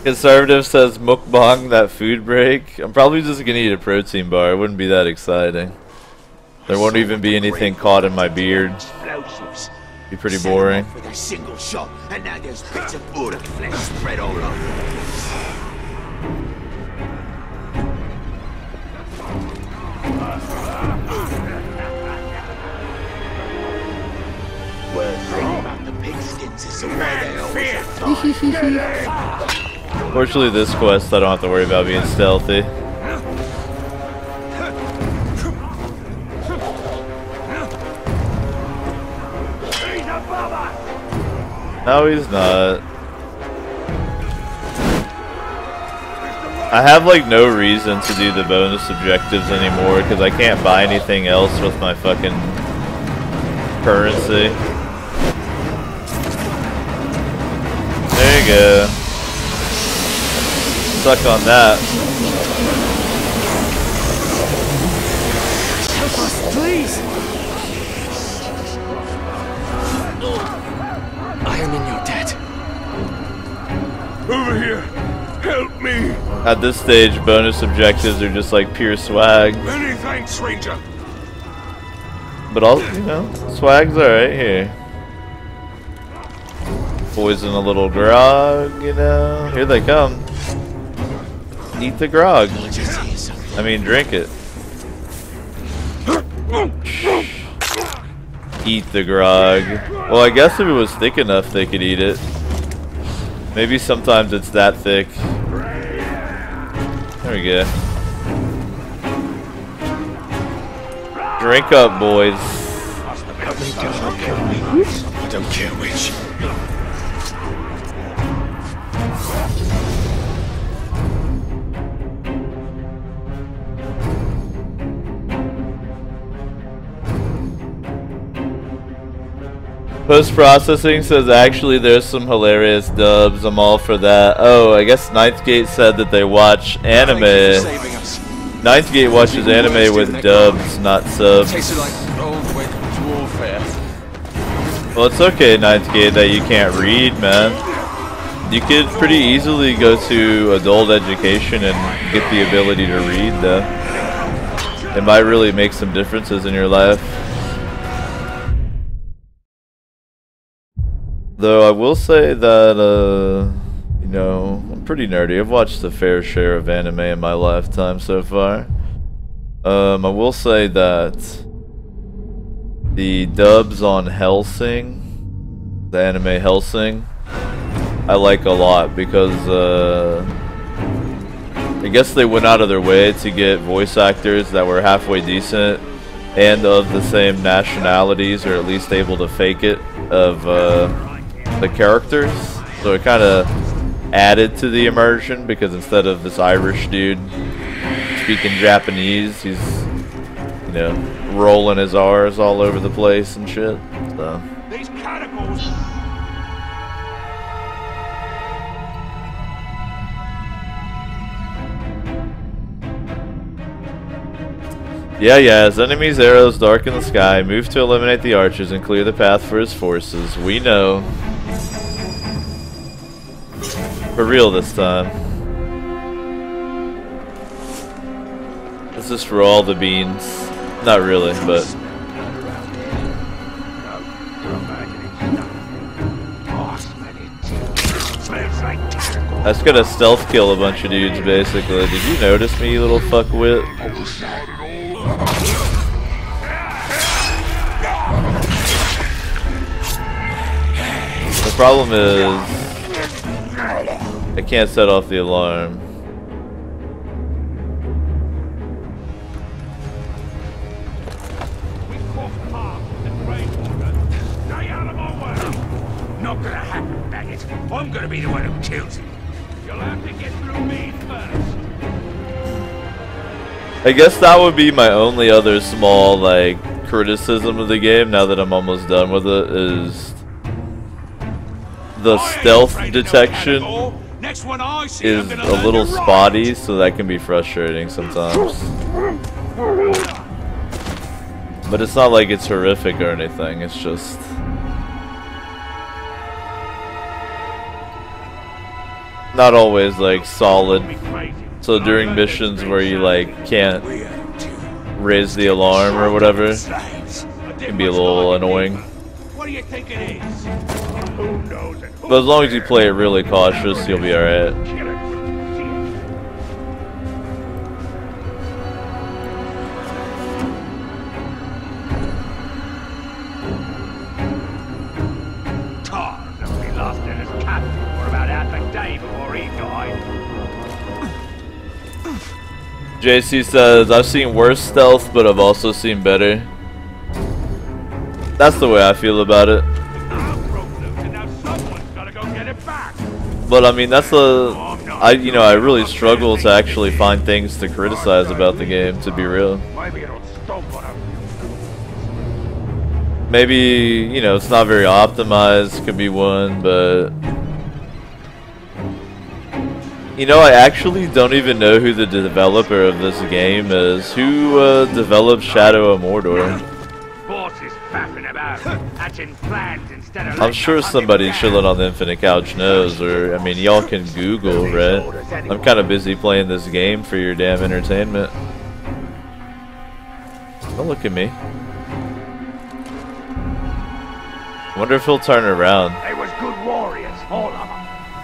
Conservative says mukbang that food break. I'm probably just gonna eat a protein bar. It wouldn't be that exciting. There won't even be anything caught in my beard. Be pretty boring. With a single shot, and now there's bits of Uruk flesh spread all over. Worst thing about the pigskins is the way they always Fortunately, this quest I don't have to worry about being stealthy. No, he's not. I have like no reason to do the bonus objectives anymore because I can't buy anything else with my fucking currency. There you go. Suck on that. help us, please! I am in your debt. Over here! Help me! At this stage, bonus objectives are just like pure swag. Many thanks, stranger. But all, you know, swag's alright here. Poison a little grog, you know. Here they come. Eat the grog. I mean, drink it. Eat the grog. Well, I guess if it was thick enough, they could eat it. Maybe sometimes it's that thick. There we go. Drink up, boys. I don't care which. Post-processing says actually there's some hilarious dubs. I'm all for that. Oh, I guess Ninth Gate said that they watch anime. Ninth Gate watches anime with dubs, not subs. Well, it's okay, Ninth Gate, that you can't read, man. You could pretty easily go to adult education and get the ability to read, though. It might really make some differences in your life. Though I will say that, you know, I'm pretty nerdy. I've watched a fair share of anime in my lifetime so far. I will say that the dubs on Hellsing, the anime Hellsing, I like a lot because, I guess they went out of their way to get voice actors that were halfway decent and of the same nationalities, or at least able to fake it, of, the characters, so it kind of added to the immersion because instead of this Irish dude speaking Japanese, he's, you know, rolling his R's all over the place and shit. So These cannibals. yeah, as enemies' arrows darken the sky, move to eliminate the archers and clear the path for his forces. We know. For real this time. This is for all the beans. Not really, but... I just gotta stealth kill a bunch of dudes, basically. Did you notice me, you little fuckwit? The problem is... I can't set off the alarm. not gonna happen, dang it. I'm gonna be the one who kills him. You'll have to get through me first. I guess that would be my only other small, like, criticism of the game, now that I'm almost done with it, is the stealth detection is a little spotty, so that can be frustrating sometimes. But it's not like it's horrific or anything, it's just... not always, like, solid. So during missions where you, like, can't raise the alarm or whatever, it can be a little annoying. What do you think it is? Who knows it? But as long as you play it really cautious, you'll be alright. We lost in his captain for about half a day before he died. JC says, I've seen worse stealth, but I've also seen better. That's the way I feel about it. But I mean, that's I really struggle to actually find things to criticize about the game, to be real. Maybe, you know, it's not very optimized, could be one, but... You know, I actually don't even know who the developer of this game is. Who developed Shadow of Mordor? I'm sure somebody chilling on the Infinite Couch knows, or, I mean, y'all can Google, right? I'm kind of busy playing this game for your damn entertainment. Don't look at me. Wonder if he'll turn around. They was good warriors, all of them.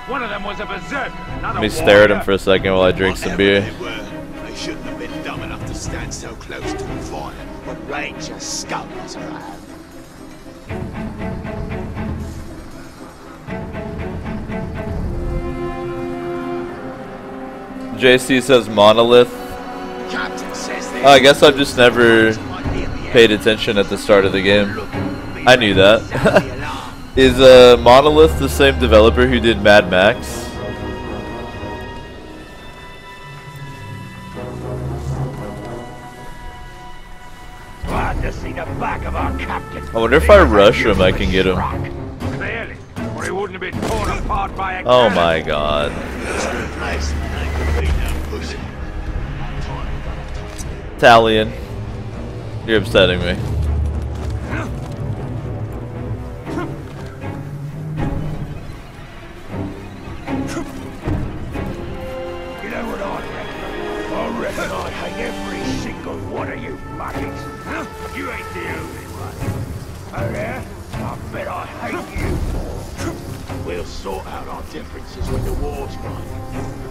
One of them was a berserker. Let me stare at him for a second while I drink some beer. They shouldn't have been dumb enough to stand so close to a fire. But ranger skulls around. JC says monolith. I guess I've just never paid attention at the start of the game. I knew that. Is Monolith the same developer who did Mad Max? Glad to see the back of our captain. I wonder if I rush him, I can get him. Clearly, or he wouldn't have been torn apart by a Oh my god. Italian. You're upsetting me. You ain't the only one. Oh yeah? I bet I hate you. We'll sort out our differences when the war's won.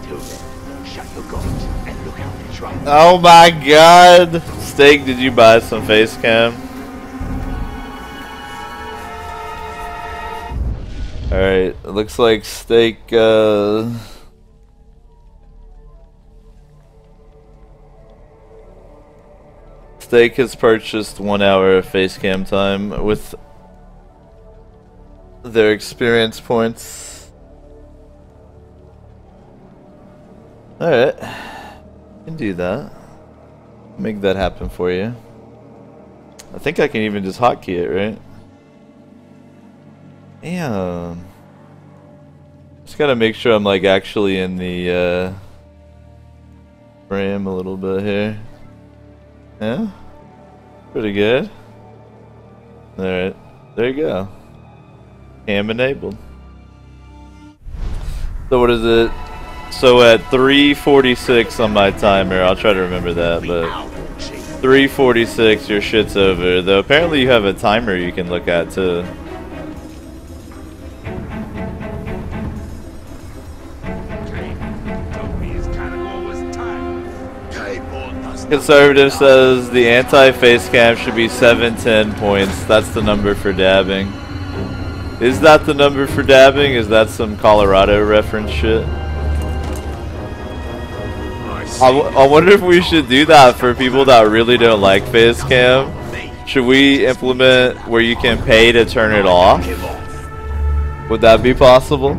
Till then, shut your guns and look out for trouble. Oh my god! Steak, did you buy some face cam? Alright, it looks like Steak, Steak has purchased 1 hour of face cam time with their experience points. Alright, can do that. Make that happen for you. I think I can even just hotkey it, right? Damn. Just gotta make sure I'm like actually in the frame a little bit here. Yeah? Pretty good. Alright, there you go. Cam enabled. So what is it? So at 3:46 on my timer, I'll try to remember that, but 3:46 your shit's over. Though apparently you have a timer you can look at too. Conservative says the anti-face cam should be 710 points. That's the number for dabbing. Is that the number for dabbing? Is that some Colorado reference shit? I wonder if we should do that for people that really don't like face cam. Should we implement where you can pay to turn it off? Would that be possible?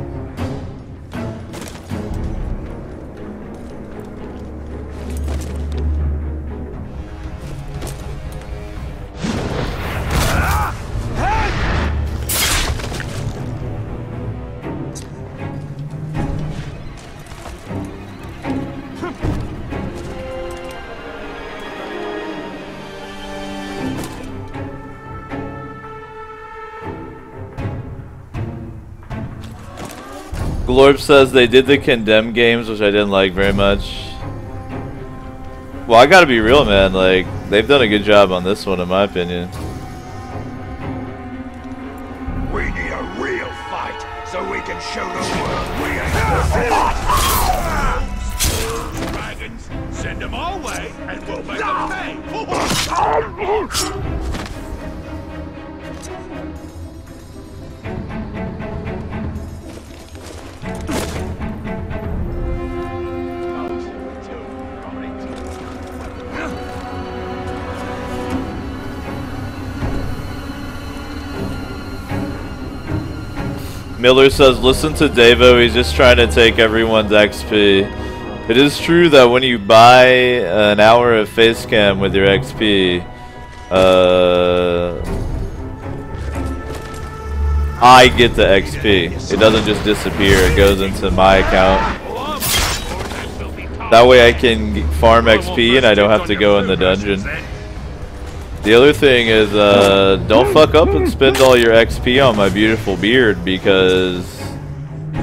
Glorb says they did the Condemned games, which I didn't like very much. Well, I gotta be real, man. Like, they've done a good job on this one, in my opinion. We need a real fight so we can show the world we ain't dragons. Send them our way and we'll make them pay. Miller says, listen to Davo, he's just trying to take everyone's XP. It is true that when you buy an hour of face cam with your XP, I get the XP. It doesn't just disappear, it goes into my account. That way I can farm XP and I don't have to go in the dungeon. The other thing is, don't fuck up and spend all your XP on my beautiful beard, because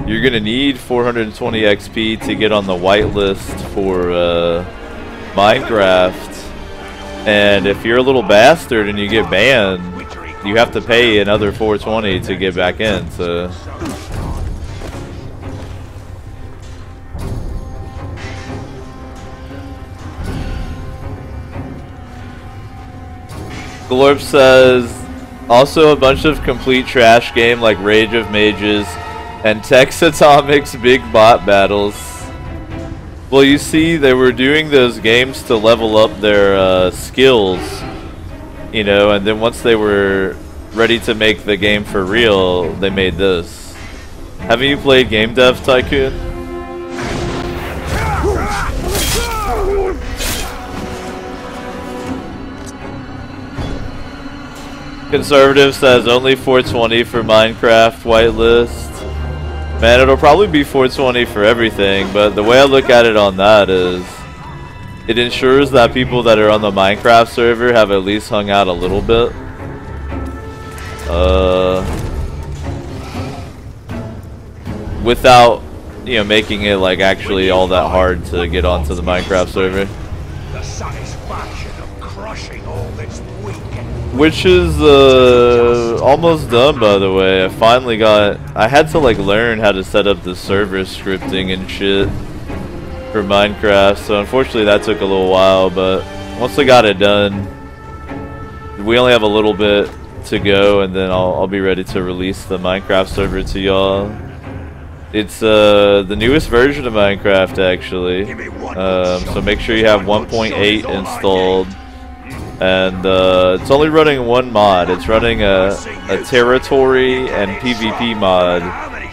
you're gonna need 420 XP to get on the whitelist for Minecraft. And if you're a little bastard and you get banned, you have to pay another 420 to get back in. So. Glorp says, also a bunch of complete trash game like Rage of Mages and Tex Atomic's big bot battles. Well, you see, they were doing those games to level up their skills, you know, and then once they were ready to make the game for real, they made this. Haven't you played Game Dev Tycoon? Conservative says only 420 for Minecraft whitelist. Man, it'll probably be 420 for everything, but the way I look at it on that is it ensures that people that are on the Minecraft server have at least hung out a little bit. Without, you know, making it like actually all that hard to get onto the Minecraft server. The satisfaction of crushing all this weak. Which is almost done, by the way. I had to like learn how to set up the server scripting and shit for Minecraft, so unfortunately that took a little while, but once I got it done, we only have a little bit to go, and then I'll be ready to release the Minecraft server to y'all. It's the newest version of Minecraft, actually, so make sure you have 1.8 installed. And it's only running one mod. It's running a territory and PvP mod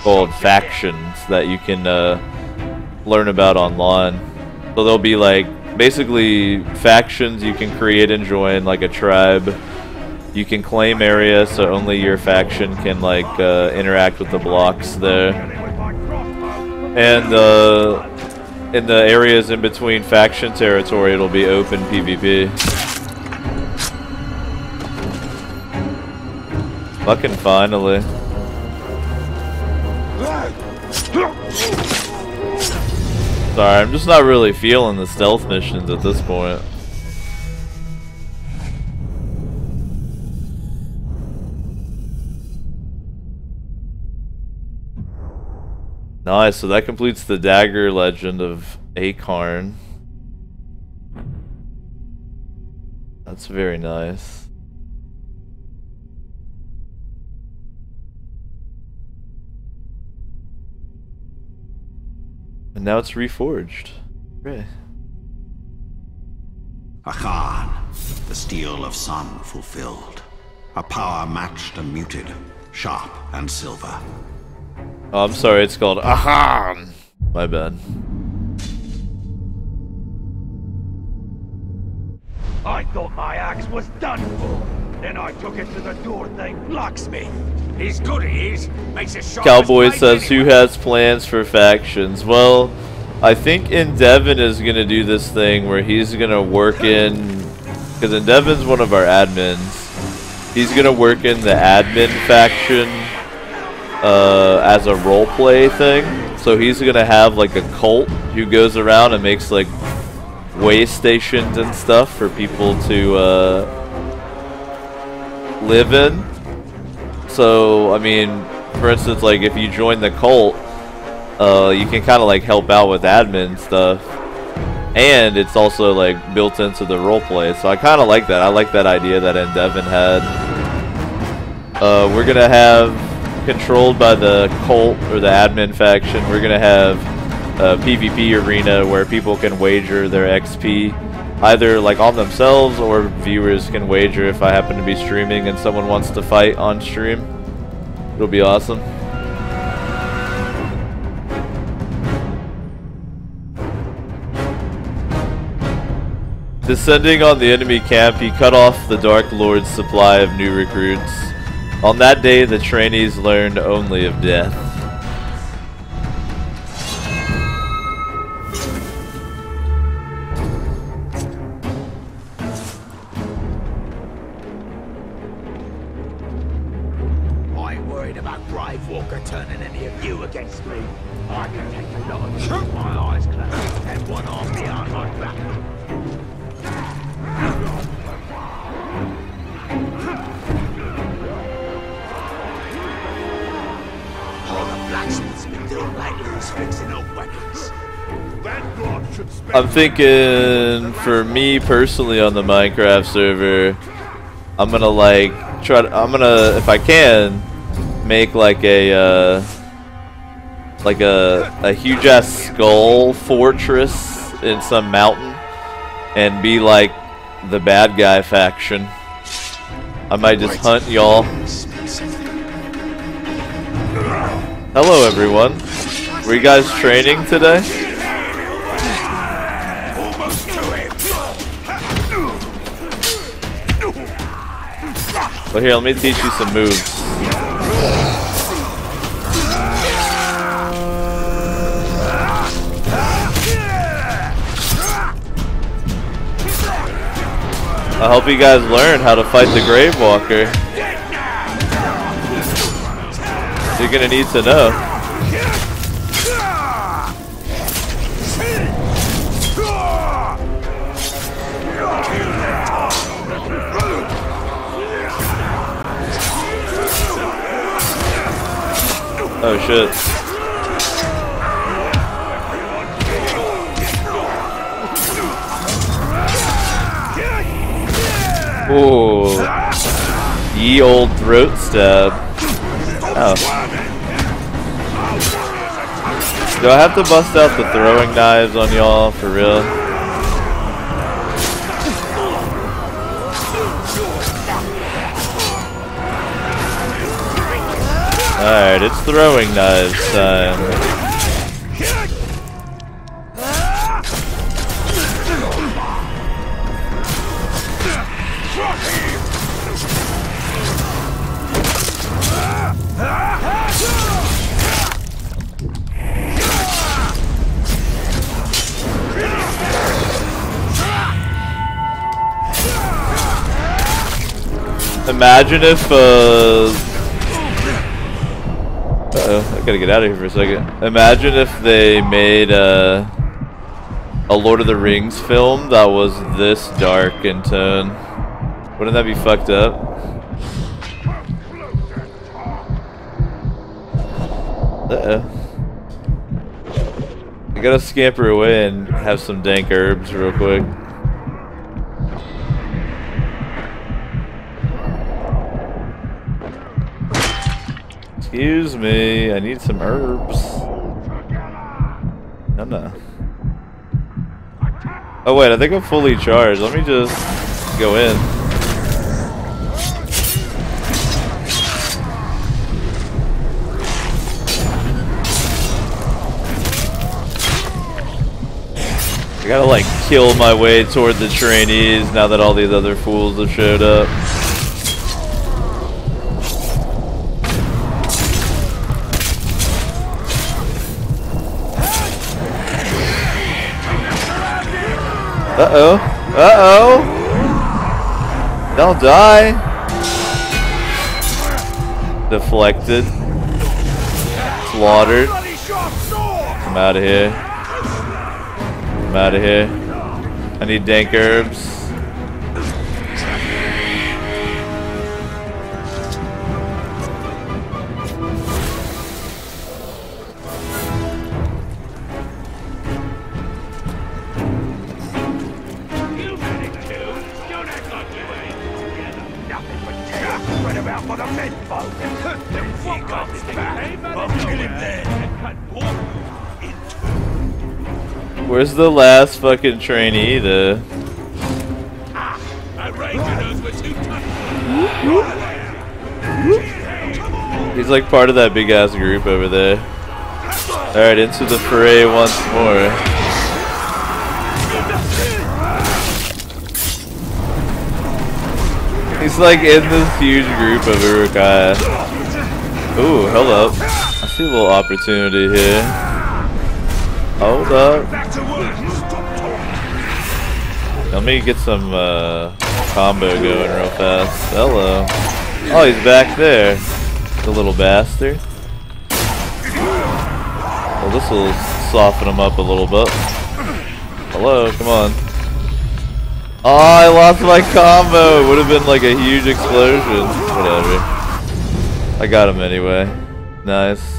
called Factions that you can learn about online. So there'll be like basically factions you can create and join, like a tribe. You can claim area so only your faction can like interact with the blocks there. And in the areas in between faction territory, it'll be open PvP. Fucking finally. Sorry, I'm just not really feeling the stealth missions at this point. Nice, so that completes the dagger legend of Acorn. That's very nice. And now it's reforged. Hooray. Achan, the steel of sun fulfilled. A power matched and muted, sharp and silver. Oh, I'm sorry, it's called Ahan. My bad. I thought my axe was done for. Then I took it to the door thing blacksmith. He's good, he is. Makes a sharp. Cowboy says, who has plans for factions? Well, I think Endeavon is going to do this thing where he's going to work in... Because Endeavon's one of our admins. He's going to work in the admin faction as a roleplay thing. So he's going to have like a cult who goes around and makes like way stations and stuff for people to live in. So, I mean, for instance, like if you join the cult, you can kind of like help out with admin stuff, and it's also like built into the roleplay. So I kind of like that. I like that idea that Endeavon had. We're gonna have, controlled by the cult or the admin faction, we're gonna have a PvP arena where people can wager their XP either like on themselves, or viewers can wager if I happen to be streaming and someone wants to fight on stream. It'll be awesome. Descending on the enemy camp, he cut off the Dark Lord's supply of new recruits. On that day, the trainees learned only of death. I ain't worried about Brave Walker turning any of you against me. I can take a lot of truth, my eyes closed, and one arm behind my back. I'm thinking, for me personally on the Minecraft server, I'm gonna like try to, I'm gonna, if I can, make like a huge ass skull fortress in some mountain and be like the bad guy faction. I might just hunt y'all. Hello everyone. Were you guys training today? Well, here, let me teach you some moves. I hope you guys learn how to fight the Grave Walker. You're gonna need to know. Oh shit. Ooh. Ye old throat stab. Oh. Do I have to bust out the throwing knives on y'all for real? Alright, it's throwing knives time. Imagine if, I gotta get out of here for a second. Imagine if they made a Lord of the Rings film that was this dark in tone. Wouldn't that be fucked up? I gotta scamper away and have some dank herbs real quick. Excuse me, I need some herbs. No. Oh wait, I think I'm fully charged. Let me just go in. gotta like kill my way toward the trainees now that all these other fools have showed up. Uh-oh. Uh-oh. Don't die. Deflected. Slaughtered. I'm out of here. I'm out of here. I need dank herbs. Where's the last fucking trainee? He's like part of that big ass group over there. Alright, into the fray once more. He's like in this huge group of Urukai. Ooh, hello. I see a little opportunity here. Hold up. Let me get some combo going real fast. Hello. Oh, he's back there. The little bastard. Well, this will soften him up a little bit. Hello, come on. Oh, I lost my combo. It would have been like a huge explosion. Whatever. I got him anyway. Nice.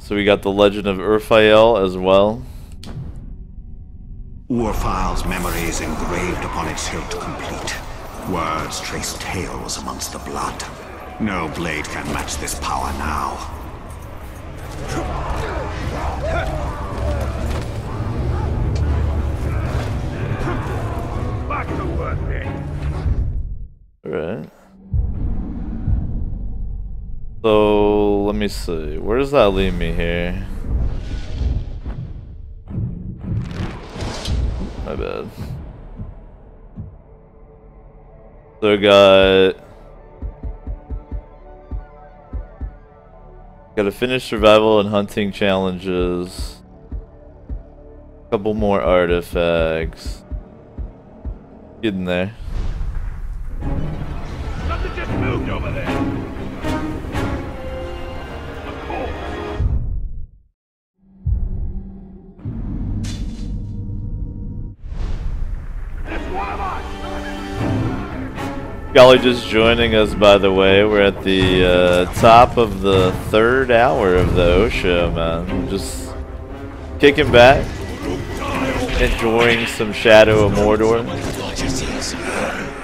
So we got the Legend of Urfael as well. Urfael's memory is engraved upon its hilt complete. Words trace tales amongst the blood. No blade can match this power now. Back to work, then. Alright. So, let me see. Where does that leave me here? My bad. So, gotta finish survival and hunting challenges. A couple more artifacts. Getting there. Something just moved over there. Y'all are just joining us, by the way. We're at the top of the 3rd hour of the O show, man. Just kicking back, enjoying some Shadow of Mordor.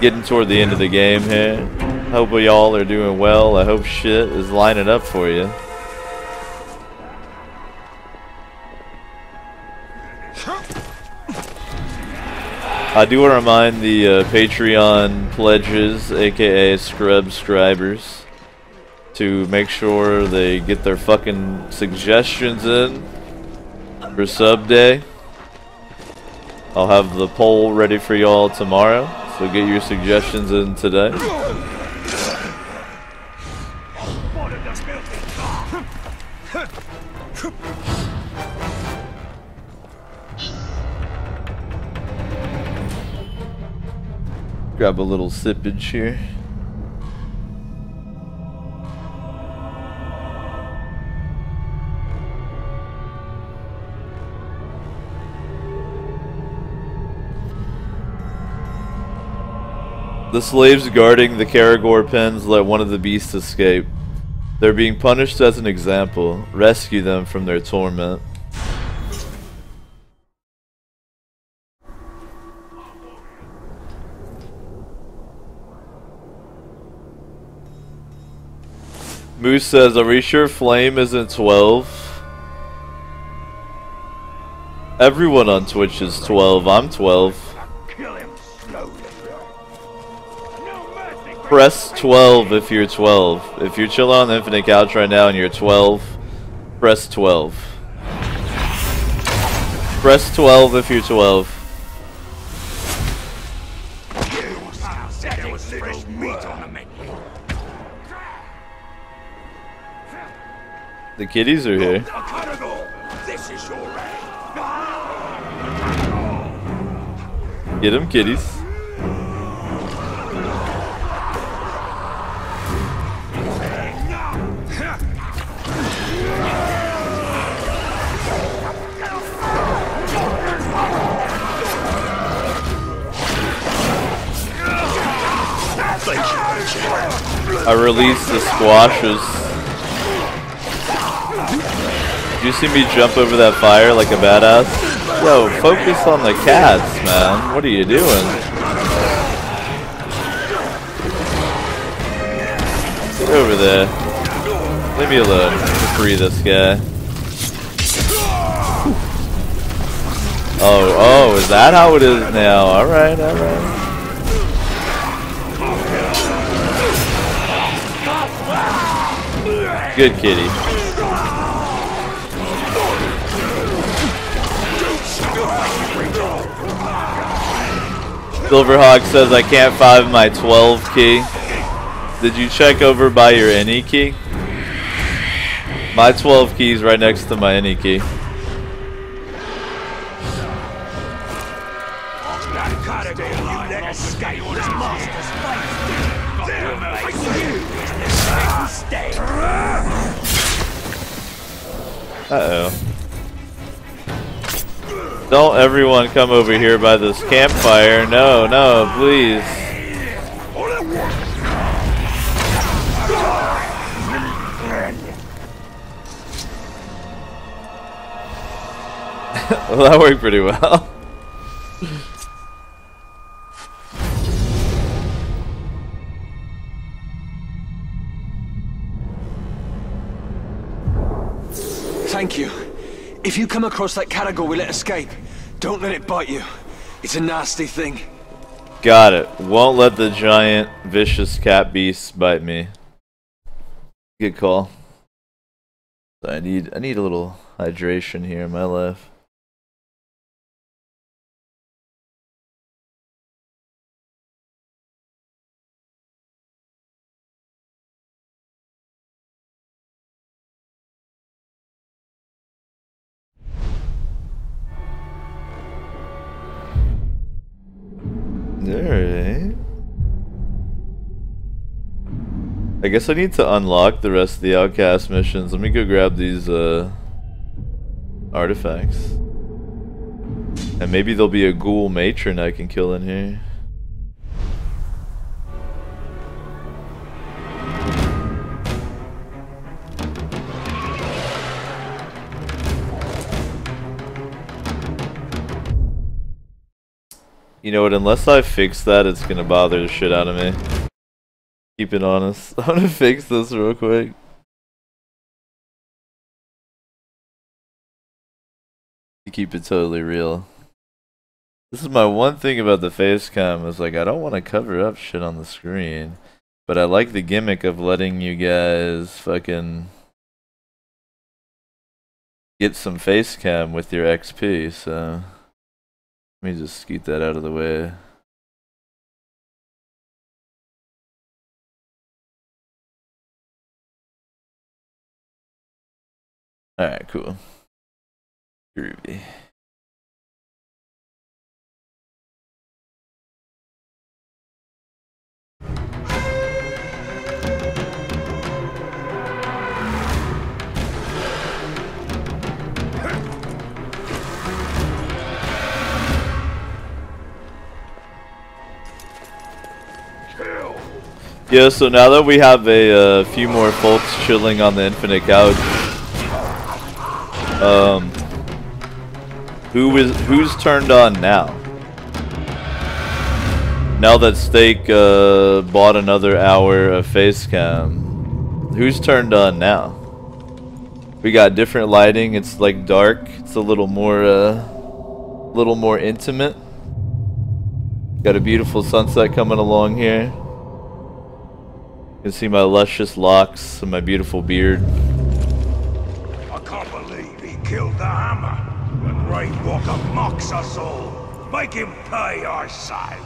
Getting toward the end of the game here. Hope y'all are doing well. I hope shit is lining up for you. I do want to remind the Patreon pledges, aka Scrubscribers, to make sure they get their fucking suggestions in for sub day. I'll have the poll ready for y'all tomorrow, so get your suggestions in today. Grab a little sippage here. The slaves guarding the Karagor pens let one of the beasts escape. They're being punished as an example. Rescue them from their torment. Moose says, are we sure Flame isn't 12? Everyone on Twitch is 12. I'm 12. Kill him slowly. No mercy. Press 12 if you're 12. If you're chilling on the Infinite Couch right now and you're 12, press 12. Press 12 if you're 12. There was fresh meat on the menu. The kitties are here. This is your Get them, kitties. I released the squashes. Did you see me jump over that fire like a badass? Yo, focus on the cats, man. What are you doing? Get over there. Leave me alone. Free this guy. Oh, is that how it is now? Alright, alright. Good kitty. Silverhawk says I can't find my 12 key. Did you check over by your any key? My 12 key is right next to my any key. Uh-oh. Don't everyone come over here by this campfire. No, no, please. Well, that worked pretty well. Thank you. If you come across that cargo we let escape, don't let it bite you. It's a nasty thing. Got it. Won't let the giant, vicious cat beasts bite me. Good call. I need a little hydration here in my life. Alright. I guess I need to unlock the rest of the outcast missions. Let me go grab these artifacts. And maybe there'll be a ghoul matron I can kill in here. You know what, unless I fix that, it's gonna bother the shit out of me. Keep it honest. I'm gonna fix this real quick. To keep it totally real. This is my one thing about the face cam, is like I don't want to cover up shit on the screen. But I like the gimmick of letting you guys fucking get some face cam with your XP, so let me just scoot that out of the way. Alright, cool. Groovy. Yeah, so now that we have a few more folks chilling on the Infinite Couch, who's turned on now? Now that Steak bought another hour of face cam, who's turned on now? We got different lighting. It's like dark. It's a little more intimate. Got a beautiful sunset coming along here. You can see my luscious locks and my beautiful beard. I can't believe he killed the hammer. When Grave Walker mocks us all. Make him pay, I say.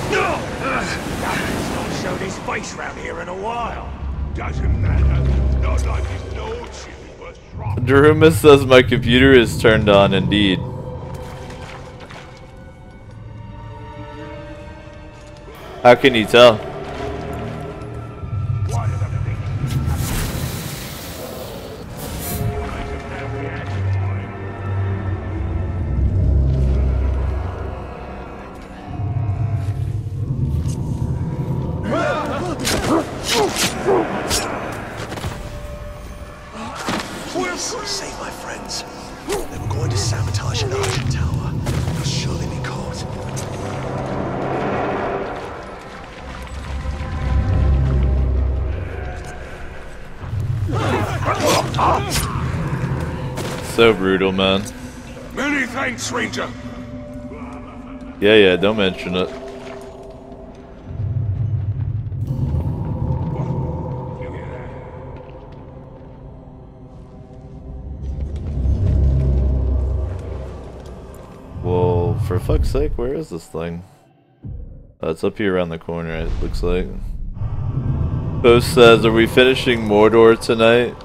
He's not showed his face round here in a while. Doesn't matter. Not like his lordship was wrong. Daruma says my computer is turned on indeed. How can you tell? Save my friends. They were going to sabotage an Argent tower. They'll surely be caught. So brutal, man. Many thanks, Ranger. Yeah, don't mention it. Well, for fuck's sake, where is this thing? It's up here around the corner, it looks like. Post says, are we finishing Mordor tonight?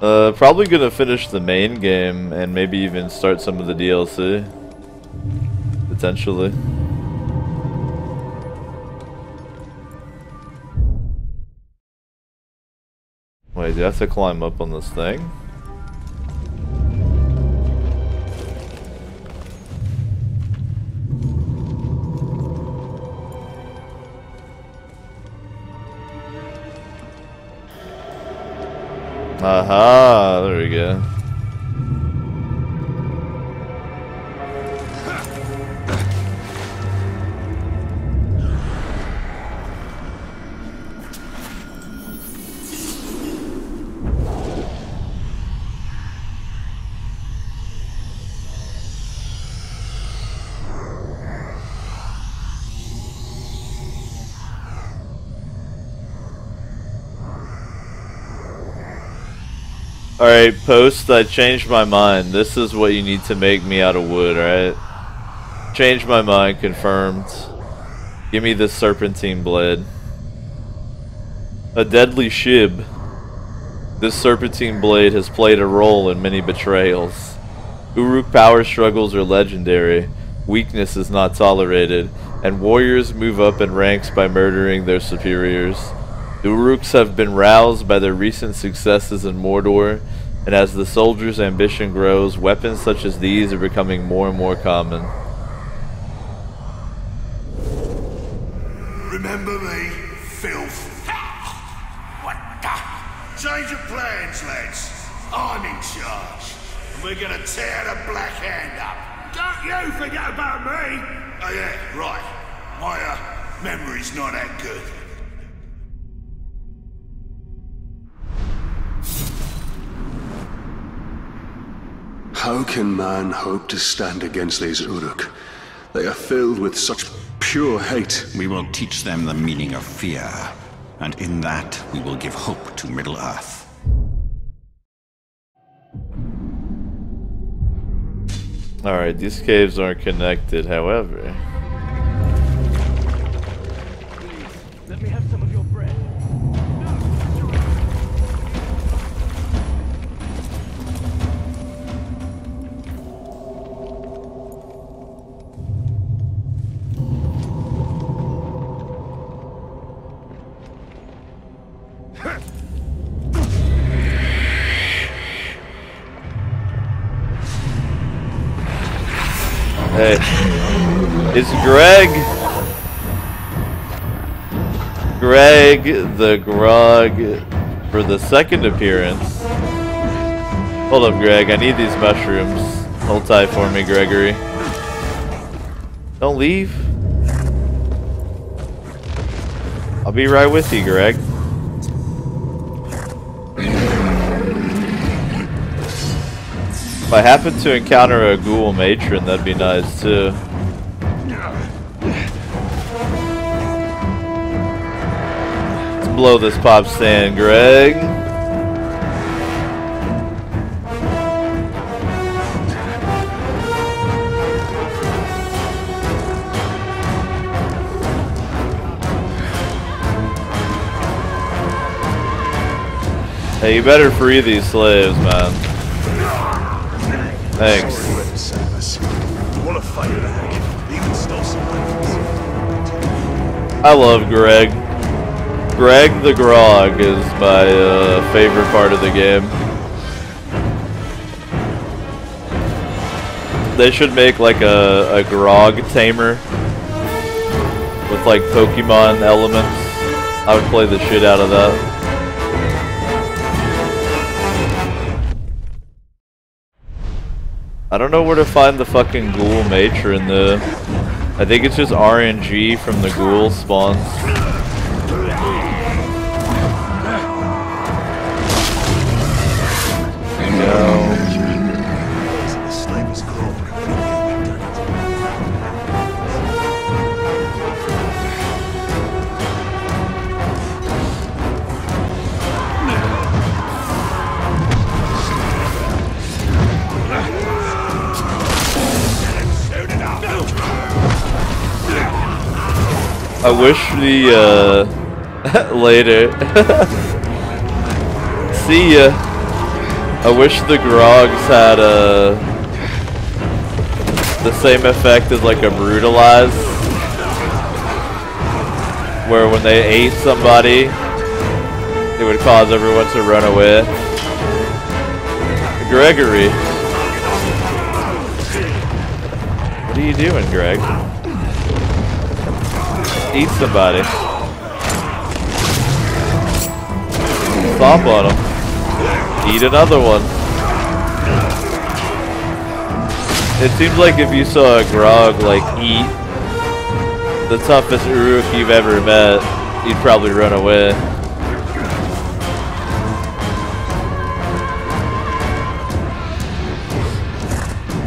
Probably gonna finish the main game and maybe even start some of the DLC. Potentially. Wait, do I have to climb up on this thing? Aha, there we go. Alright, Post, I changed my mind. This is what you need to make me out of wood, alright? Changed my mind, confirmed. Give me this serpentine blade. A deadly shib. This serpentine blade has played a role in many betrayals. Uruk power struggles are legendary. Weakness is not tolerated, and warriors move up in ranks by murdering their superiors. The Uruks have been roused by their recent successes in Mordor, and as the soldiers' ambition grows, weapons such as these are becoming more and more common. Remember me, filth? What the? Change of plans, lads. I'm in charge. And we're gonna tear the Black Hand up. Don't you forget about me! Oh yeah, right. My, memory's not that good. How can man hope to stand against these Uruk? They are filled with such pure hate. We will teach them the meaning of fear, and in that we will give hope to Middle-earth. Alright, these caves aren't connected, however. Let me have some of your bread. Hey, it's Greg. Greg the Grog for the second appearance. Hold up, Greg. I need these mushrooms. Hold tight for me, Gregory. Don't leave. I'll be right with you, Greg. If I happen to encounter a ghoul matron, that'd be nice too. Let's blow this pop stand, Greg. Hey, you better free these slaves, man. Thanks. I love Greg. Greg the Grog is my favorite part of the game. They should make like a Grog tamer with like Pokemon elements. I would play the shit out of that. I don't know where to find the fucking ghoul matron though. I think it's just RNG from the ghoul spawns. No. I wish the, later. See ya. I wish the Grogs had, the same effect as like a Brutalize. Where when they ate somebody, it would cause everyone to run away. Gregory. What are you doing, Greg? Eat somebody. Stomp on him. Eat another one. It seems like if you saw a Grog like eat the toughest Uruk you've ever met, you'd probably run away.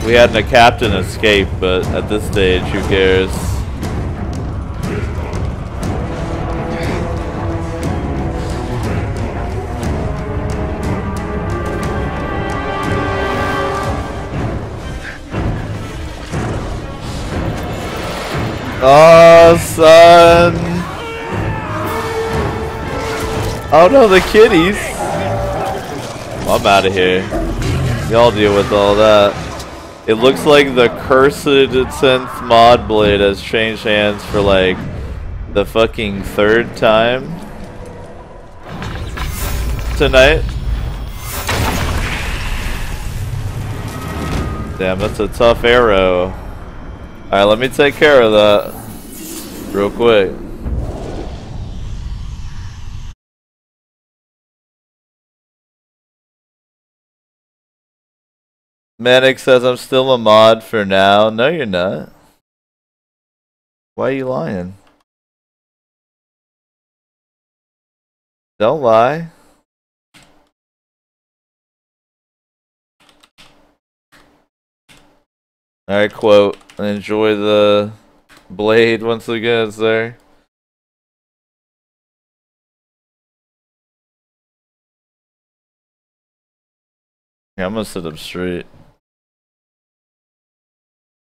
We had a captain escape, but at this stage, who cares? Oh, son. Oh no, the kitties. I'm out of here. Y'all deal with all that. It looks like the cursed 10th mod blade has changed hands for like the fucking 3rd time tonight. Damn, that's a tough arrow. Alright, let me take care of that real quick. Manic says I'm still a mod for now. No, you're not. Why are you lying? Don't lie. Alright, quote. Enjoy the blade once again, sir. Yeah, I'm gonna sit up straight.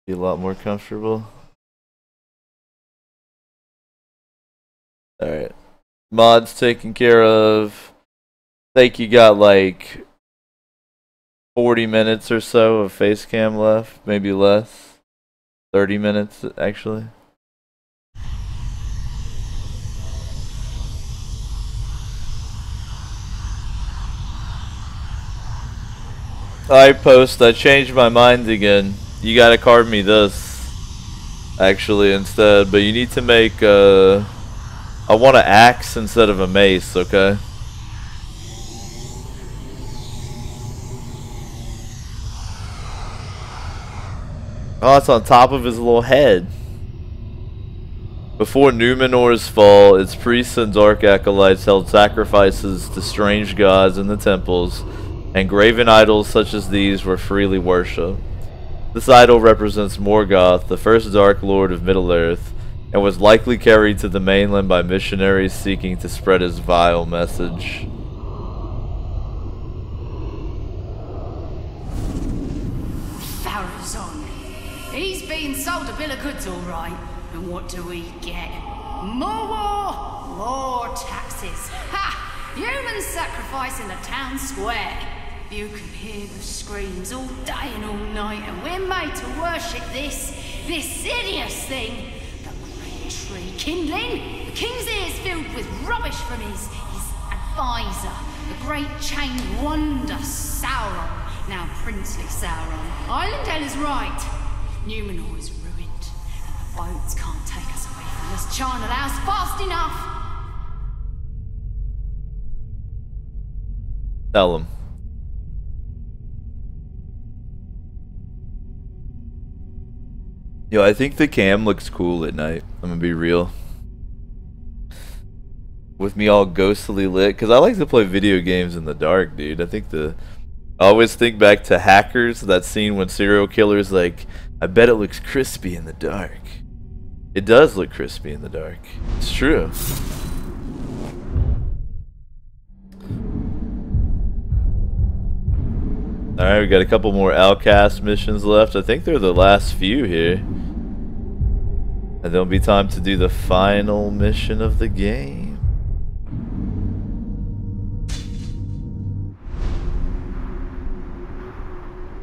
Be a lot more comfortable. Alright. Mods taken care of. I think you got like 40 minutes or so of face cam left, maybe less. 30 minutes actually. I changed my mind again. You gotta carve me this actually instead, but you need to make I want an axe instead of a mace, okay? Oh, it's on top of his little head. Before Numenor's fall, its priests and dark acolytes held sacrifices to strange gods in the temples, and graven idols such as these were freely worshipped. This idol represents Morgoth, the first Dark Lord of Middle-earth, and was likely carried to the mainland by missionaries seeking to spread his vile message. Farazon. He's being sold a bill of goods, all right. And what do we get? More war, more taxes. Ha! Human sacrifice in the town square. You can hear the screams all day and all night, and we're made to worship this hideous thing. The great tree kindling. The king's ears filled with rubbish from his advisor, the great chained wonder Sauron. Now princely Sauron. Islandale is right. Numenor is ruined, and the boats can't take us away from this charnel house fast enough. Tell him. Yo, I think the cam looks cool at night. I'm gonna be real. With me all ghostly lit, because I like to play video games in the dark, dude. I always think back to Hackers, that scene when serial killer's like, I bet it looks crispy in the dark. It does look crispy in the dark. It's true. Alright, we got a couple more Outcast missions left. I think they're the last few here. And there'll be time to do the final mission of the game.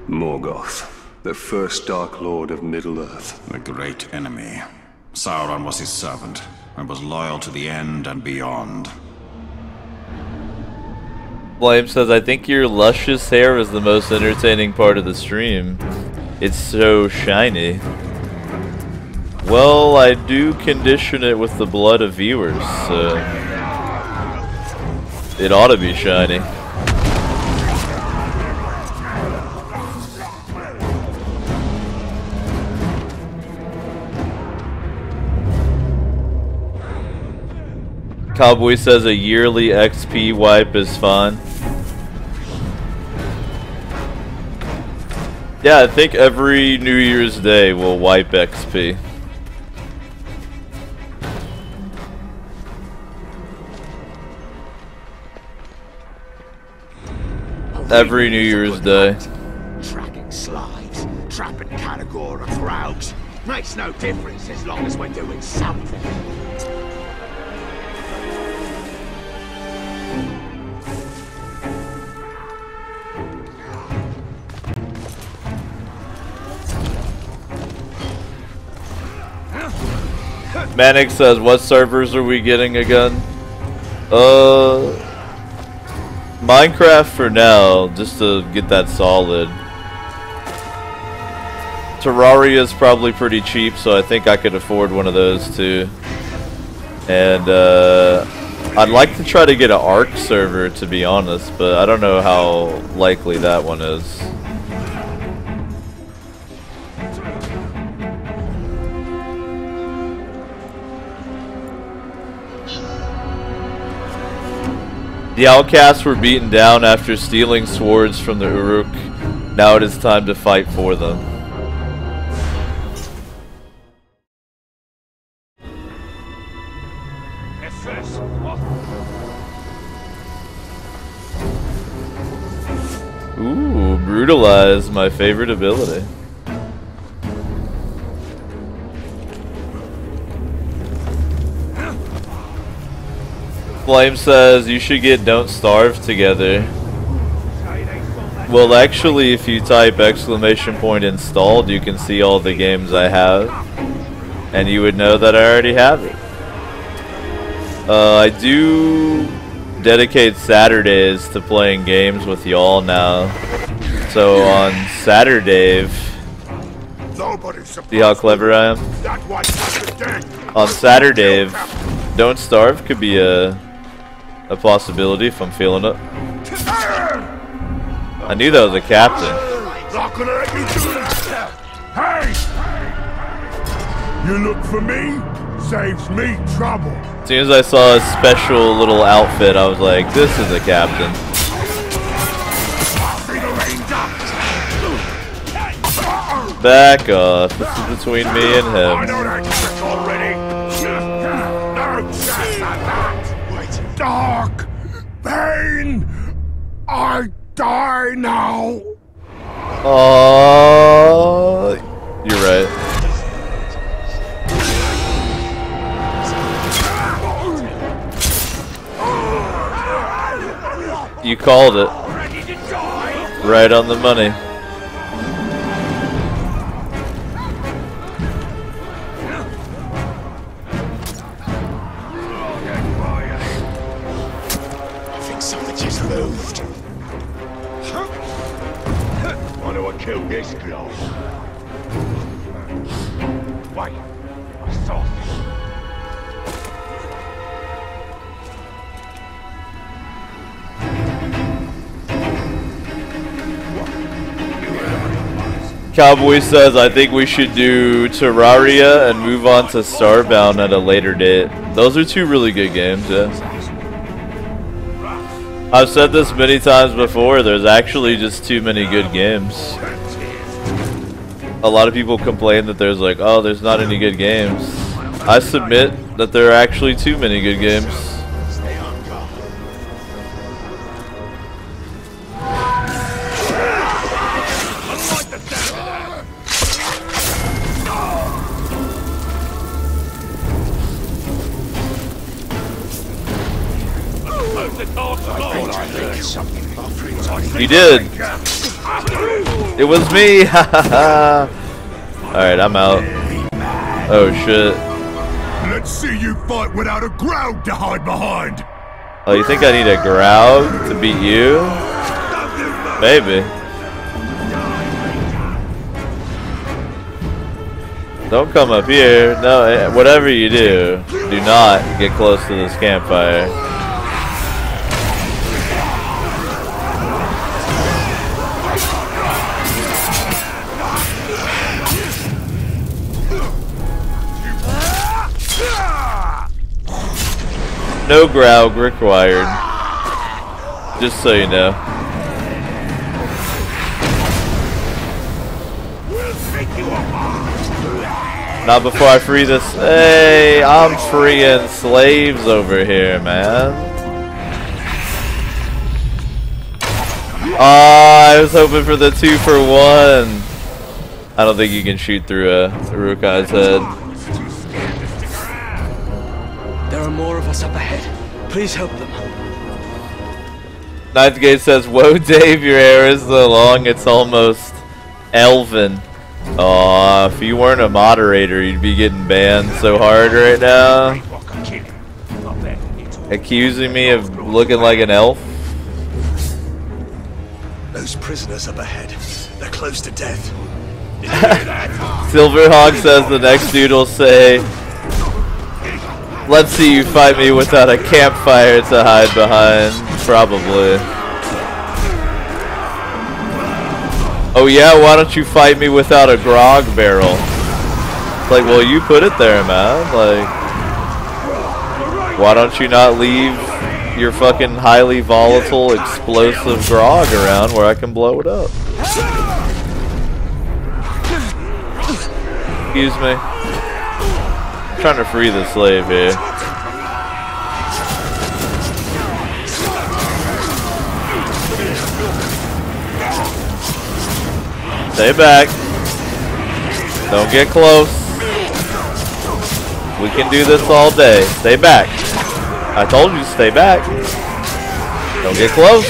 Morgoth, the first Dark Lord of Middle-earth. The great enemy. Sauron was his servant, and was loyal to the end and beyond. Flame says, I think your luscious hair is the most entertaining part of the stream. It's so shiny. Well, I do condition it with the blood of viewers, so it ought to be shiny. Cowboy says a yearly XP wipe is fun. Yeah, I think every New Year's Day we'll wipe XP. Every New Year's Day. Tracking slides, trapping Caragor or crowds. Makes no difference as long as we're doing something. Manic says, what servers are we getting again? Minecraft for now, just to get that solid. Terraria is probably pretty cheap, so I think I could afford one of those too. And I'd like to try to get an Ark server, to be honest, but I don't know how likely that one is. The outcasts were beaten down after stealing swords from the Uruk. Now it is time to fight for them. Ooh, brutalize, my favorite ability. Flame says you should get Don't Starve together. Well, actually, if you type !installed, you can see all the games I have, and you would know that I already have it. I do dedicate Saturdays to playing games with y'all now. So on Saturday, see how clever I am? On Saturday, Don't Starve could be a possibility if I'm feeling it. I knew that was a captain. Hey! You look for me? Saves me trouble. As soon as I saw a special little outfit, I was like, this is a captain. Back off. This is between me and I him. know that trick already. No, that's not that. Wait. Dark pain. I die now. Oh, you're right. You called it. Right on the money. I think something just moved. I know I killed this glow. Wait, I saw it. Cowboy says, I think we should do Terraria and move on to Starbound at a later date. Those are two really good games, yeah. I've said this many times before, there's actually just too many good games. A lot of people complain that there's like, oh, there's not any good games. I submit that there are actually too many good games. You did. It was me. Alright, I'm out. Oh shit. Let's see you fight without a ground to hide behind. Oh, you think I need a Ground to beat you? Maybe. Don't come up here. No, whatever you do, do not get close to this campfire. No growl required. Just so you know. Not before I free this. Hey, I'm freeing slaves over here, man. I was hoping for the 2-for-1. I don't think you can shoot through a Urukai's head. There are more of us up ahead. Please help them. Ninth Gate says, whoa Dave, your hair is so long it's almost elven. Aw, if you weren't a moderator, you'd be getting banned so hard right now. Accusing me of looking like an elf? Those prisoners up ahead. They're close to death. Silverhawk says the next dude will say, let's see you fight me without a campfire to hide behind. Probably. Oh yeah, why don't you fight me without a grog barrel? Like, well, you put it there, man. Like, why don't you not leave your fucking highly volatile, explosive grog around where I can blow it up? Excuse me. I'm trying to free the slave here. Stay back. Don't get close. We can do this all day. Stay back. I told you to stay back. Don't get close.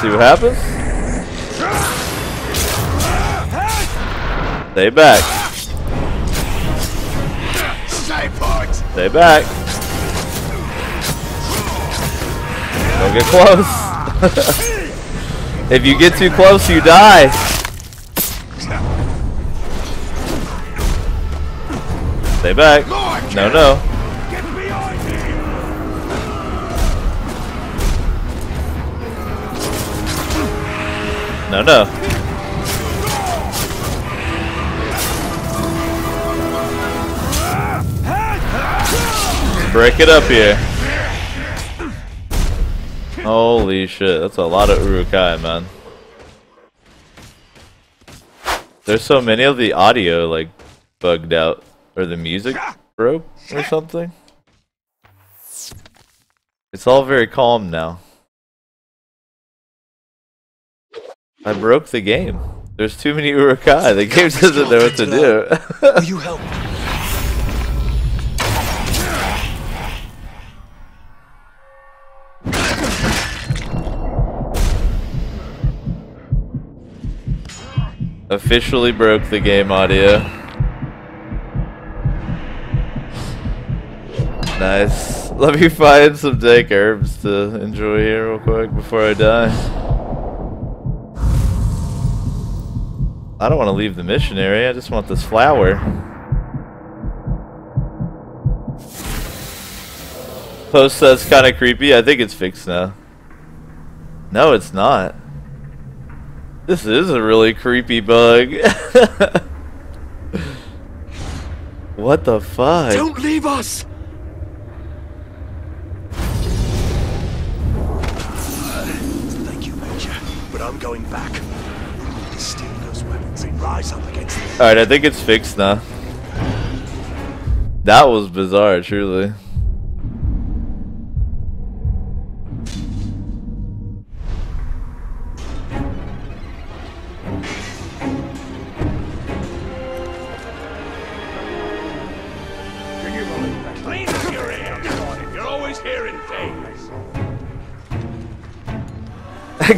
See what happens. Stay back. Stay back. Don't get close. If you get too close, you die. Stay back. No, no. No, no. Break it up here. Holy shit, that's a lot of Urukai, man. There's so many of the audio like bugged out, or the music broke or something. It's all very calm now. I broke the game. There's too many Urukai. The game doesn't know what to do. Will you help? Officially broke the game audio. Nice. Let me find some dank herbs to enjoy here real quick before I die. I don't want to leave the mission area, I just want this flower. Post says kinda creepy. I think it's fixed now. No, it's not. This is a really creepy bug. What the fuck? Don't leave us! Thank you, Major, but I'm going back. We need to steal those weapons and rise up against them. Alright, I think it's fixed now. That was bizarre, truly.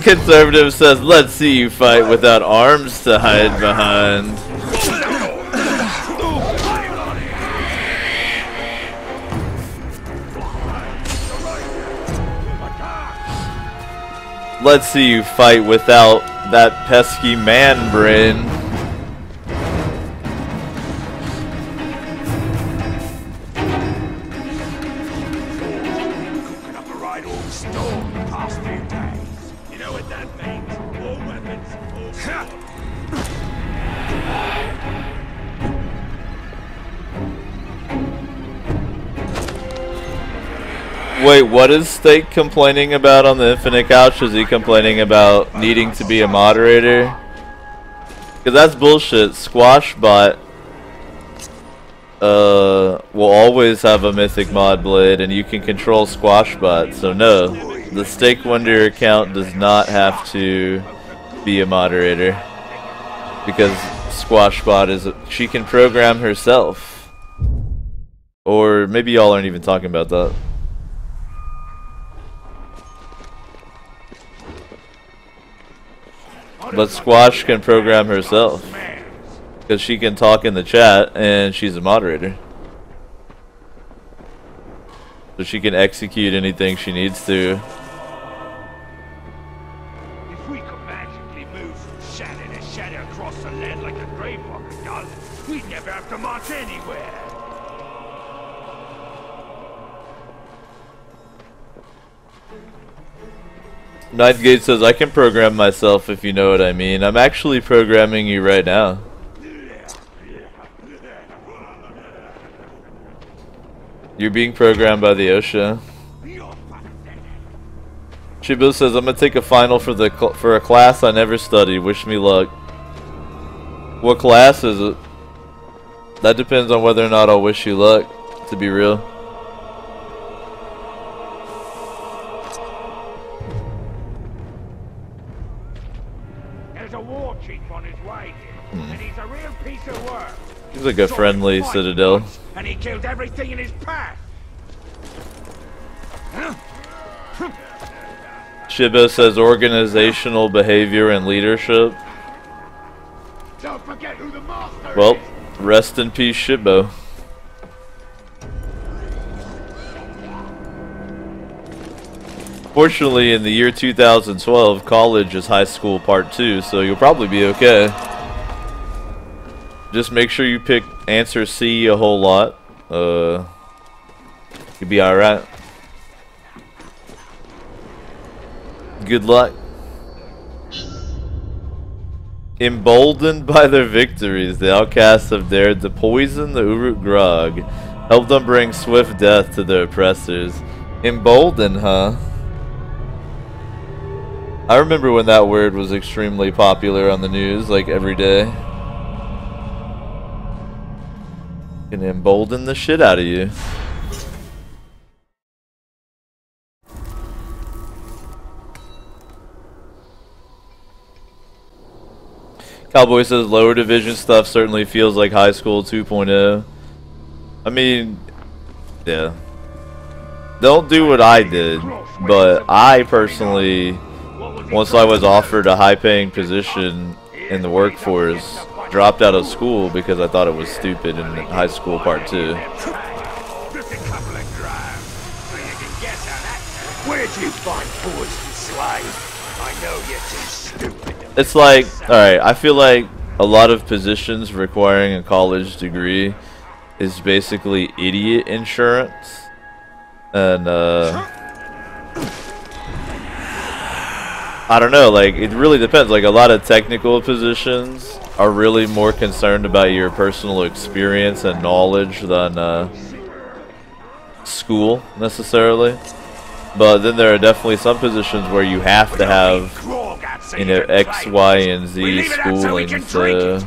Conservative says, let's see you fight without arms to hide behind. Let's see you fight without that pesky man brain. Wait, what is Steak complaining about on the Infinite Couch? Is he complaining about needing to be a moderator? Because that's bullshit. Squashbot will always have a Mythic Mod Blade, and you can control Squashbot. So no, the Steak Wonder account does not have to be a moderator. Because Squashbot she can program herself. Or maybe y'all aren't even talking about that. But Squash can program herself. Because she can talk in the chat and she's a moderator. So she can execute anything she needs to. If we could magically move from shadow to shadow across the land like a Gravewalker does, we'd never have to march anywhere. Nightgate says, I can program myself if you know what I mean. I'm actually programming you right now. You're being programmed by the OSHA. Shibu says, I'm gonna take a final for a class I never studied. Wish me luck. What class is it? That depends on whether or not I'll wish you luck, to be real. He's like a friendly citadel. And he killed everything in his path. Shiba says organizational behavior and leadership. Don't forget who the master Well, is. rest in peace, Shibo. Fortunately, in the year 2012, college is high school part 2, so you'll probably be okay. Just make sure you pick answer C a whole lot. You'll be alright. Good luck. Emboldened by their victories, the outcasts have dared to poison the Uruk Grog. Help them bring swift death to their oppressors. Emboldened, huh? I remember when that word was extremely popular on the news, like every day. Can embolden the shit out of you. Cowboy says lower division stuff certainly feels like high school 2.0. I mean, yeah. Don't do what I did, but I personally, once I was offered a high-paying position in the workforce, dropped out of school because I thought it was stupid in high school part 2. Where'd you find poison, slave? I know you're too stupid. It's like, alright, I feel like a lot of positions requiring a college degree is basically idiot insurance. And, I don't know, like, it really depends. Like, a lot of technical positions are really more concerned about your personal experience and knowledge than, school, necessarily. But then there are definitely some positions where you have to have, you know, X, Y, and Z schooling to,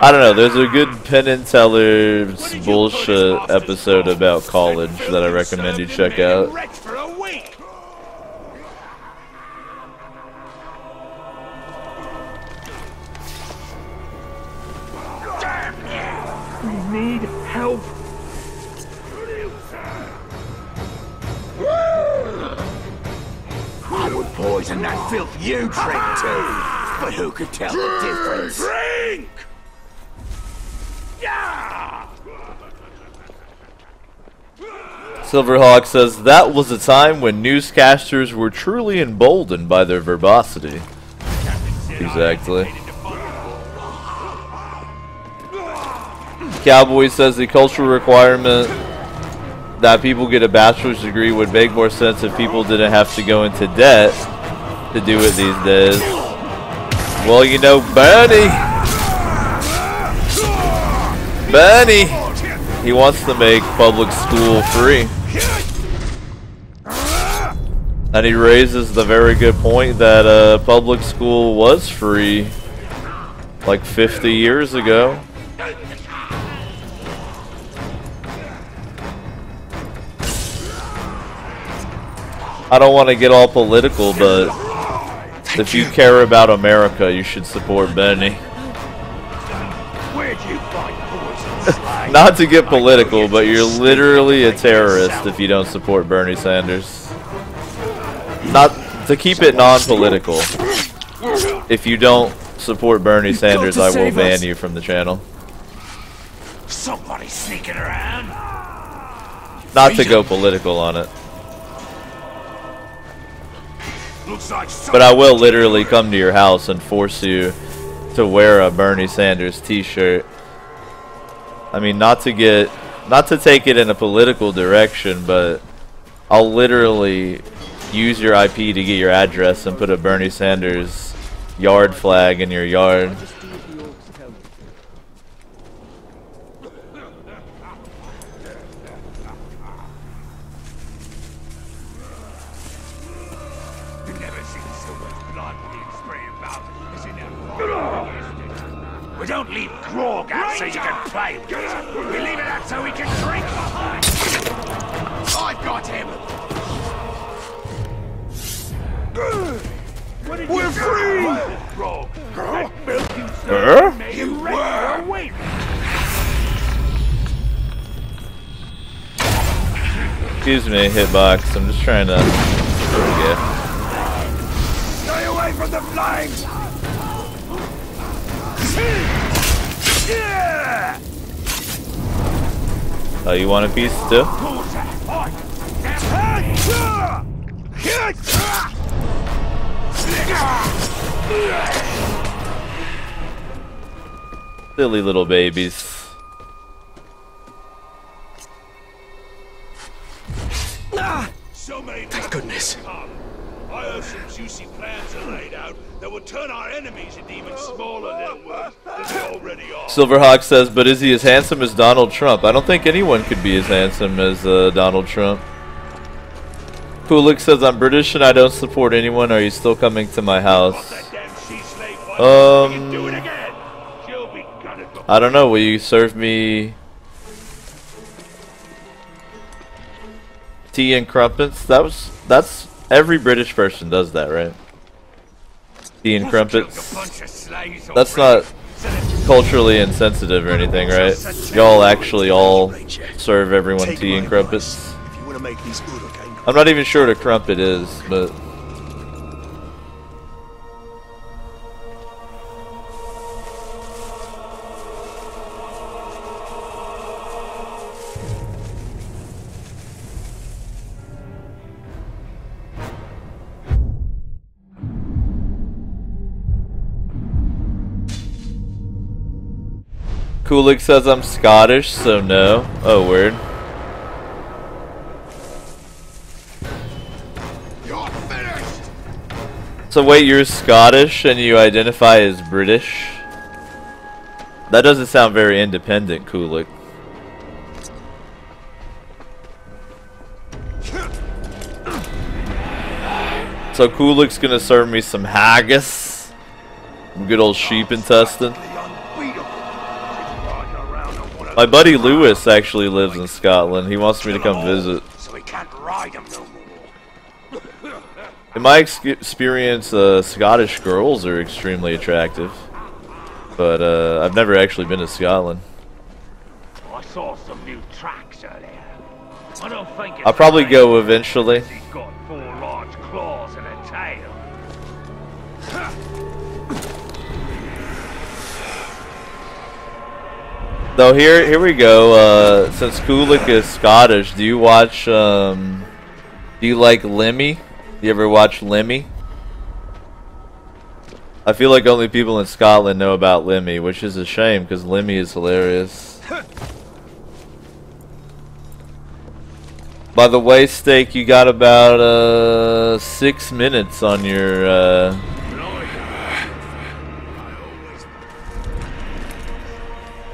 I don't know, there's a good Penn and Teller's bullshit episode about college that I recommend you check out. We need help. I would poison that filth you drink too, but who could tell the difference? Drink! Yeah! Silverhawk says that was a time when newscasters were truly emboldened by their verbosity. Exactly. Cowboy says the cultural requirement that people get a bachelor's degree would make more sense if people didn't have to go into debt to do it these days. Well, you know, Bernie, he wants to make public school free. And he raises the very good point that public school was free like 50 years ago. I don't want to get all political, but if you care about America, you should support Benny. Not to get political, but you're literally a terrorist if you don't support Bernie Sanders. Not to keep it non-political. If you don't support Bernie Sanders, I will ban you from the channel. Somebody sneaking around. Not to go political on it. But I will literally come to your house and force you to wear a Bernie Sanders t-shirt. I mean, not to take it in a political direction, but I'll literally use your IP to get your address and put a Bernie Sanders yard flag in your yard. We don't leave grog out so you can play with it. We leave it out so we can drink. I've got him. We're free! Grog, that milk you served made him ready for a wait. Excuse me, hitbox. I'm just trying to. There we go. Stay away from the flames! Oh, you want a piece too? Silly little babies. Thank goodness. I heard some juicy plans are laid out that will turn our enemies into even smaller little ones than they already are. Silverhawk says, but is he as handsome as Donald Trump? I don't think anyone could be as handsome as Donald Trump. Kulik says, I'm British and I don't support anyone. Are you still coming to my house? I don't know, will you serve me tea and crumpets? That's every British person does that, right? Tea and crumpets. That's not culturally insensitive or anything, right? Y'all actually all serve everyone tea and crumpets. I'm not even sure what a crumpet is, but Kulik says I'm Scottish, so no. Oh, weird. You're finished. So wait, you're Scottish and you identify as British? That doesn't sound very independent, Kulik. So Kulik's gonna serve me some haggis. Some good old sheep intestine. My buddy Lewis actually lives in Scotland. He wants me to come visit. So we can't ride him no more. In my experience, Scottish girls are extremely attractive. But I've never actually been to Scotland. I saw some new tracks earlier. I don't think it's I'll probably go eventually. He's got 4 large claws and a tail. Though here we go. Since Kulik is Scottish, do you watch? Do you like Lemmy? You ever watch Lemmy? I feel like only people in Scotland know about Lemmy, which is a shame because Lemmy is hilarious. By the way, Steak, you got about 6 minutes on your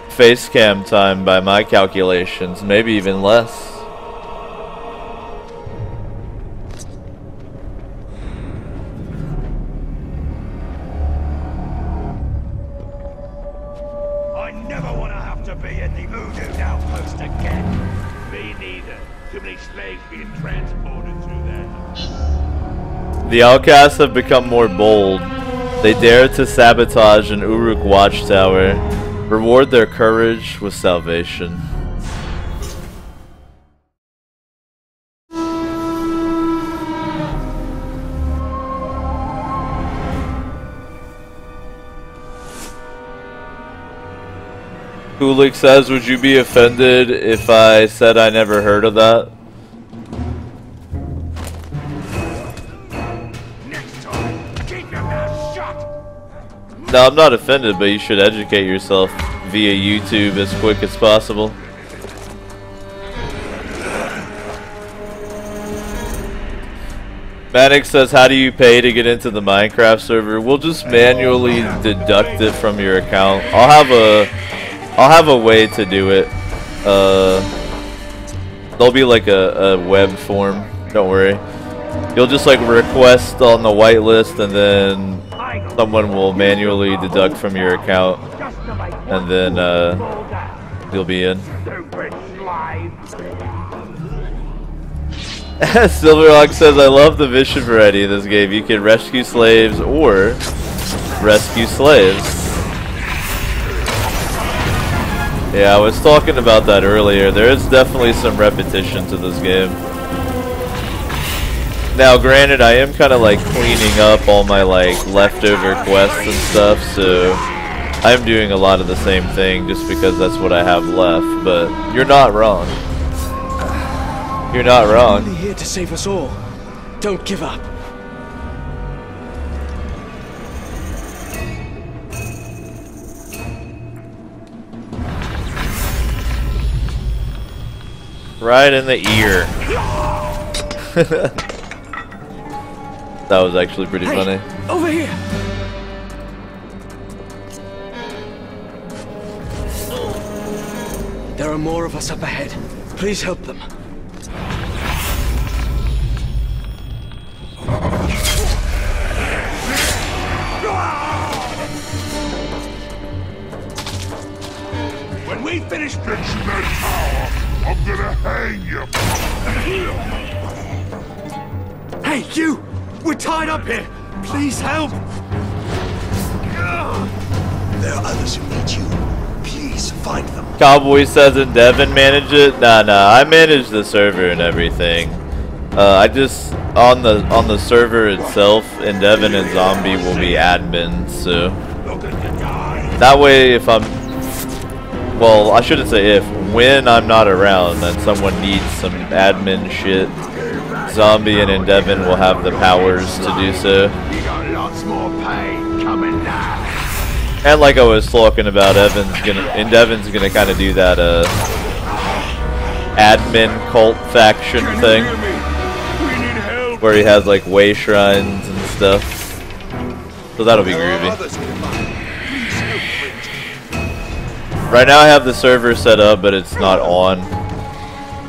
face cam time by my calculations, maybe even less. I never want to have to be at the Udud outpost again. Me neither. Too many slaves being transported through there. The outcasts have become more bold. They dare to sabotage an Uruk watchtower. Reward their courage with salvation. Kulik says, would you be offended if I said I never heard of that? Next time, keep your mouth shut. No, I'm not offended, but you should educate yourself via YouTube as quick as possible. Manic says, how do you pay to get into the Minecraft server? We'll just manually deduct it from your account. I'll have a way to do it. There'll be like a web form. Don't worry. You'll just like request on the whitelist, and then someone will manually deduct from your account, and then you'll be in. Silverlock says, I love the mission variety in this game. You can rescue slaves or rescue slaves. Yeah, I was talking about that earlier. There is definitely some repetition to this game. Now, granted, I am kind of like cleaning up all my like leftover quests and stuff, so I'm doing a lot of the same thing just because that's what I have left. But you're not wrong. You're not wrong. Only here to save us all. Don't give up. Right in the ear. That was actually pretty funny. Over here. There are more of us up ahead. Please help them. finish fixing that tower, I'm gonna hang you. Hey, you! We're tied up here! Please help! There are others who need you. Please find them. Cowboy says and Devin manage it. Nah, I manage the server and everything. I just on the server itself, and Devin and Zombie will be admins. So that way, if I'm, well, I shouldn't say if, when I'm not around and someone needs some admin shit, Zombie and Devin will have the powers to do so. You got lots more pain coming now. And like I was talking about, Devin's gonna kind of do that admin cult faction thing, where he has like way shrines and stuff. So that'll be groovy. Right now I have the server set up, but it's not on.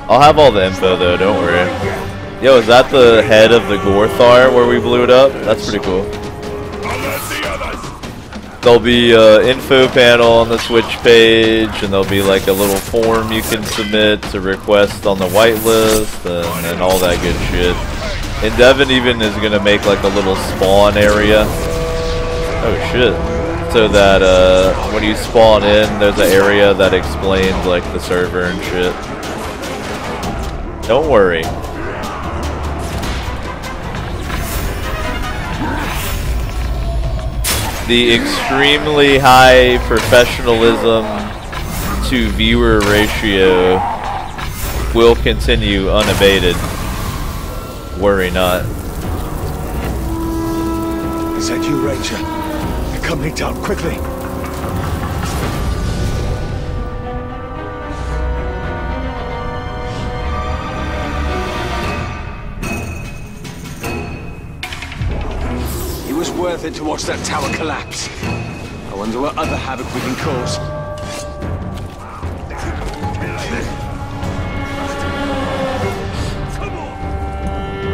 I'll have all the info though, don't worry. Yo, is that the head of the Gorthar where we blew it up? That's pretty cool. There'll be an info panel on the Twitch page, and there'll be like a little form you can submit to request on the whitelist, and all that good shit. And Devin even is gonna make like a little spawn area. Oh shit. So that when you spawn in, there's an area that explains like the server and shit. Don't worry. The extremely high professionalism to viewer ratio will continue unabated. Worry not. Is that you, Ranger? You're coming down quickly. It was worth it to watch that tower collapse. I wonder what other havoc we can cause.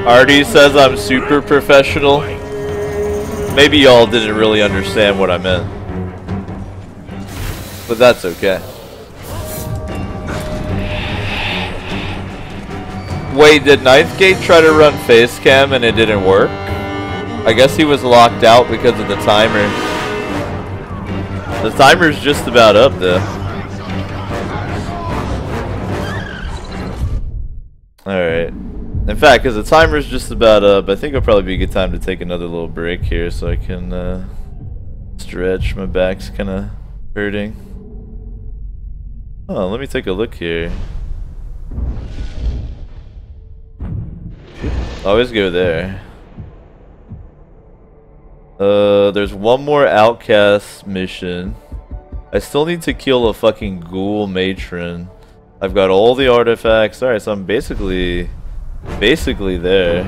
Artie says I'm super professional. Maybe y'all didn't really understand what I meant. But that's okay. Wait, did Ninth Gate try to run face cam and it didn't work? I guess he was locked out because of the timer. The timer's just about up though. Alright. In fact, because the timer's just about up, I think it'll probably be a good time to take another little break here so I can stretch. My back's kind of hurting. Oh, let me take a look here. Always go there. There's one more outcast mission. I still need to kill a fucking ghoul matron. I've got all the artifacts. Alright, so I'm basically there.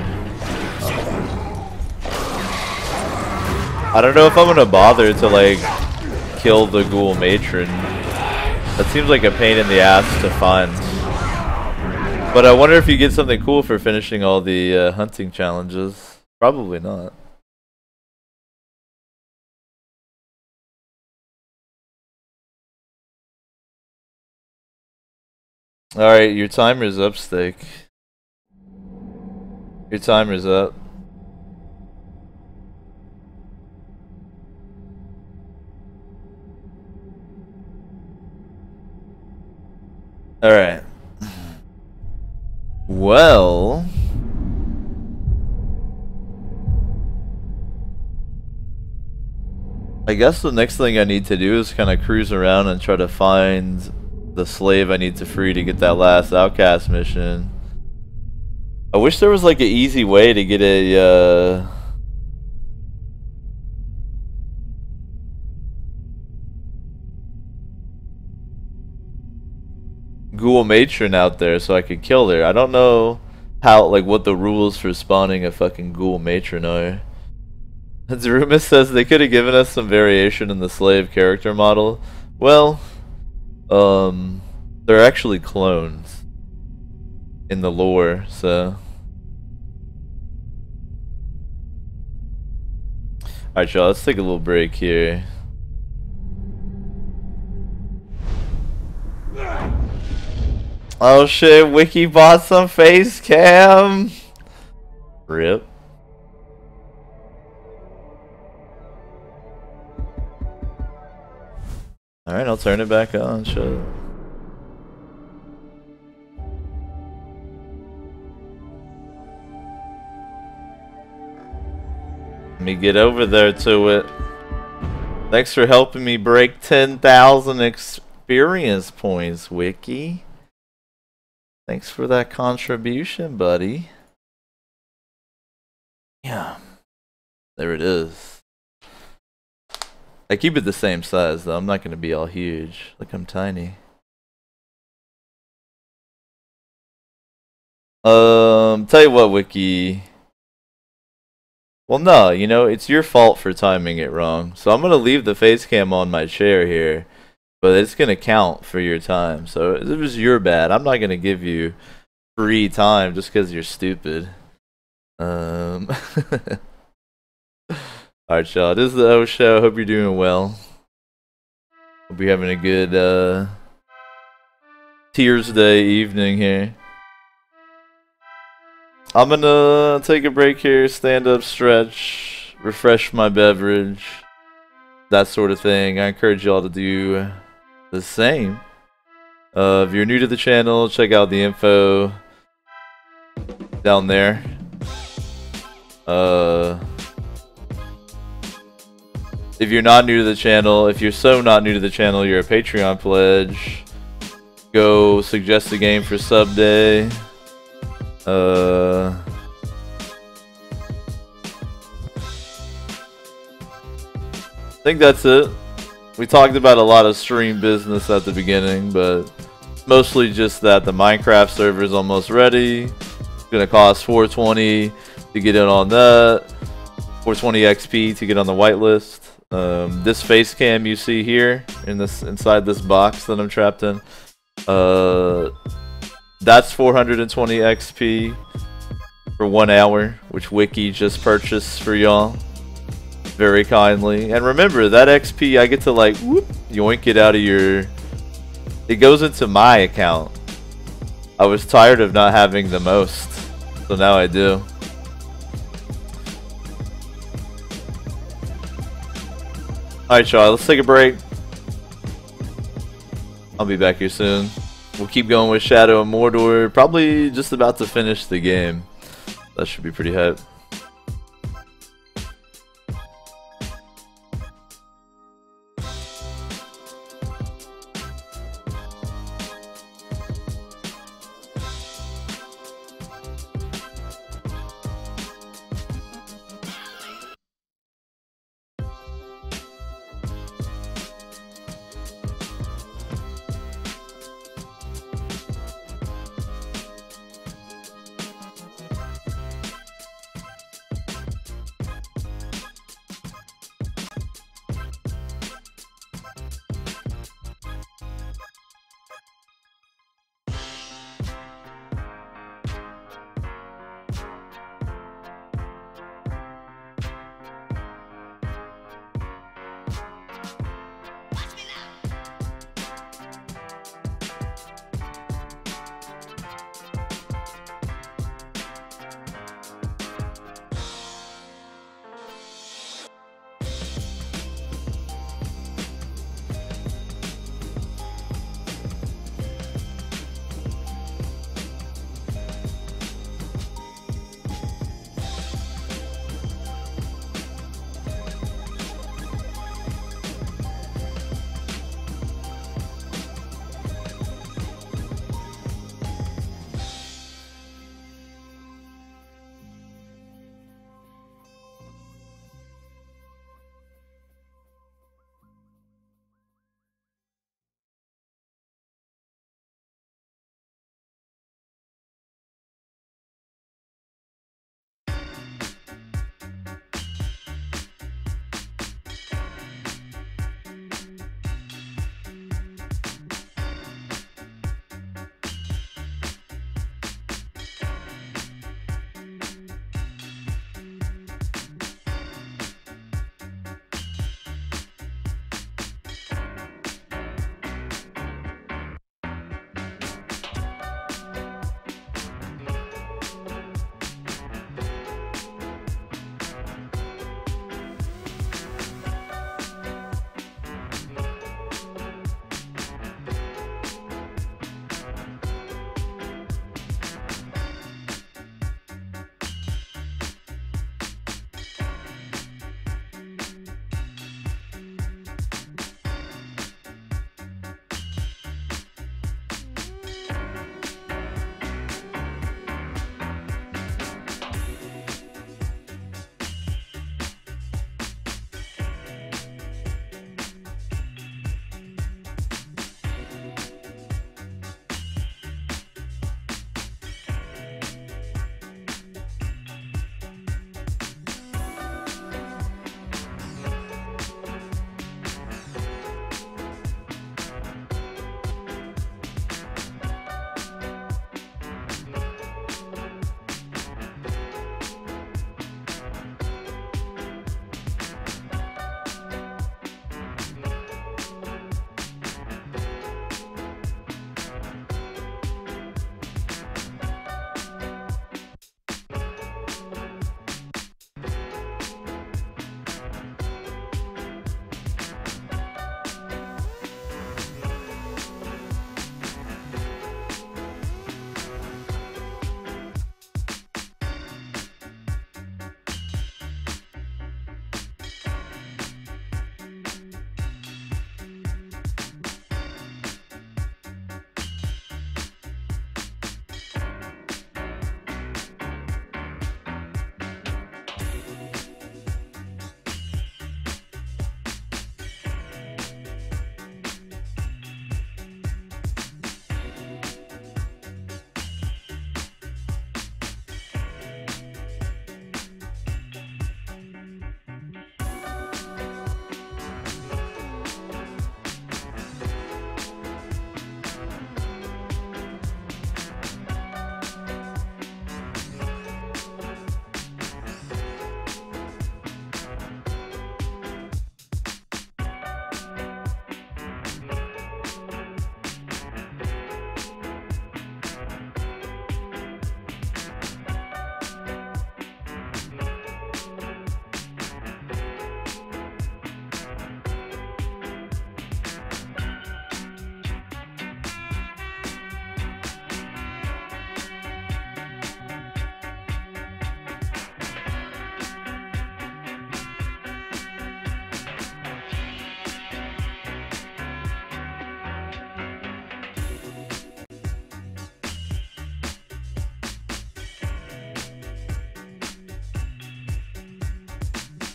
I don't know if I'm gonna bother to like kill the ghoul matron. That seems like a pain in the ass to find. But I wonder if you get something cool for finishing all the hunting challenges. Probably not. Alright, your timer's up, Steak. Your timer's up. Alright. Well... I guess the next thing I need to do is kind of cruise around and try to find the slave I need to free to get that last outcast mission. I wish there was like an easy way to get a ghoul matron out there so I could kill her. I don't know how, like, what the rules for spawning a fucking ghoul matron are. Zerumus says they could have given us some variation in the slave character model. Well, they're actually clones in the lore, so. Alright, y'all, let's take a little break here. Oh shit, Wiki bought some face cam. Rip. Alright, I'll turn it back on. Shit. Let me get over there to it. Thanks for helping me break 10,000 experience points, Wiki. Thanks for that contribution, buddy. Yeah. There it is. I keep it the same size, though. I'm not going to be all huge. Look, I'm tiny. Tell you what, Wiki. Well, no, you know, it's your fault for timing it wrong. So I'm going to leave the face cam on my chair here, but it's going to count for your time. So it was your bad. I'm not going to give you free time just because you're stupid. Alright, y'all. This is the O Show. Hope you're doing well. Hope you're having a good Tears Day evening here. I'm gonna take a break here, stand up, stretch, refresh my beverage, that sort of thing. I encourage y'all to do the same. If you're new to the channel, check out the info down there. If you're not new to the channel, if you're so not new to the channel, you're a Patreon pledge. Go suggest a game for sub day. I think that's it. We talked about a lot of stream business at the beginning, but mostly just that the Minecraft server is almost ready. It's gonna cost $420 to get in on that, $420 XP to get on the whitelist. This face cam you see here inside this box that I'm trapped in, that's 420 XP for 1 hour, which Wiki just purchased for y'all very kindly. And remember, that XP I get to like whoop, yoink it out of your... It goes into my account. I was tired of not having the most, so now I do. Alright, y'all, let's take a break. I'll be back here soon. We'll keep going with Shadow and Mordor. Probably just about to finish the game. That should be pretty hype.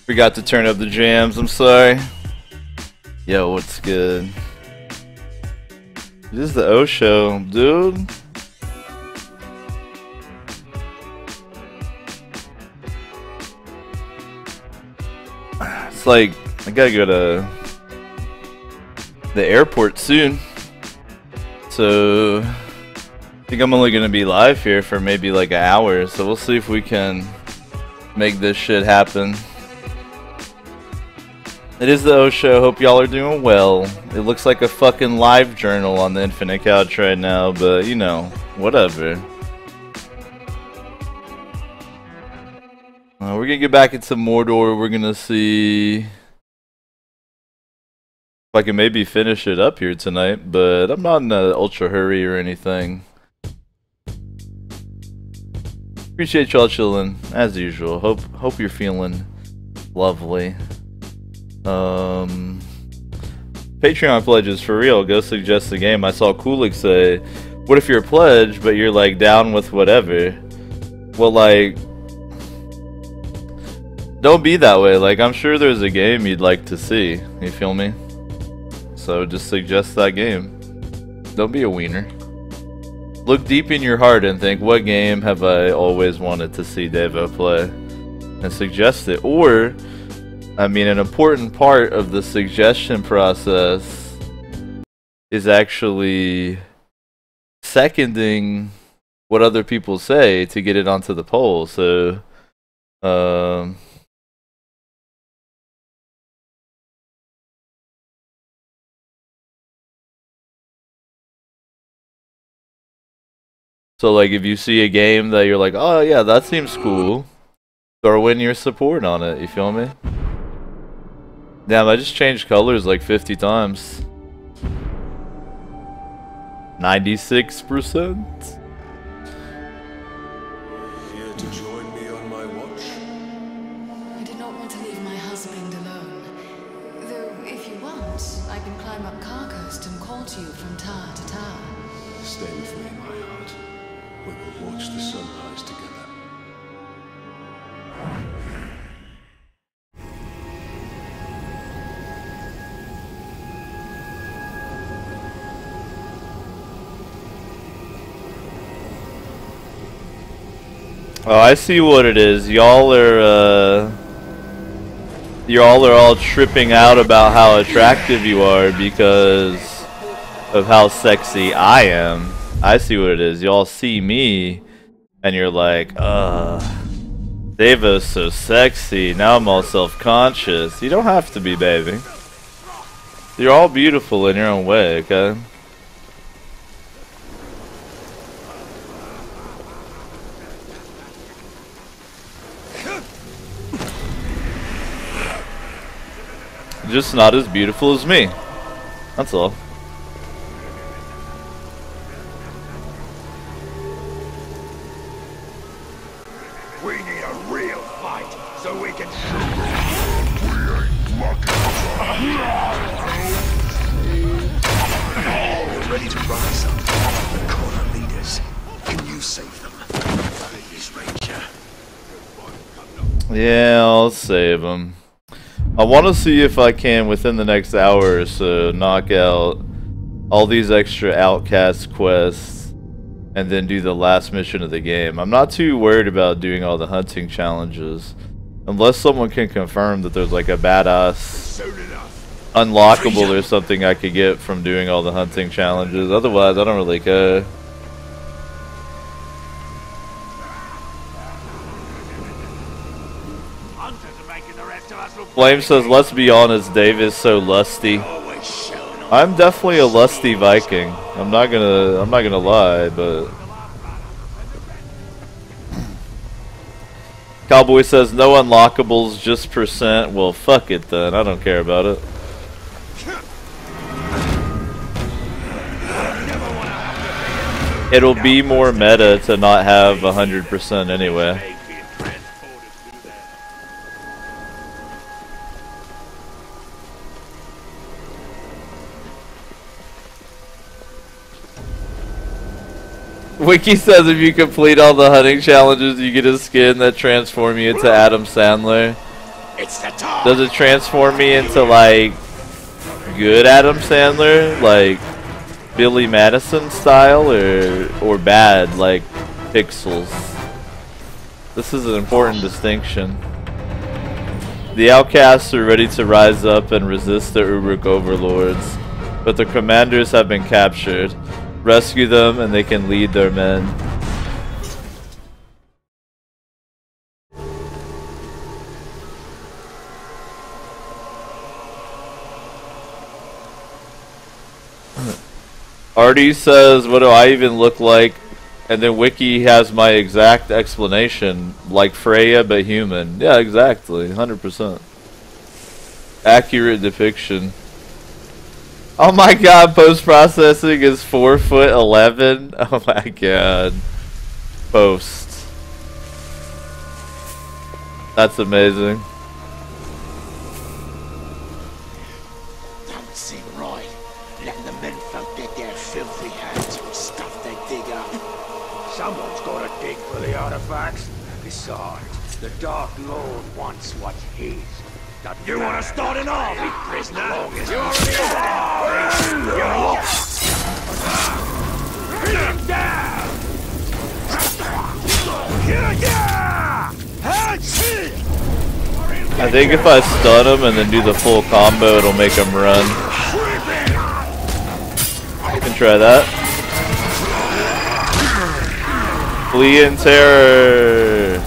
Forgot to turn up the jams, I'm sorry. Yo, what's good? This is the O show, dude. It's like, I gotta go to the airport soon. So, I think I'm only gonna be live here for maybe like an hour. So we'll see if we can make this shit happen. It is the O show. Hope y'all are doing well. It looks like a fucking live journal on the Infinite Couch right now, but you know, whatever. We're gonna get back into Mordor. We're gonna see if I can maybe finish it up here tonight, but I'm not in an ultra hurry or anything. Appreciate y'all chilling as usual. Hope you're feeling lovely. Patreon pledges for real. Go suggest the game. I saw Kulik say, "What if you're a pledge, but you're like down with whatever?" Well, like, don't be that way. Like, I'm sure there's a game you'd like to see. You feel me? So just suggest that game. Don't be a wiener. Look deep in your heart and think, what game have I always wanted to see Devo play? And suggest it. Or, I mean, an important part of the suggestion process is actually seconding what other people say to get it onto the poll. So, like, if you see a game that you're like, oh yeah, that seems cool, throw in your support on it, you feel me? Damn, I just changed colors like 50 times. 96%. Here to join me on my watch? I did not want to leave my husband alone. Though, if you want, I can climb up Carcoast and call to you from tower to tower. Stay with me, my heart. We will watch the sunrise together. Oh, I see what it is. Y'all are all tripping out about how attractive you are because of how sexy I am. I see what it is. Y'all see me and you're like, Deva's so sexy. Now I'm all self-conscious. You don't have to be, baby. You're all beautiful in your own way, okay? Just not as beautiful as me. That's all. We need a real fight so we can shoot. We're ready to rise up. The corner leaders. Can you save them? Please, Ranger. Yeah, I'll save them. I want to see if I can, within the next hour or so, knock out all these extra outcast quests and then do the last mission of the game. I'm not too worried about doing all the hunting challenges, unless someone can confirm that there's like a badass unlockable or something I could get from doing all the hunting challenges. Otherwise, I don't really care. Flame says, let's be honest, Dave is so lusty. I'm definitely a lusty Viking. I'm not gonna lie, but Cowboy says no unlockables, just percent. Well, fuck it then. I don't care about it. It'll be more meta to not have 100% anyway. Wiki says if you complete all the hunting challenges, you get a skin that transforms you into Adam Sandler. It's the time. Does it transform me into like good Adam Sandler, like Billy Madison style, or bad like Pixels? This is an important distinction. The outcasts are ready to rise up and resist the Uruk overlords, but the commanders have been captured. Rescue them and they can lead their men. Artie says, what do I even look like? And then Wiki has my exact explanation, like Freya but human. Yeah, exactly, 100%. Accurate depiction. Oh my god, post-processing is 4'11". Oh my god. Post. That's amazing. Don't seem right. Letting the menfolk get their filthy hands on stuff they dig up. Someone's got to dig for the artifacts. Besides, the Dark Lord wants what's his. You want to start an army, prisoner? You already I think if I stun him and then do the full combo, it'll make him run. I can try that. Flee in terror.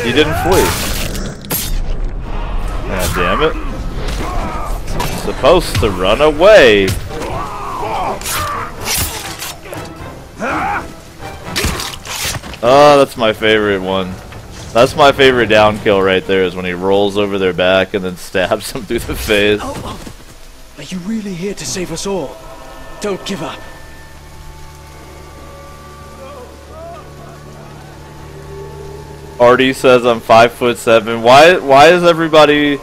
He didn't flee. God damn it. Supposed to run away. Oh, that's my favorite one. That's my favorite down kill right there, is when he rolls over their back and then stabs them through the face. Are you really here to save us all? Don't give up. Artie says I'm 5'7". Why is everybody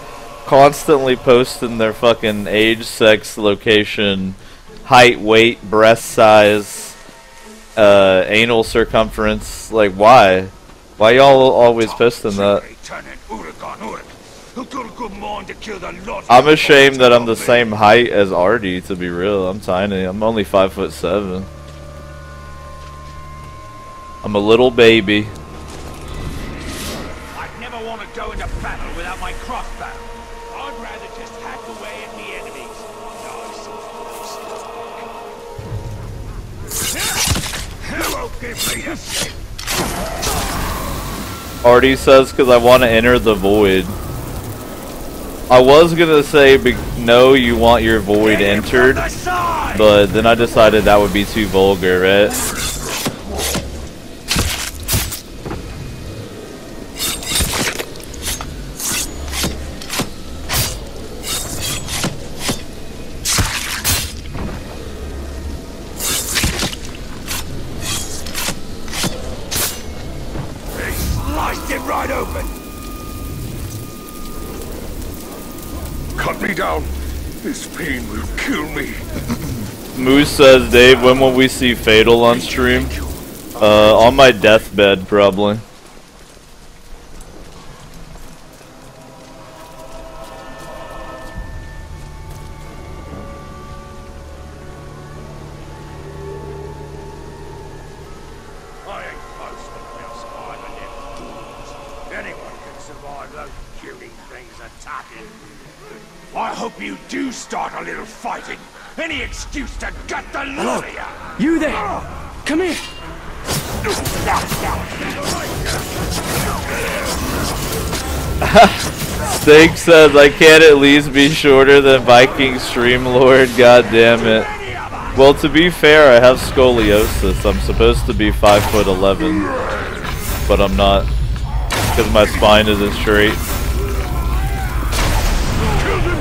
constantly posting their fucking age, sex, location, height, weight, breast size, anal circumference? Like, why? Why y'all always posting that? I'm ashamed that I'm the same height as Artie, to be real. I'm tiny. I'm only 5'7". I'm a little baby. Want to go into battle without my crossbow. I'd rather just hack away at the enemies. You won't give me a shit. Artie says because I want to enter the void. I was gonna say no, you want your void entered, but then I decided that would be too vulgar, right? Right open. Cut me down. This pain will kill me. Moose says, Dave, when will we see Fatal on stream? On my deathbed, probably. I hope you do start a little fighting. Any excuse to gut the lot of ya. You there? Come here. Steak says, I can't at least be shorter than Viking Streamlord. God damn it. Well, to be fair, I have scoliosis. I'm supposed to be 5'11", but I'm not, because my spine isn't straight.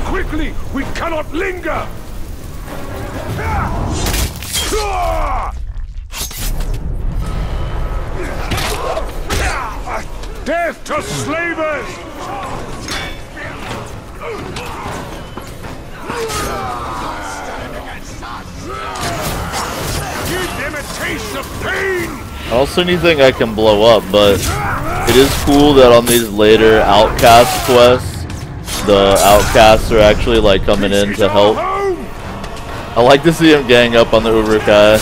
Quickly! We cannot linger! Death to slavers! Give them a taste of pain! I also anything I can blow up, but it is cool that on these later Outcast quests, the outcasts are actually like coming in to help. I like to see him gang up on the Uruk-hai.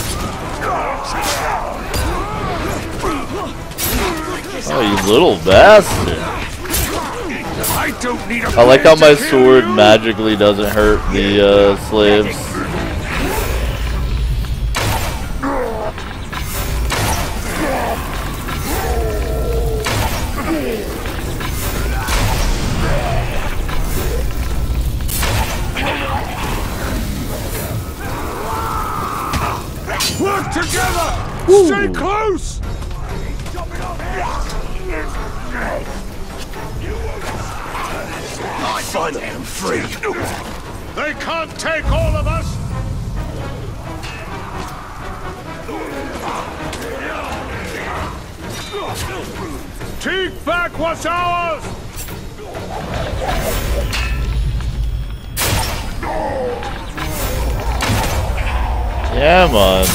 Oh, you little bastard. I like how my sword magically doesn't hurt the slaves. Work together! Ooh. Stay close! Finally, I'm free. They can't take all of us! Take back what's ours! Yeah, man.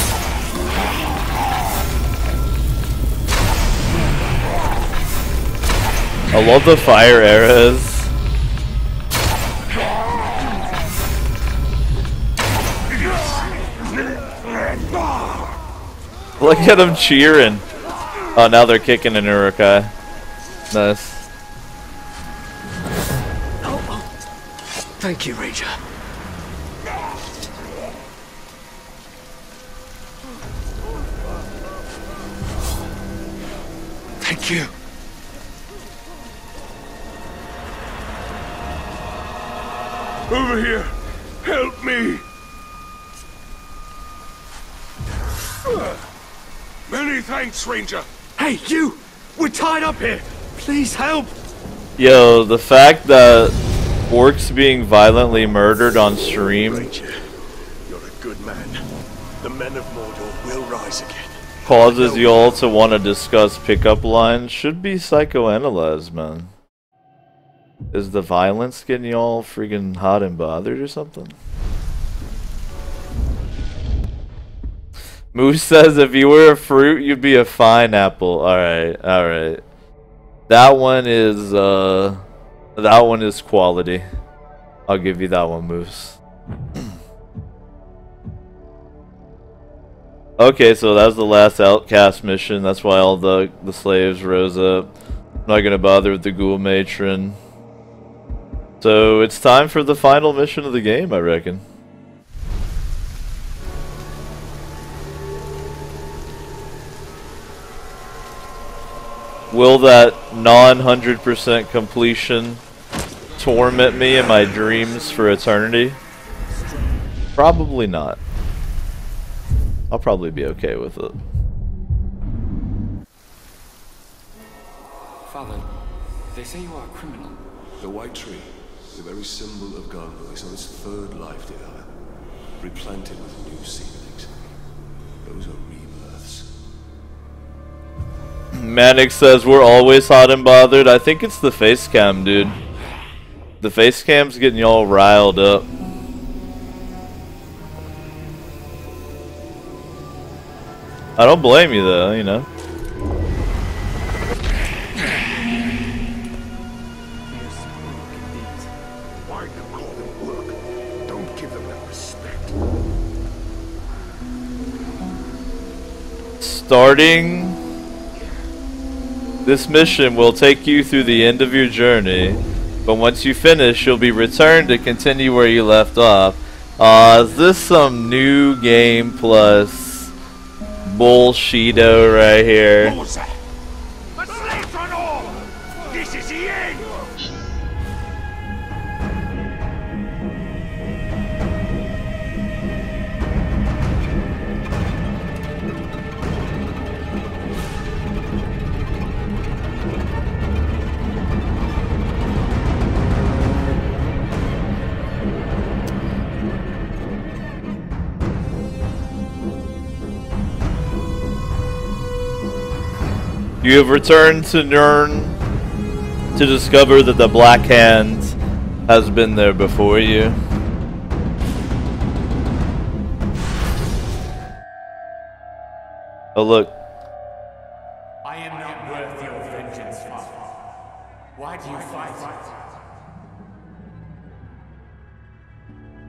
I love the fire arrows. Look at them cheering. Oh, now they're kicking an Uruk-hai. Nice. Thank you, Ranger. Thank you. Over here! Help me! Many thanks, Ranger! Hey, you! We're tied up here! Please help! Yo, the fact that orcs being violently murdered on stream Ranger, you're a good man. The men of Mordor will rise again. causes you all to want to discuss pickup lines should be psychoanalyzed, man. Is the violence getting y'all freaking hot and bothered or something? Moose says if you were a fruit, you'd be a fine apple. Alright, alright. That one is quality. I'll give you that one, Moose. Okay, so that was the last outcast mission. That's why all the slaves rose up. I'm not gonna bother with the ghoul matron. So it's time for the final mission of the game, I reckon. Will that non-100% completion torment me in my dreams for eternity? Probably not. I'll probably be okay with it. Father, they say you are a criminal. The white tree, the very symbol of Gondor, is on its third life, dear Alan. Replanted with new seedlings. Those are rebirths. Manic says we're always hot and bothered. I think it's the face cam, dude. The face cam's getting y'all riled up. I don't blame you though, you know. Why do you call them work? Don't give them that respect. Starting this mission will take you through the end of your journey, but once you finish, you'll be returned to continue where you left off. Is this some new game plus bullshito right here? The slaves on all! This is the end! You have returned to Nirn to discover that the Black Hand has been there before you. Oh look. I am not worth your vengeance, Father. Why do you fight?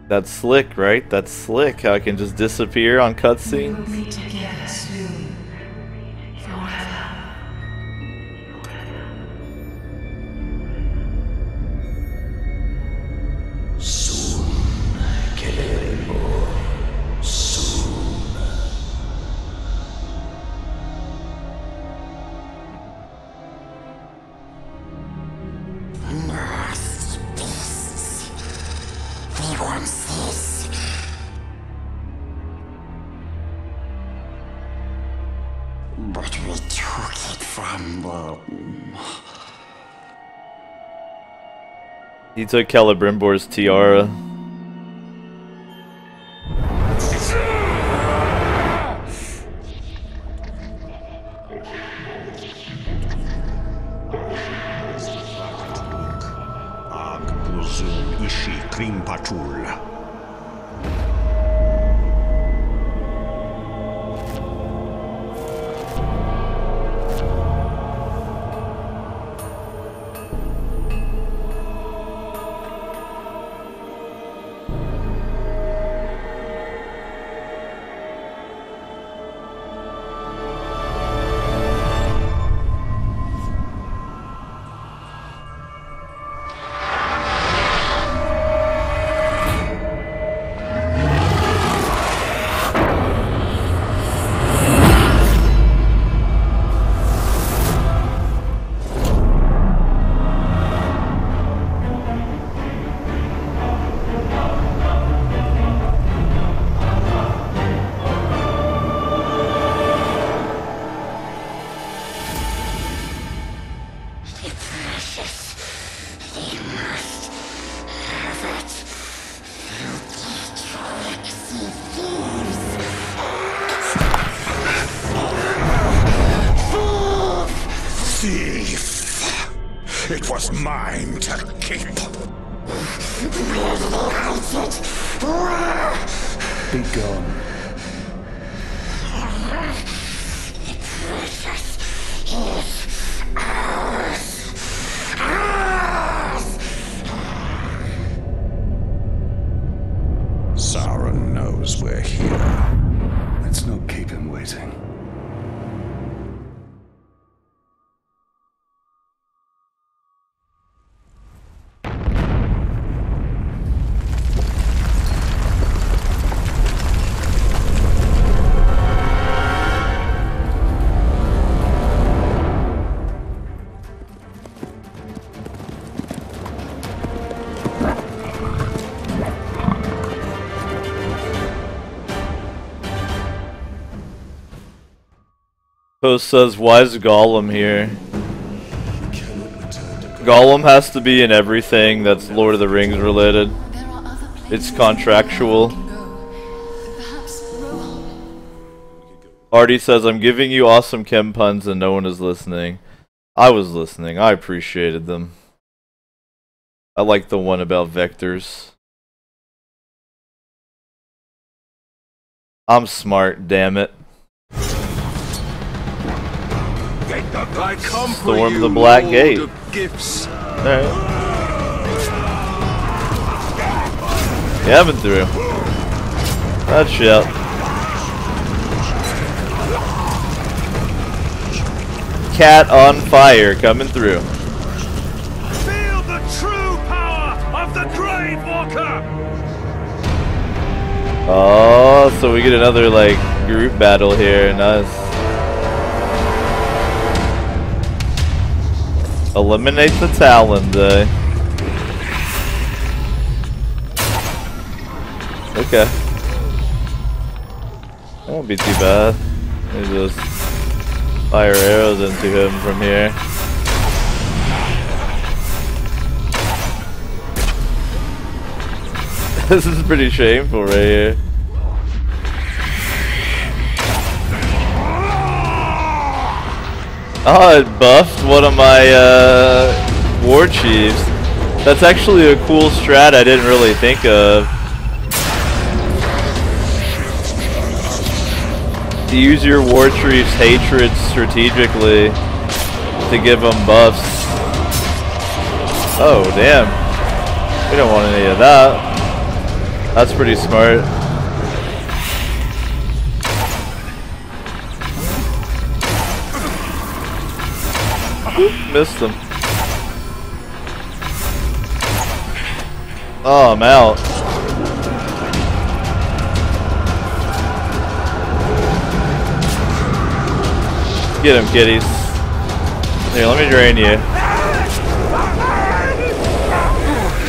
That's slick, right? That's slick. How I can just disappear on cutscenes. We'll be together soon. Forever. Soon, Celebrimbor. Soon. Nasty beasts. We want this. But we took it from them. He took Celebrimbor's tiara. Ag Buzun Ishi Krimpatul. It was mine to keep. Be gone. The precious is ours. Ours! Sauron knows we're here. Let's not keep him waiting. Post says, why is Gollum here? Gollum has to be in everything that's Lord of the Rings related. It's contractual. Artie says, I'm giving you awesome chem puns and no one is listening. I was listening. I appreciated them. I like the one about vectors. I'm smart, damn it. I come for Storm you, the Black Lord Gate. of Gifts. Alright. Yeah, I've been through. That shit. Cat on fire coming through. Feel the true power of the Grave Walker. Oh, so we get another like group battle here. Nice. Eliminate the Talon Day. Okay. That won't be too bad. Let me just fire arrows into him from here. This is pretty shameful right here. Oh, it buffed one of my war chiefs. That's actually a cool strat I didn't really think of. To use your war chief's hatred strategically to give them buffs. Oh, damn. We don't want any of that. That's pretty smart. Oop, missed him. Oh, I'm out. Get him, kitties. Here, let me drain you.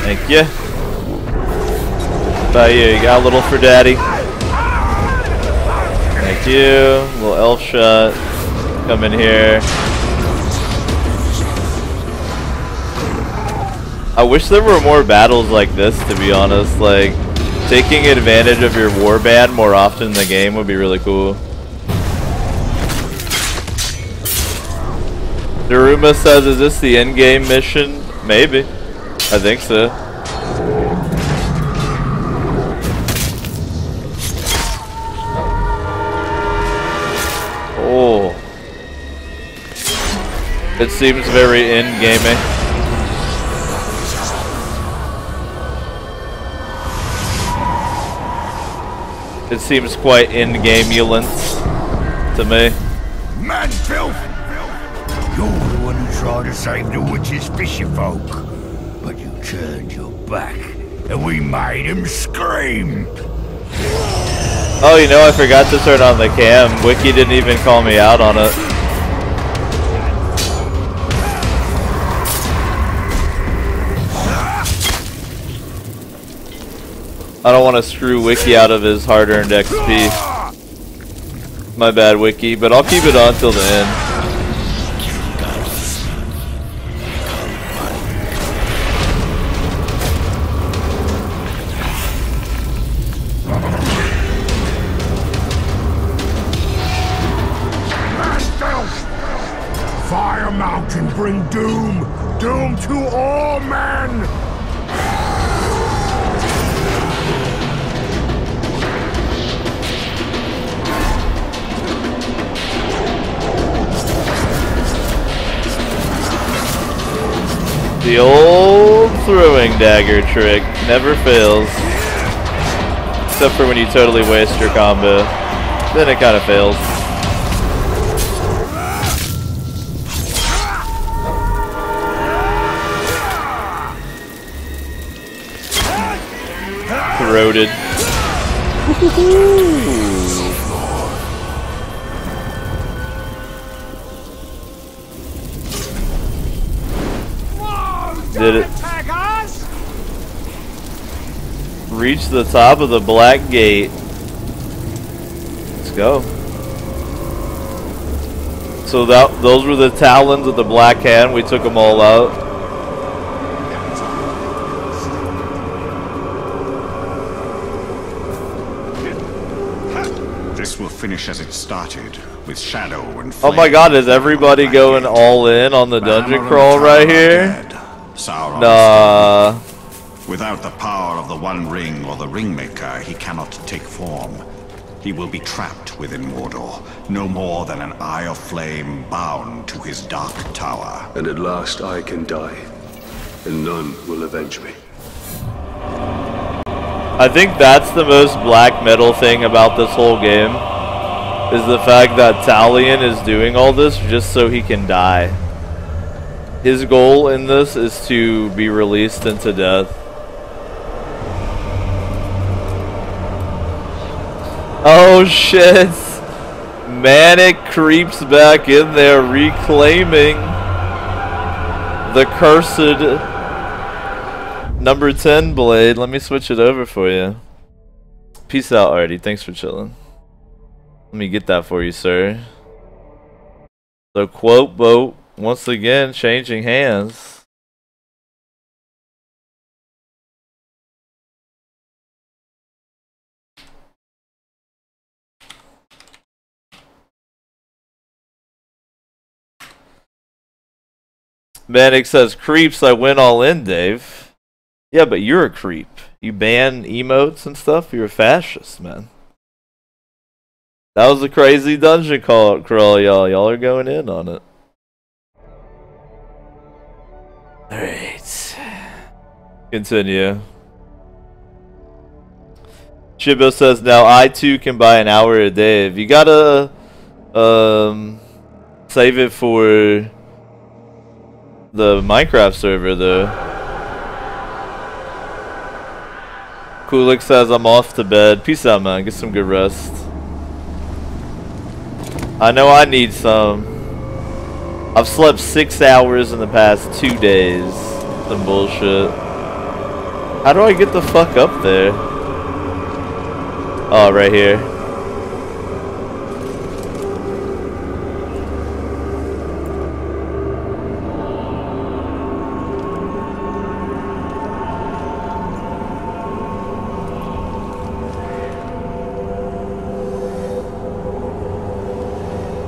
Thank you. About you, you got a little for daddy. Thank you. Little elf shot. Come in here. I wish there were more battles like this, to be honest. Like, taking advantage of your warband more often in the game would be really cool. Daruma says, is this the endgame mission? Maybe. I think so. Oh. It seems very endgamey. It seems quite endgame-ulent to me. Man, filth! You're the one who tried to save the witch's fisher folk. But you turned your back, and we made him scream. Oh, you know, I forgot to turn on the cam. Wiki didn't even call me out on it. I don't want to screw Wiki out of his hard-earned XP. My bad, Wiki, but I'll keep it on till the end. Fire Mountain bring doom! Doom to all men! The old throwing dagger trick never fails. Except for when you totally waste your combo. Then it kind of fails. Corroded. Did it. Reach the top of the black gate. Let's go. So those were the talons of the black hand. We took them all out. This will finish as it started, with shadow and flame. Oh my god, is everybody going all in on the dungeon crawl right here? Nah. Without the power of the One Ring or the Ringmaker, he cannot take form. He will be trapped within Mordor, no more than an eye of flame bound to his dark tower. And at last I can die, and none will avenge me. I think that's the most black metal thing about this whole game, is the fact that Talion is doing all this just so he can die. His goal in this is to be released into death. Oh shit! Manic creeps back in there, reclaiming the cursed number 10 blade. Let me switch it over for you. Peace out, Artie. Thanks for chilling. Let me get that for you, sir. The quote boat once again changing hands. Manic says, creeps, I went all in, Dave. Yeah, but you're a creep. You ban emotes and stuff? You're a fascist, man. That was a crazy dungeon crawl, y'all. Y'all are going in on it. Alright. Continue. Shibo says now I too can buy an hour a day. If you gotta save it for the Minecraft server though. Kulik says I'm off to bed. Peace out, man. Get some good rest. I know I need some. I've slept 6 hours in the past 2 days. Some bullshit. How do I get the fuck up there? Oh, right here.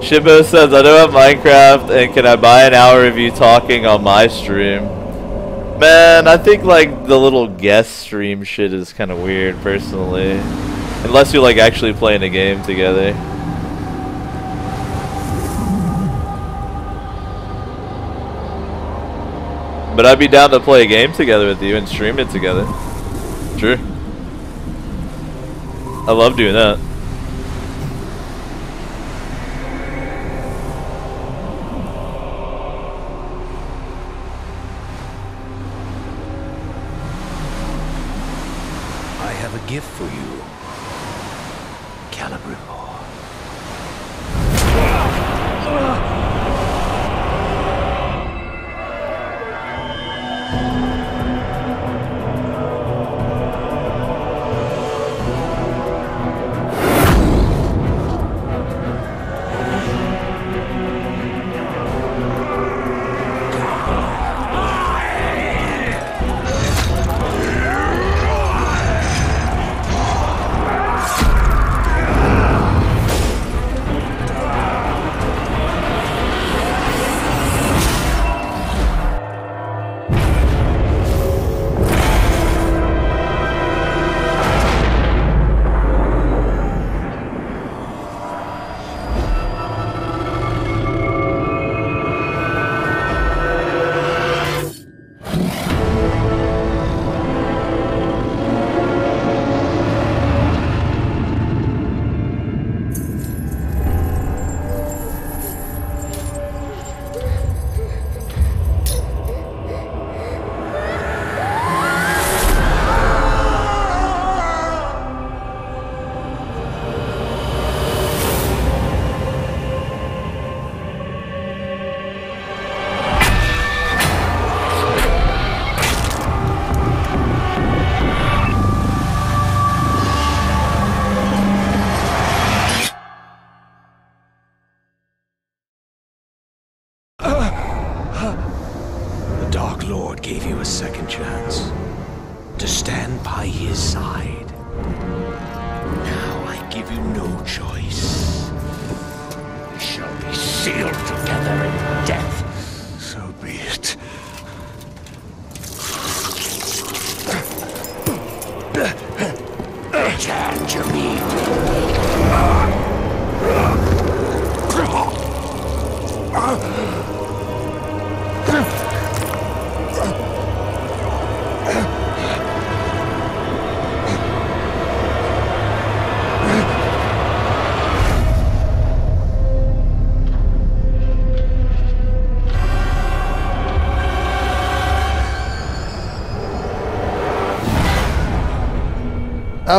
Shibo says, I don't have Minecraft, and can I buy an hour of you talking on my stream? Man, I think like the little guest stream shit is kind of weird, personally. Unless you're like actually playing a game together. But I'd be down to play a game together with you and stream it together. Sure. I love doing that. Gift for you, Calibre.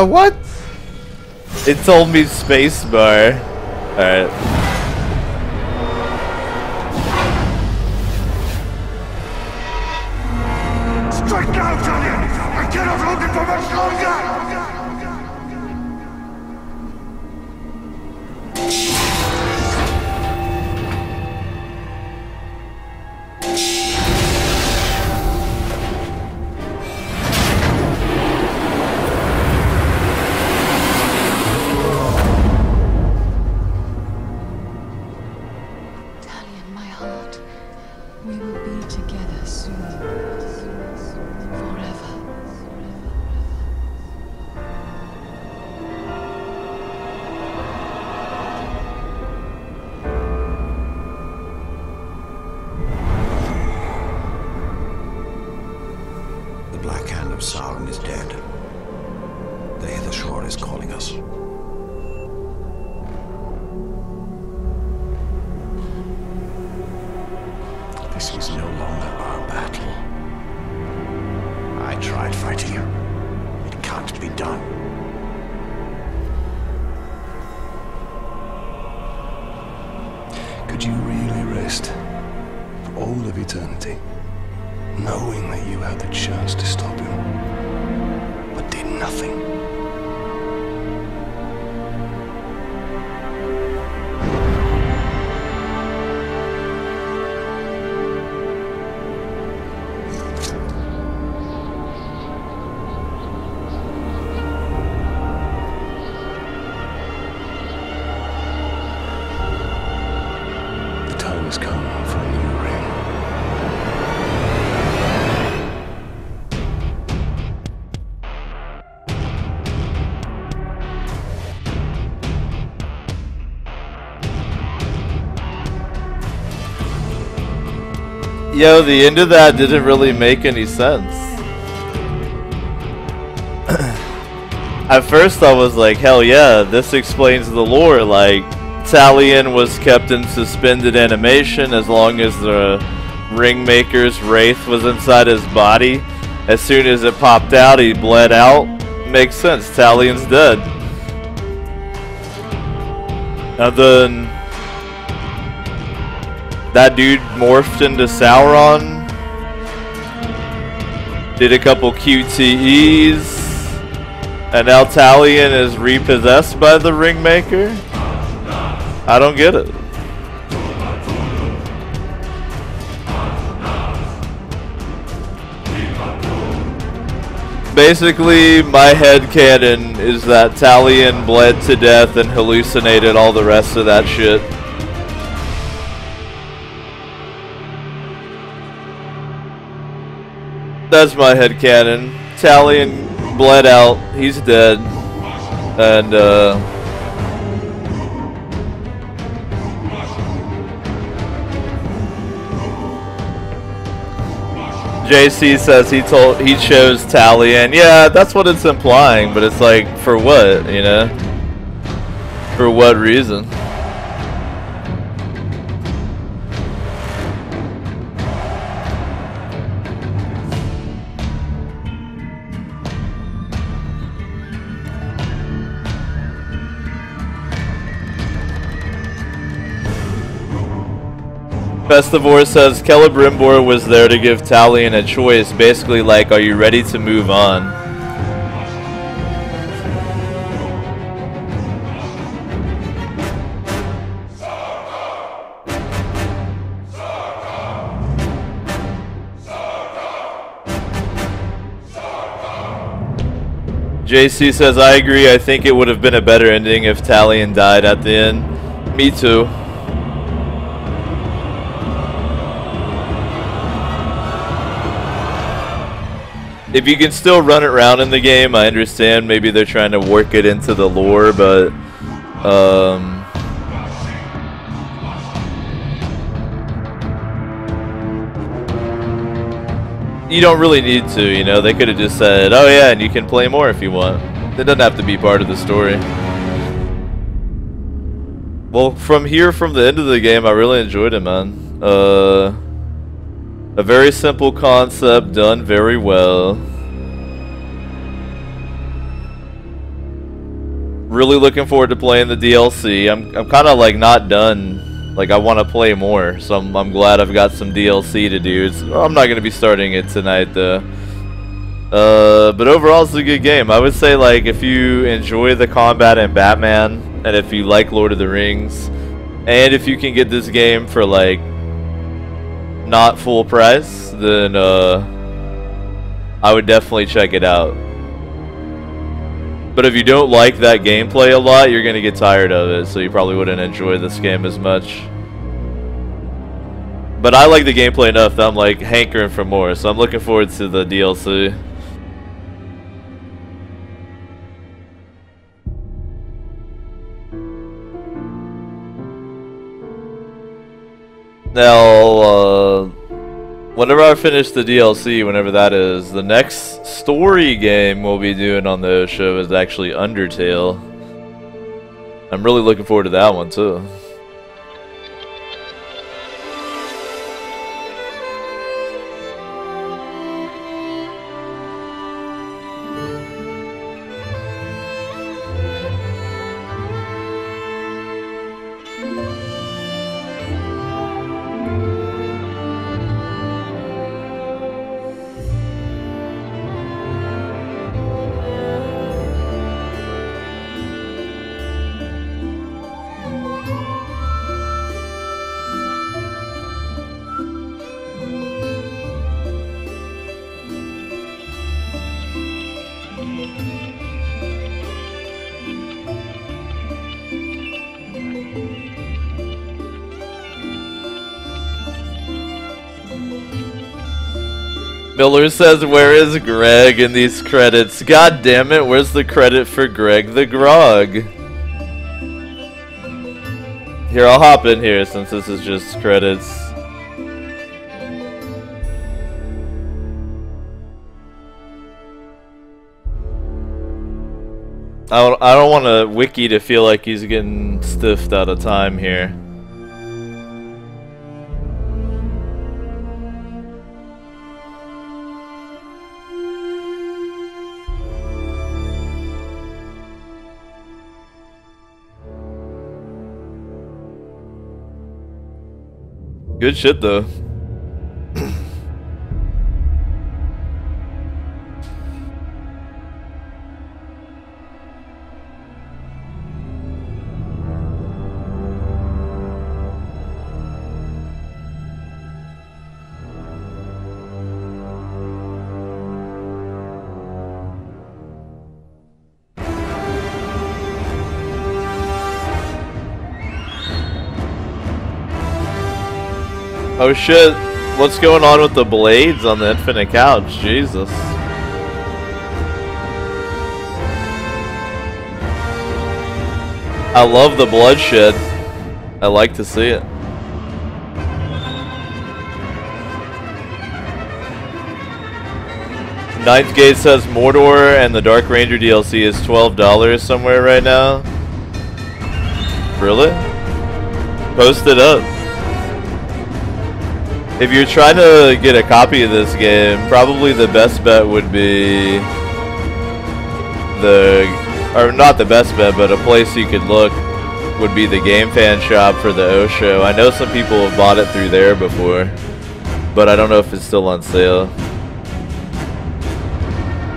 What? It told me spacebar. Alright. Strike now, Johnny! I cannot hold it for much longer! The Aether Shore is calling us. This is no longer our battle. I tried fighting you. It can't be done. Could you really rest for all of eternity, knowing that you had the chance to stop him, but did nothing? The time has come for a new ring. Yo, the end of that didn't really make any sense. At first I was like, hell yeah, this explains the lore. Like, Talion was kept in suspended animation as long as the Ringmaker's wraith was inside his body. As soon as it popped out, he bled out. Makes sense, Talion's dead. And then that dude morphed into Sauron, did a couple QTEs, and now Talion is repossessed by the Ringmaker? I don't get it. Basically, my headcanon is that Talion bled to death and hallucinated all the rest of that shit. That's my headcanon. Talion bled out, he's dead, and JC says he chose Talion. Yeah, that's what it's implying, but it's like, for what, you know? For what reason? Festivore says Celebrimbor was there to give Talion a choice, basically like, are you ready to move on? JC says, I agree, I think it would have been a better ending if Talion died at the end. Me too. If you can still run it around in the game, I understand maybe they're trying to work it into the lore, but you don't really need to, you know. They could have just said, oh yeah, and you can play more if you want. It doesn't have to be part of the story. Well, from the end of the game, I really enjoyed it, man. A very simple concept, done very well. Really looking forward to playing the DLC. I'm kind of like not done. Like, I want to play more, so I'm glad I've got some DLC to do. I'm not going to be starting it tonight though. But overall, it's a good game. I would say, like, if you enjoy the combat in Batman, and if you like Lord of the Rings, and if you can get this game for like not full price, then I would definitely check it out. But if you don't like that gameplay a lot, you're gonna get tired of it, so you probably wouldn't enjoy this game as much. But I like the gameplay enough that I'm like hankering for more, so I'm looking forward to the DLC. Now, Whenever I finish the DLC, whenever that is, the next story game we'll be doing on the show is actually Undertale. I'm really looking forward to that one too. Miller says, where is Greg in these credits? God damn it, where's the credit for Greg the Grog? Here, I'll hop in here since this is just credits. I don't want a Wiki to feel like he's getting stiffed out of time here. Good shit though. Oh shit, what's going on with the blades on the infinite couch? Jesus. I love the bloodshed. I like to see it. Ninth Gate says Mordor and the Dark Ranger DLC is $12 somewhere right now. Really? Post it up. If you're trying to get a copy of this game, probably the best bet would be or not the best bet, but a place you could look would be the Game Fan shop for the O Show. I know some people have bought it through there before, but I don't know if it's still on sale.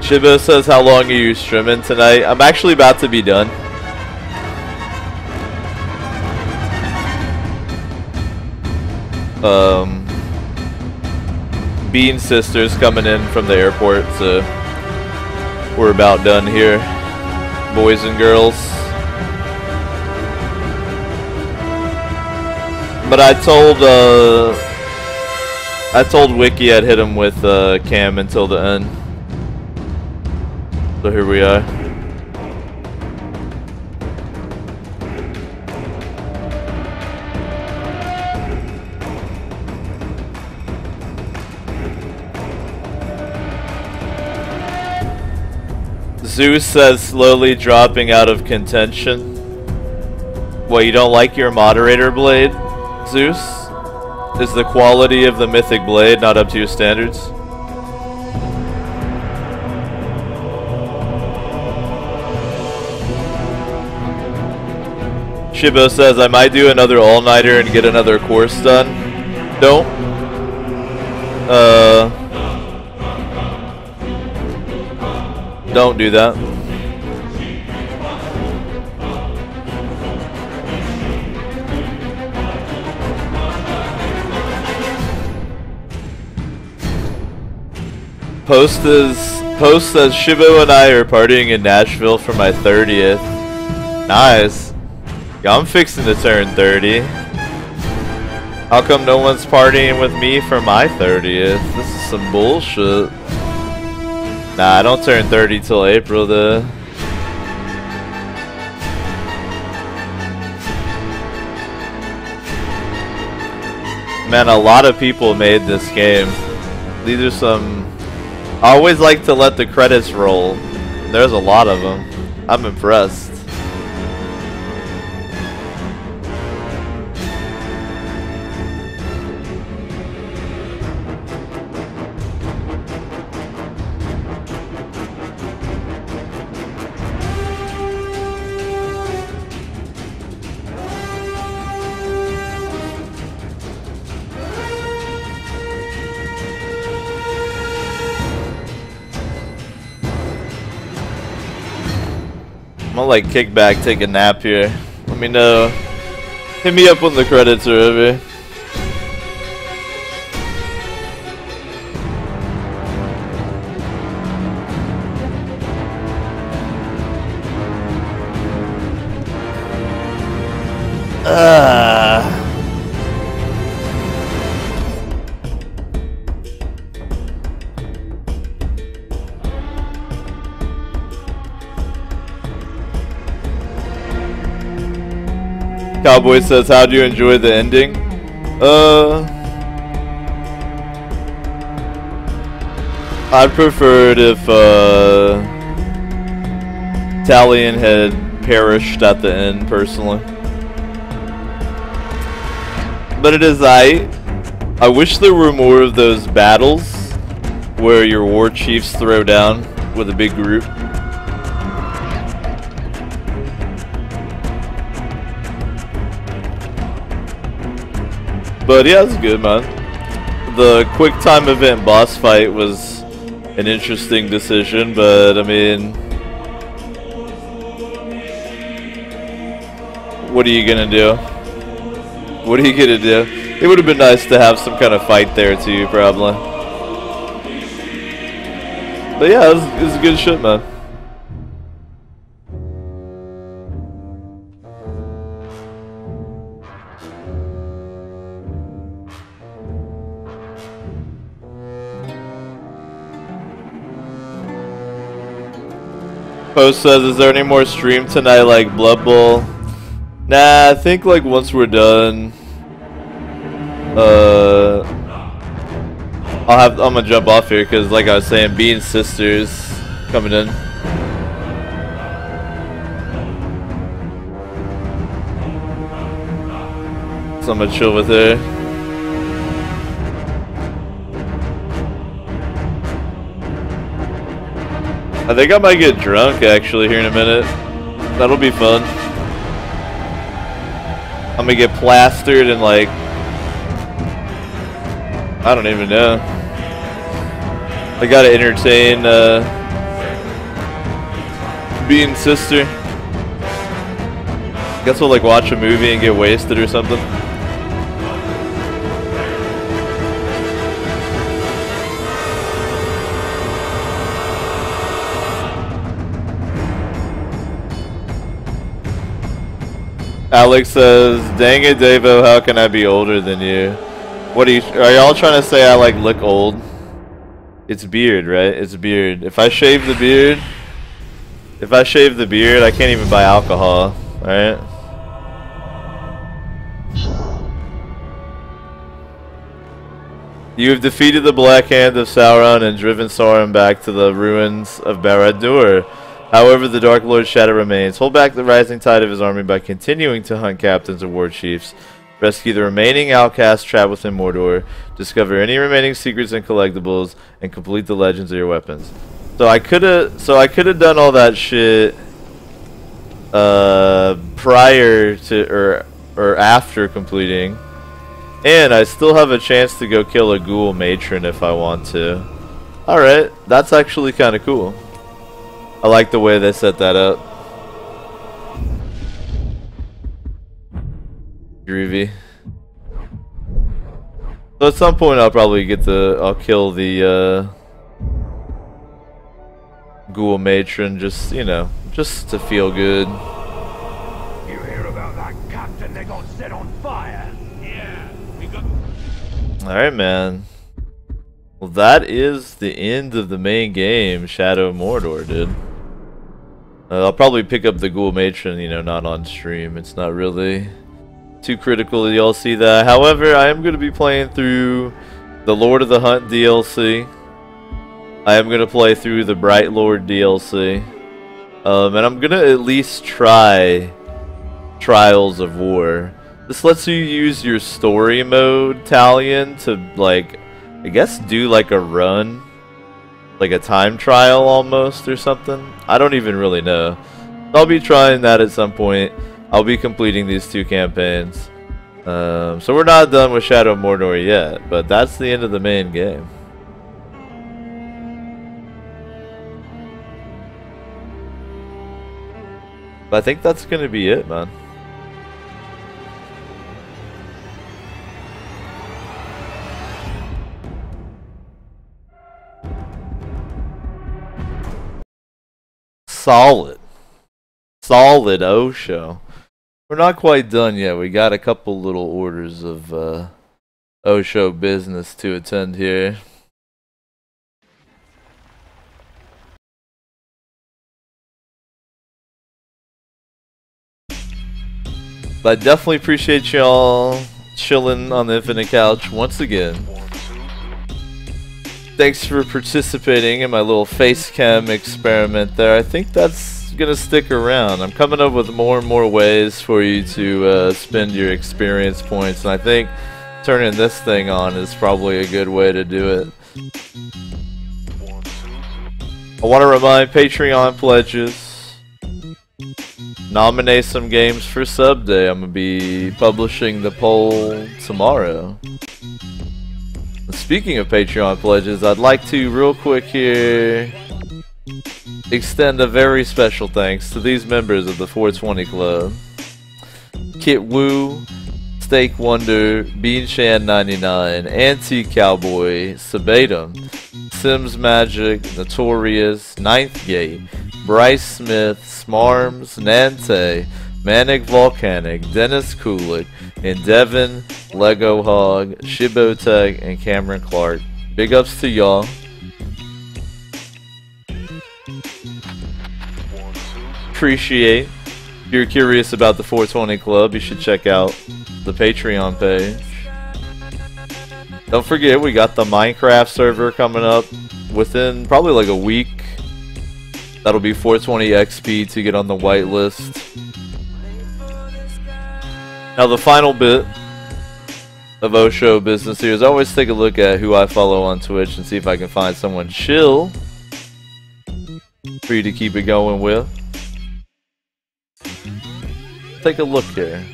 Shibo says, how long are you streaming tonight? I'm actually about to be done. Bean Sisters coming in from the airport, so we're about done here, boys and girls. But I told Wiki I'd hit him with Cam until the end. So here we are. Zeus says slowly dropping out of contention. What, you don't like your moderator blade, Zeus? Is the quality of the mythic blade not up to your standards? Shibo says I might do another all-nighter and get another course done. Don't. Don't do that. Post says Shibo and I are partying in Nashville for my 30th. Nice. Yeah, I'm fixing to turn 30. How come no one's partying with me for my 30th? This is some bullshit. Nah, I don't turn 30 till April though. Man, a lot of people made this game. These are some... I always like to let the credits roll. There's a lot of them. I'm impressed. I'm gonna like kick back, take a nap here. Let me know. Hit me up when the credits are over. Cowboy says, how do you enjoy the ending? I'd prefer it if Talion had perished at the end, personally. But it is I wish there were more of those battles where your war chiefs throw down with a big group. But yeah, it's good, man. The quick time event boss fight was an interesting decision, but I mean, what are you gonna do? What are you gonna do? It would have been nice to have some kind of fight there too, probably. But yeah, it was good shit, man. Post says, is there any more stream tonight like Blood Bowl? Nah, I think like once we're done, I'm gonna jump off here because like I was saying, Bean Sisters coming in. So I'm gonna chill with her. I think I might get drunk actually here in a minute. That'll be fun. I'm gonna get plastered and like, I don't even know. I gotta entertain Bean Sister. Guess we'll like watch a movie and get wasted or something. Alex says, dang it, Davo, how can I be older than you? What are y'all trying to say I like look old? It's beard, right? It's beard. If I shave the beard, I can't even buy alcohol, right? You have defeated the Black Hand of Sauron and driven Sauron back to the ruins of Barad-dûr. However, the Dark Lord's shadow remains. Hold back the rising tide of his army by continuing to hunt captains and war chiefs. Rescue the remaining outcasts trapped within Mordor. Discover any remaining secrets and collectibles, and complete the legends of your weapons. So I could have done all that shit prior to or after completing, and I still have a chance to go kill a ghoul matron if I want to. All right, that's actually kind of cool. I like the way they set that up. Groovy. So at some point I'll probably I'll kill the ghoul matron, just, you know, just to feel good. You hear about that captain they got set on fire? Yeah, we got... Alright, man. Well, that is the end of the main game, Shadow of Mordor, dude. I'll probably pick up the ghoul matron, you know, not on stream. It's not really too critical that y'all see that. However, I am going to be playing through the Lord of the Hunt DLC. I am going to play through the Bright Lord DLC. And I'm going to at least try Trials of War. This lets you use your story mode, Talion, to, like, I guess do like a run. Like a time trial almost or something. I don't even really know. I'll be trying that at some point. I'll be completing these 2 campaigns. So we're not done with Shadow of Mordor yet, but that's the end of the main game. But I think that's going to be it, man. Solid Osho. We're not quite done yet. We got a couple little orders of Osho business to attend here. But I definitely appreciate y'all chilling on the Infinite Couch once again. Thanks for participating in my little face cam experiment there. I think that's gonna stick around. I'm coming up with more and more ways for you to spend your experience points, and I think turning this thing on is probably a good way to do it. I want to remind Patreon pledges, nominate some games for Sub Day. I'm gonna be publishing the poll tomorrow. Speaking of Patreon pledges, I'd like to real quick here extend a very special thanks to these members of the 420 Club. Kit Woo, Steak Wonder, Beanshan 99, Antique Cowboy, Sabatum, Sims Magic, Notorious, Ninth Gate, Bryce Smith, Smarms, Nante, Manic Volcanic, Dennis Kulik, and Devin, Lego Hog, Shibotech, and Cameron Clark. Big ups to y'all. Appreciate. If you're curious about the 420 Club, you should check out the Patreon page. Don't forget, we got the Minecraft server coming up within probably like a week. That'll be 420 XP to get on the whitelist. Now the final bit of Osho business here is I always take a look at who I follow on Twitch and see if I can find someone chill for you to keep it going with. Take a look here.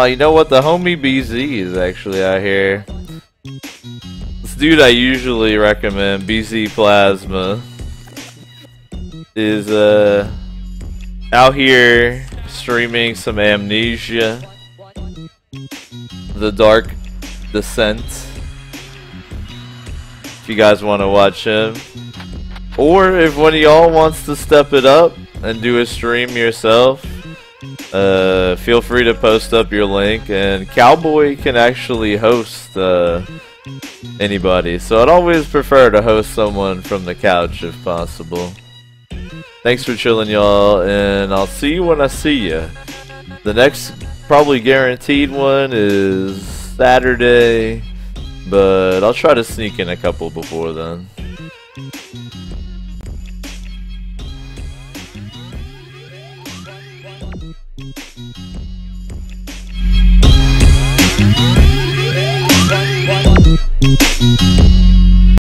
You know what? The homie BZ is actually out here. This dude I usually recommend, BZ Plasma, is out here streaming some Amnesia, The Dark Descent. If you guys want to watch him, or if one of y'all wants to step it up and do a stream yourself, feel free to post up your link, and Cowboy can actually host anybody, so I'd always prefer to host someone from the couch if possible. Thanks for chilling, y'all, and I'll see you when I see you. The next probably guaranteed one is Saturday, but I'll try to sneak in a couple before then.